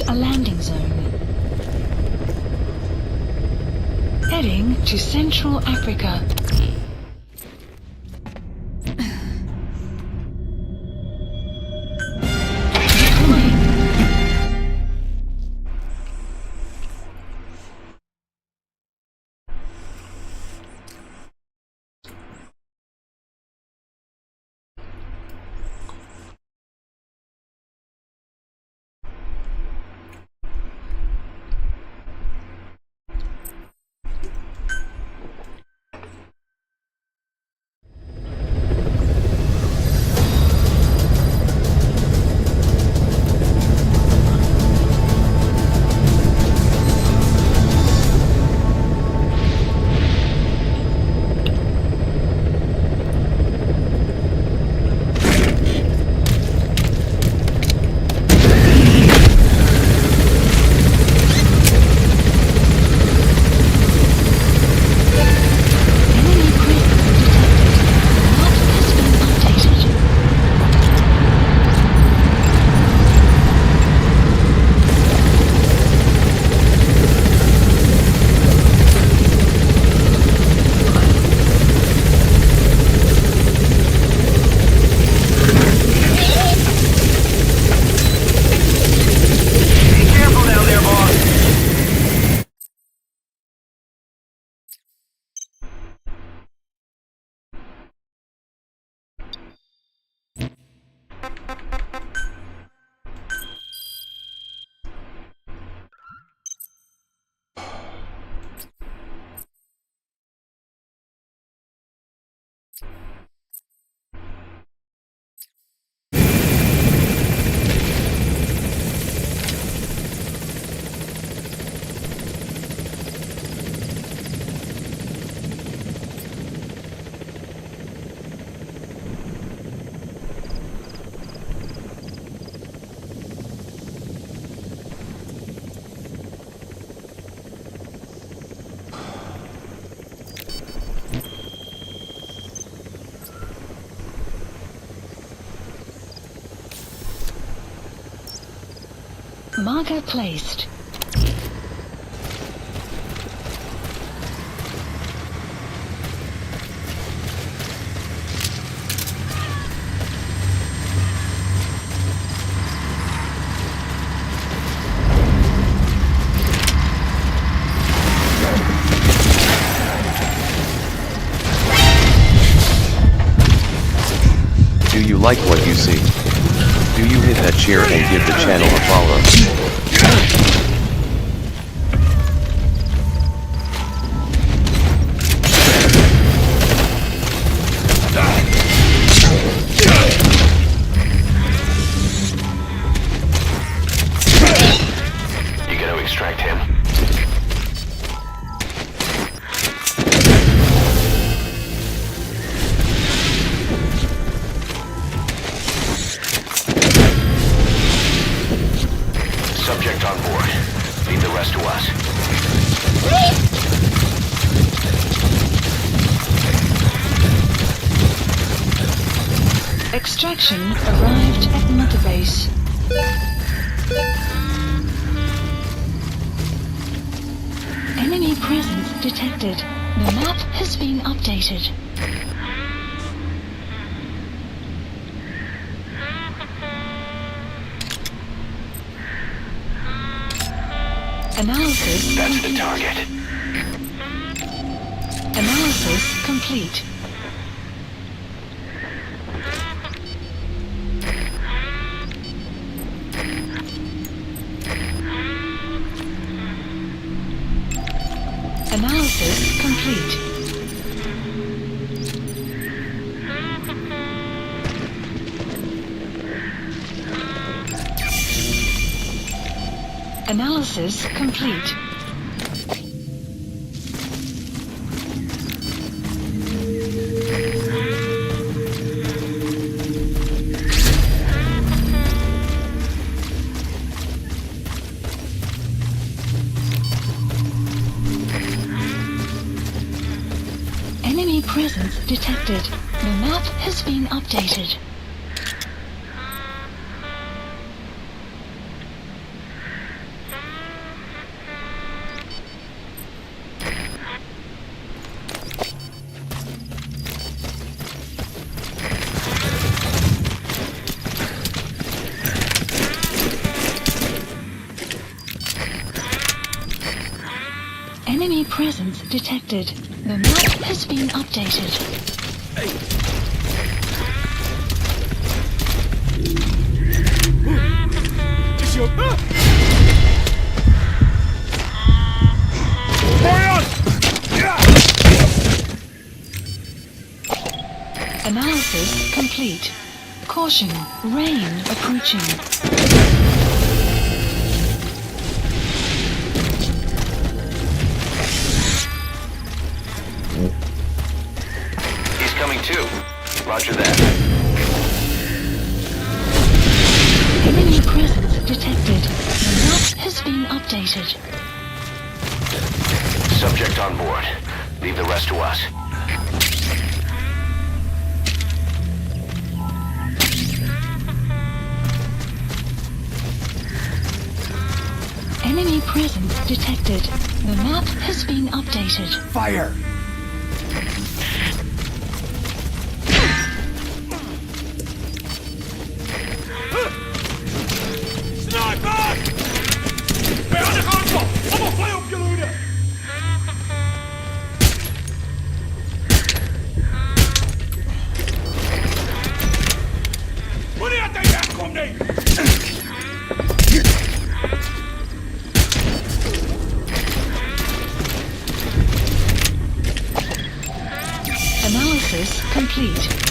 entered a landing zone. Heading to Central Africa. Marker placed. Do you like what you see? Do you hit that share and give the channel a follow? You gotta extract him. Subject on board. Leave the rest to us. Extraction arrived at Mother Base. Enemy presence detected. The map has been updated. Analysis That's complete. the target. Analysis complete. Analysis complete. Analysis complete. Enemy presence detected. The map has been updated. presence detected. The map has been updated. Analysis complete. Caution, rain approaching. He's coming too. Roger that. Enemy presence detected. The map has been updated. Subject on board. Leave the rest to us. Enemy presence detected. The map has been updated. Fire! Sniper! Behåll chansen! Om att få upp geludet! Börja dig där, kom ni! Analysis complete.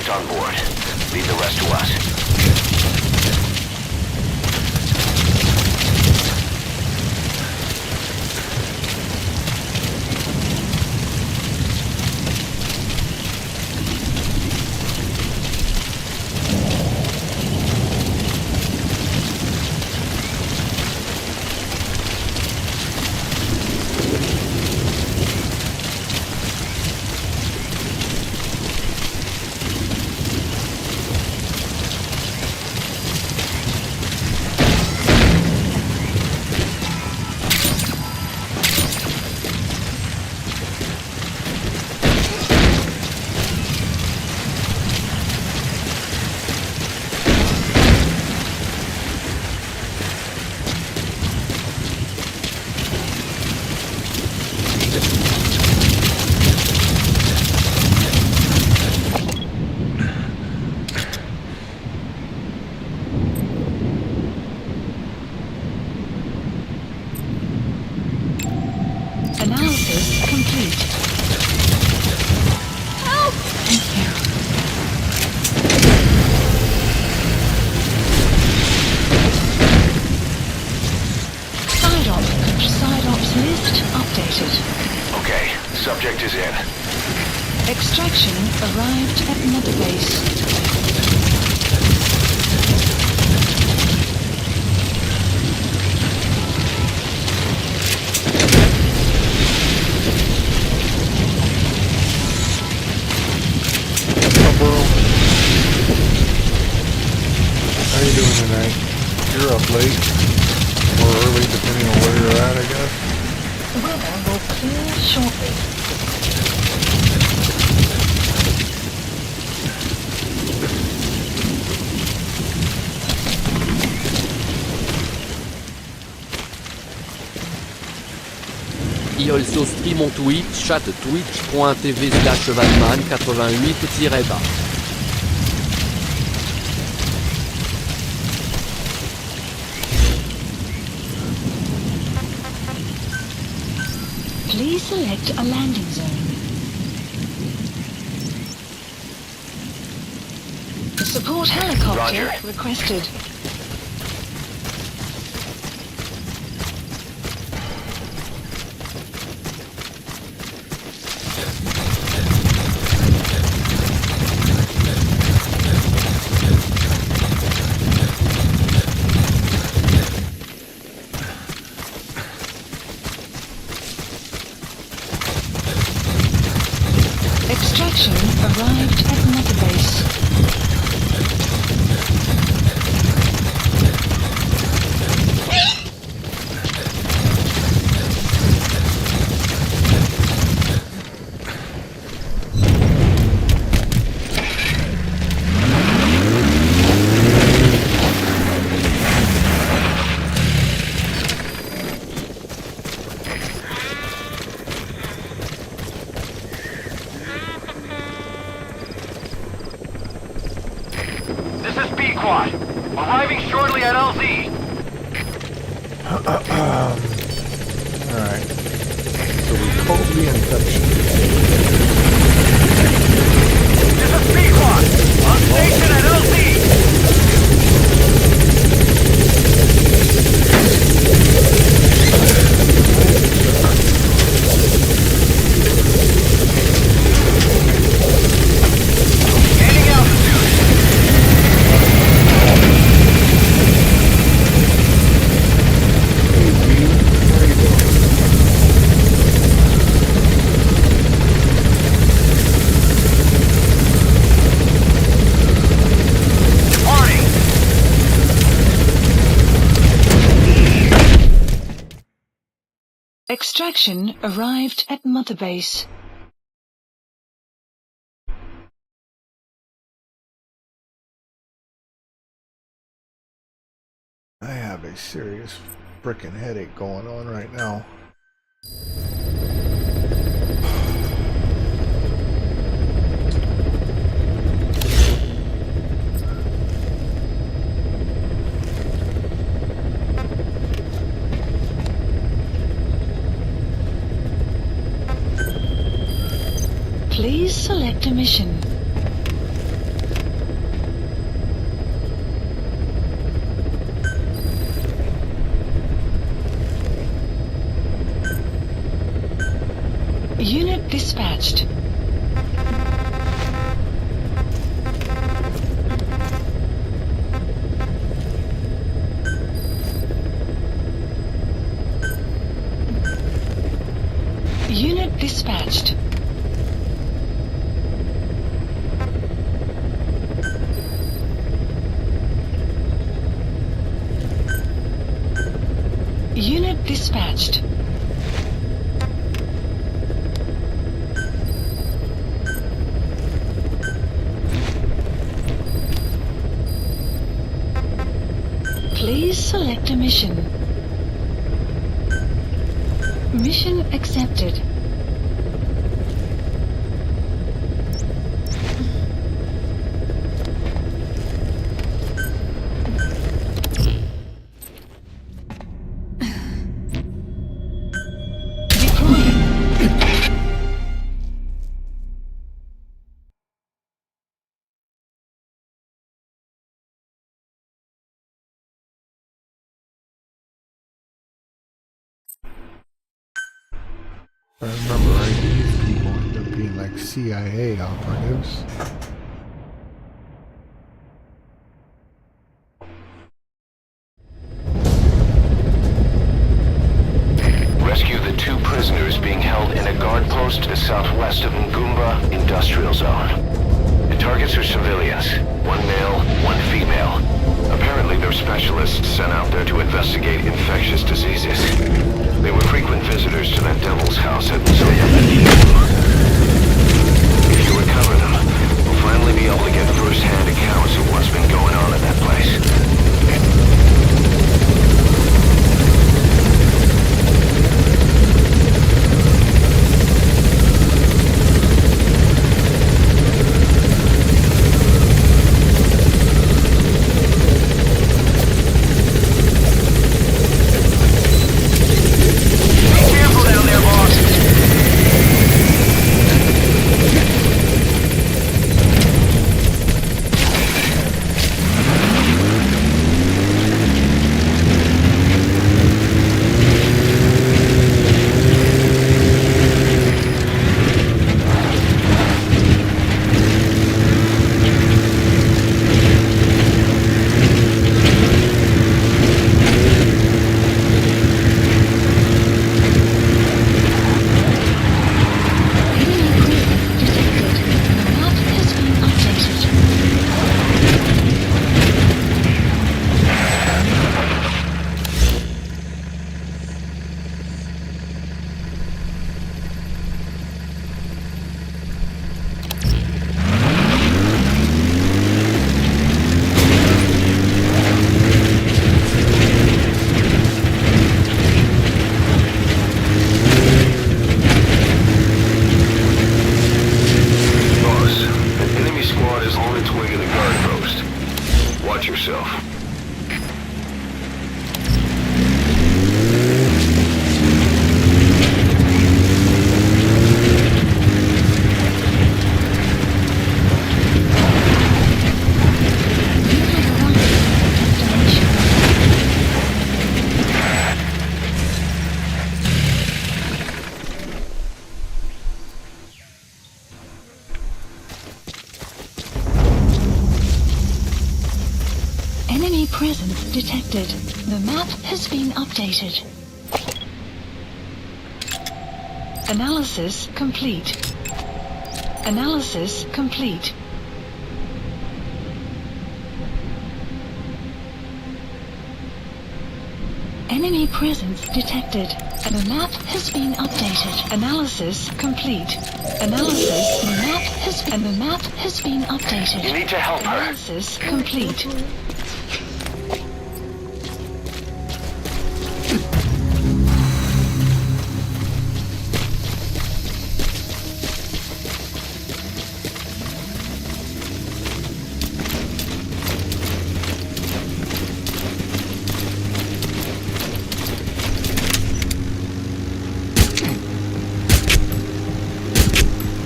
suspect on board. Leave the rest to us. Analysis complete. Help! Thank you. Side ops list updated. Okay, subject is in. Extraction arrived at Mother Base. How you doing tonight? You're up late. Or early, depending on where you're at, I guess. The weather will clear shortly. He also stream on Twitch at twitch.tv/vanman88-bas. Please select a landing zone. The support helicopter requested. Extraction arrived at Mother Base. Arriving shortly at LZ. Alright. So we called the infection. This is Pequod. On station at LZ. Gaining altitude. Extraction arrived at Mother Base. I have a serious frickin' headache going on right now. Please select a mission. dispatched. Unit dispatched. Unit dispatched. Please select a mission. Mission accepted. I remember right, these people end up being like CIA operatives. Rescue the 2 prisoners being held in a guard post to the southwest of Ngumba Industrial Zone. The targets are civilians, 1 male, 1 female. Apparently they're specialists sent out there to investigate infectious diseases. They were frequent visitors to that devil's house at Zoya. If you recover them, we'll finally be able to get first-hand accounts of what's been going on in that place. Enemy presence detected. The map has been updated. Analysis complete. Analysis complete. Enemy presence detected. The map has been updated. Analysis complete. Analysis. The map has been updated. You need to help her. Analysis complete.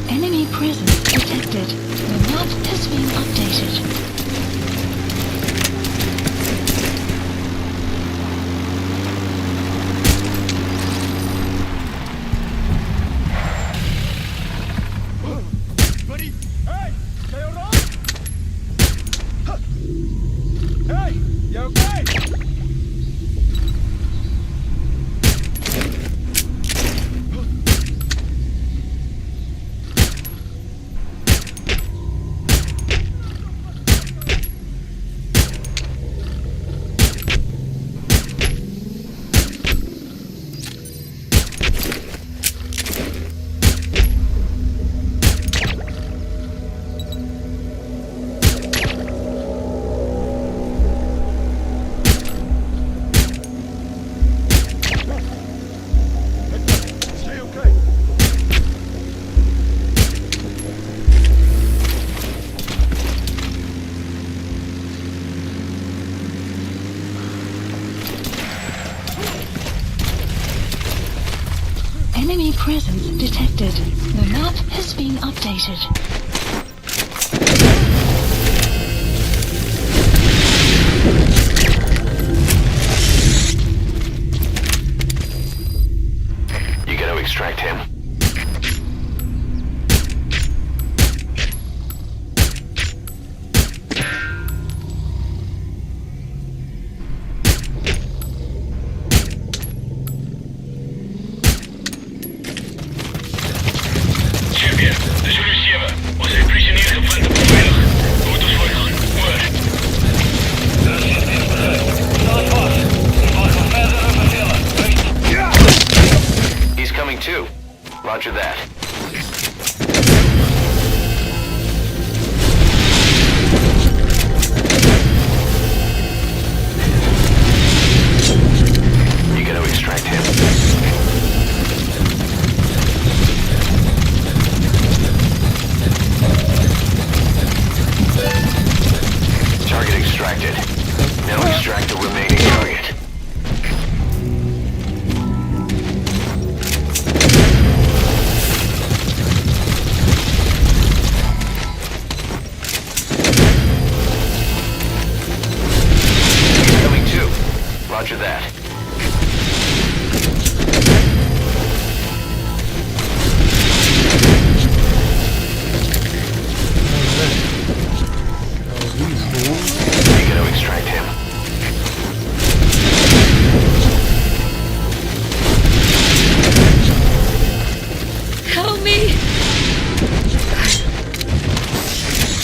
Enemy presence detected. The map has been updated. Enemy presence detected. The map has been updated. You gotta extract him. Champion, dit is Jullie 7. Onze prisioneer gevonden veilig. Goed ons voorgaan. Word. He's coming too. Roger that. You gotta extract him. Target extracted. Now extract the remaining target. He's coming too. Roger that. You gotta extract him. Help me!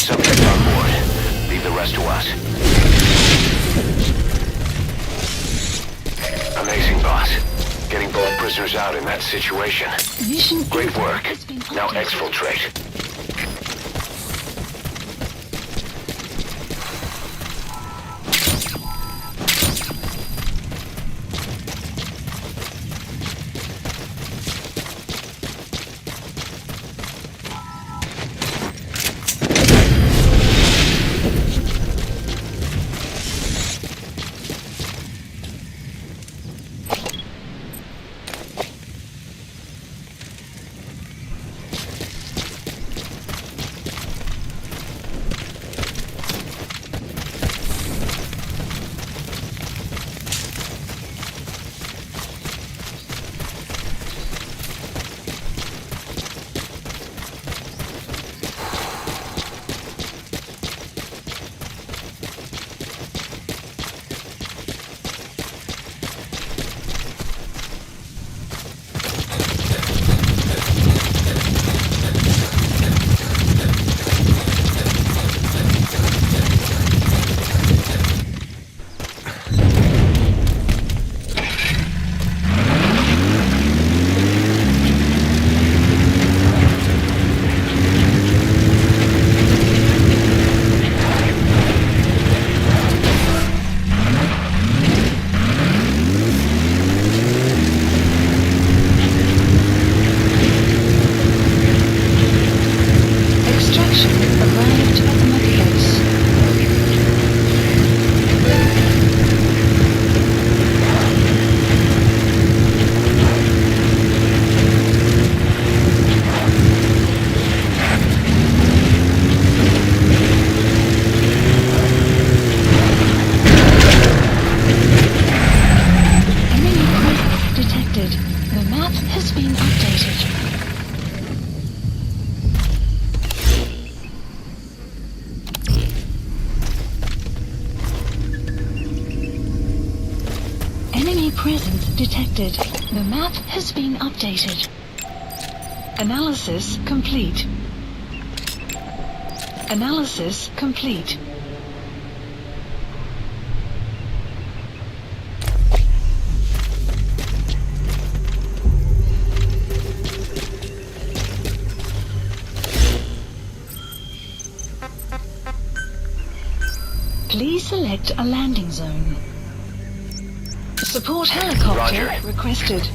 Subject on board. Leave the rest to us. Amazing, boss. Getting both prisoners out in that situation. Mission Great work. has been Now updated. exfiltrate. Extraction arrived at the base. Enemy presence detected. The map has been updated. Enemy presence detected. The map has been updated. Analysis complete. Analysis complete. Please select a landing zone. Support helicopter Roger. requested.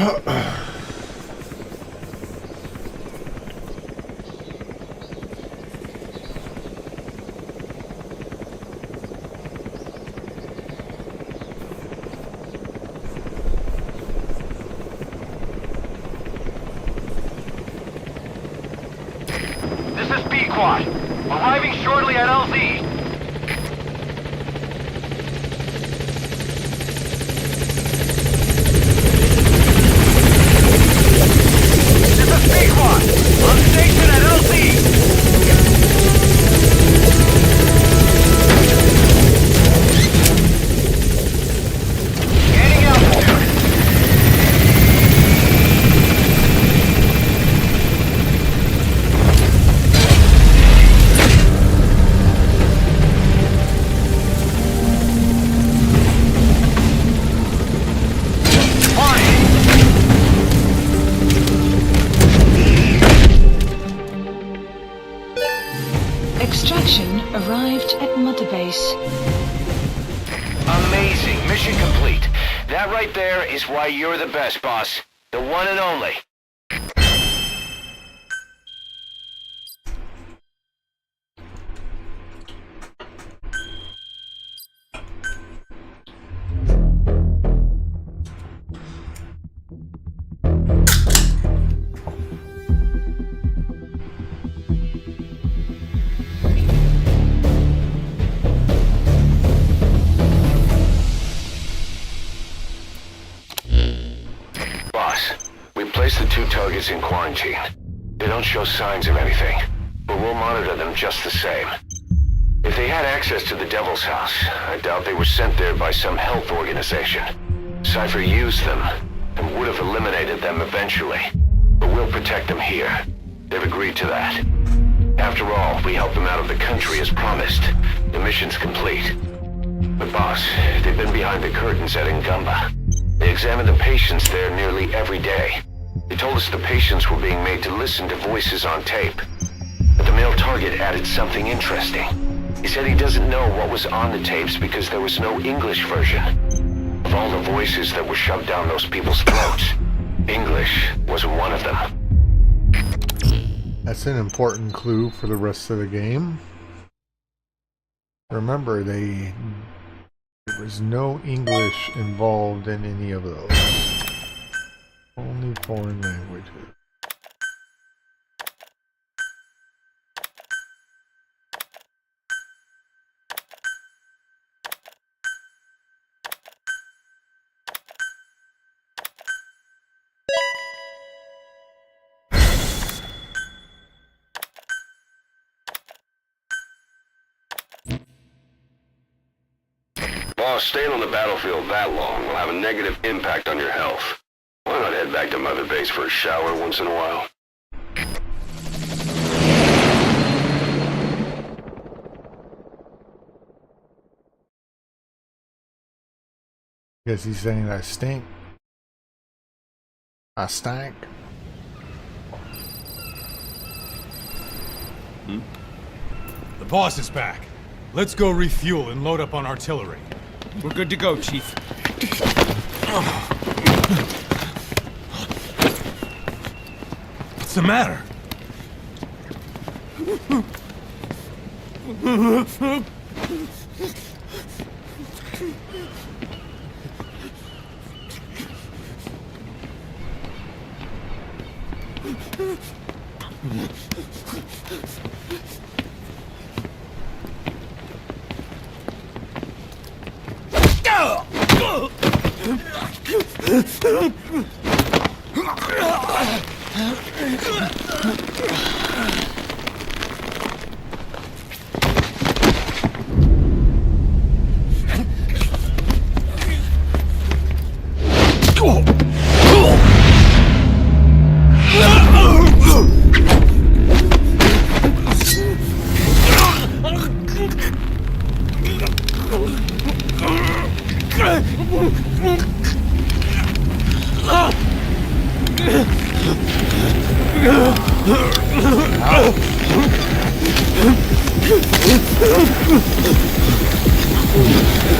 This is B-Quad. Arriving shortly at LZ. This is B-Quad. On station at LZ. Gaining altitude. Extraction arrived at Mother Base. Amazing. Mission complete. That right there is why you're the best, boss. The one and only. The 2 targets in quarantine. They don't show signs of anything, but we'll monitor them just the same. If they had access to the Devil's House, I doubt they were sent there by some health organization. Cypher used them, and would have eliminated them eventually. But we'll protect them here. They've agreed to that. After all, we helped them out of the country as promised. The mission's complete. But boss, they've been behind the curtains at Ngamba. They examine the patients there nearly every day. They told us the patients were being made to listen to voices on tape. But the male target added something interesting. He said he doesn't know what was on the tapes because there was no English version. Of all the voices that were shoved down those people's throats, English wasn't one of them. That's an important clue for the rest of the game. Remember, there was no English involved in any of those. Only foreign languages. Boss, staying on the battlefield that long will have a negative impact on your health. Why not head back to Mother Base for a shower once in a while? Guess he's saying I stink. I stank. The boss is back. Let's go refuel and load up on artillery. We're good to go, Chief. What's the matter?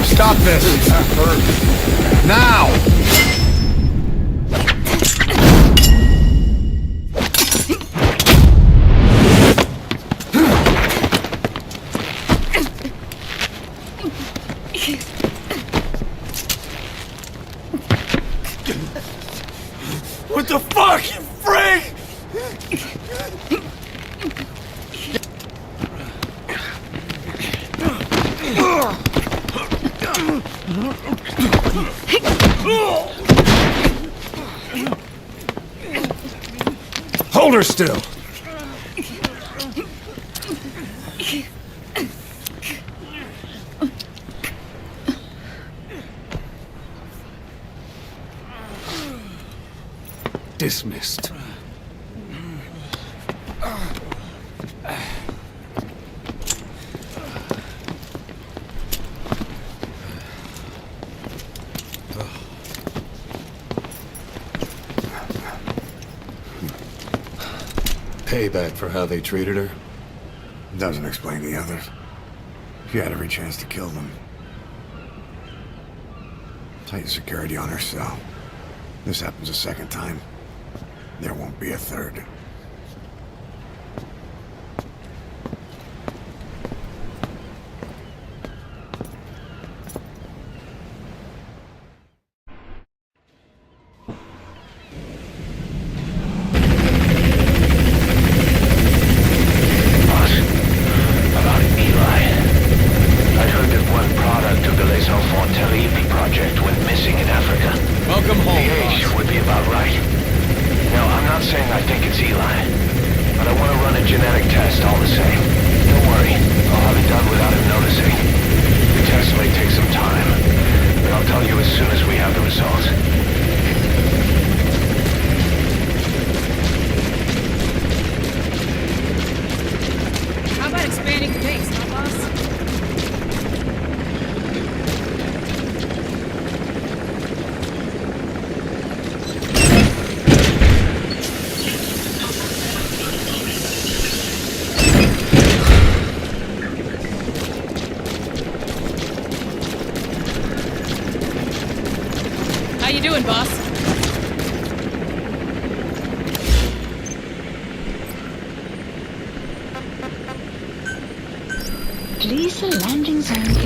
Stop this! That hurts. Now! her still. Dismissed. Payback for how they treated her? Doesn't explain the others. She had every chance to kill them. Tight security on her cell. This happens a second time. There won't be a third.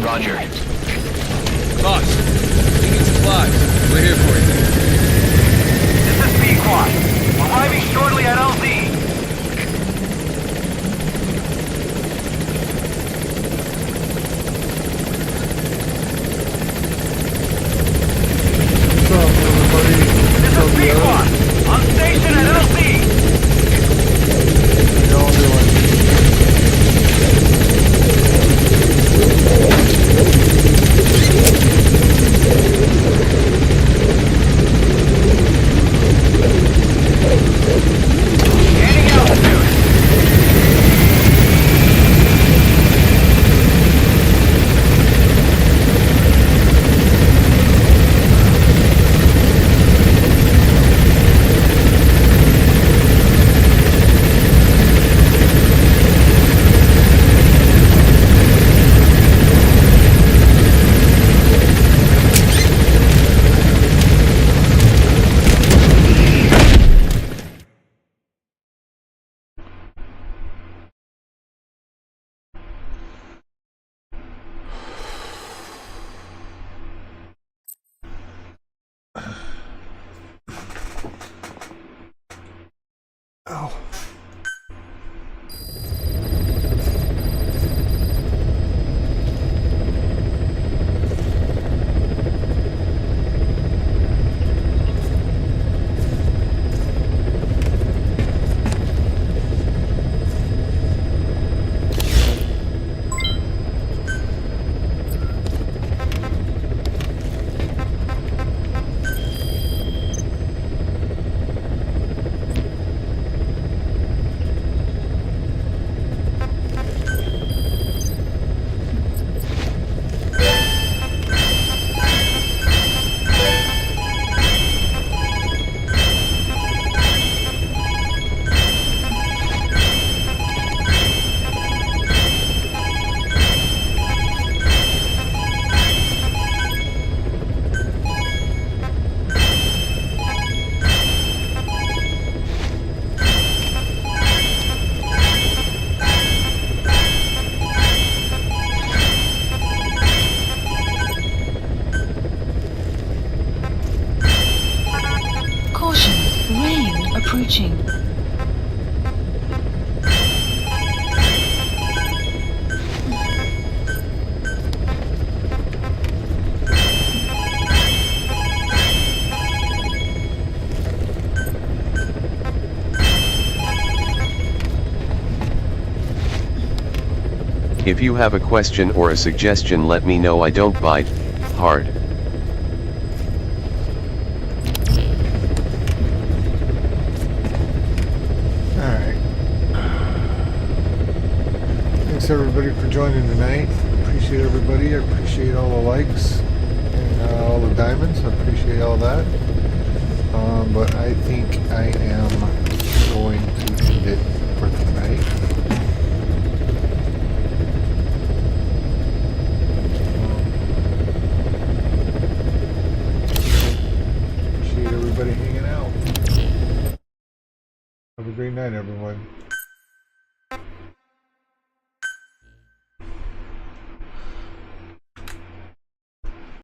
Roger. Boss, we need supplies. We're here for you. This is Pequod. Arriving shortly at LZ. This is Pequod. On station at LZ. How y'all doing? If you have a question or a suggestion, let me know. I don't bite hard. Alright. Thanks everybody for joining tonight. Appreciate everybody. I appreciate all the likes and all the diamonds. I appreciate all that. But I think I am going to end it for tonight. Appreciate everybody hanging out. Have a great night, everyone.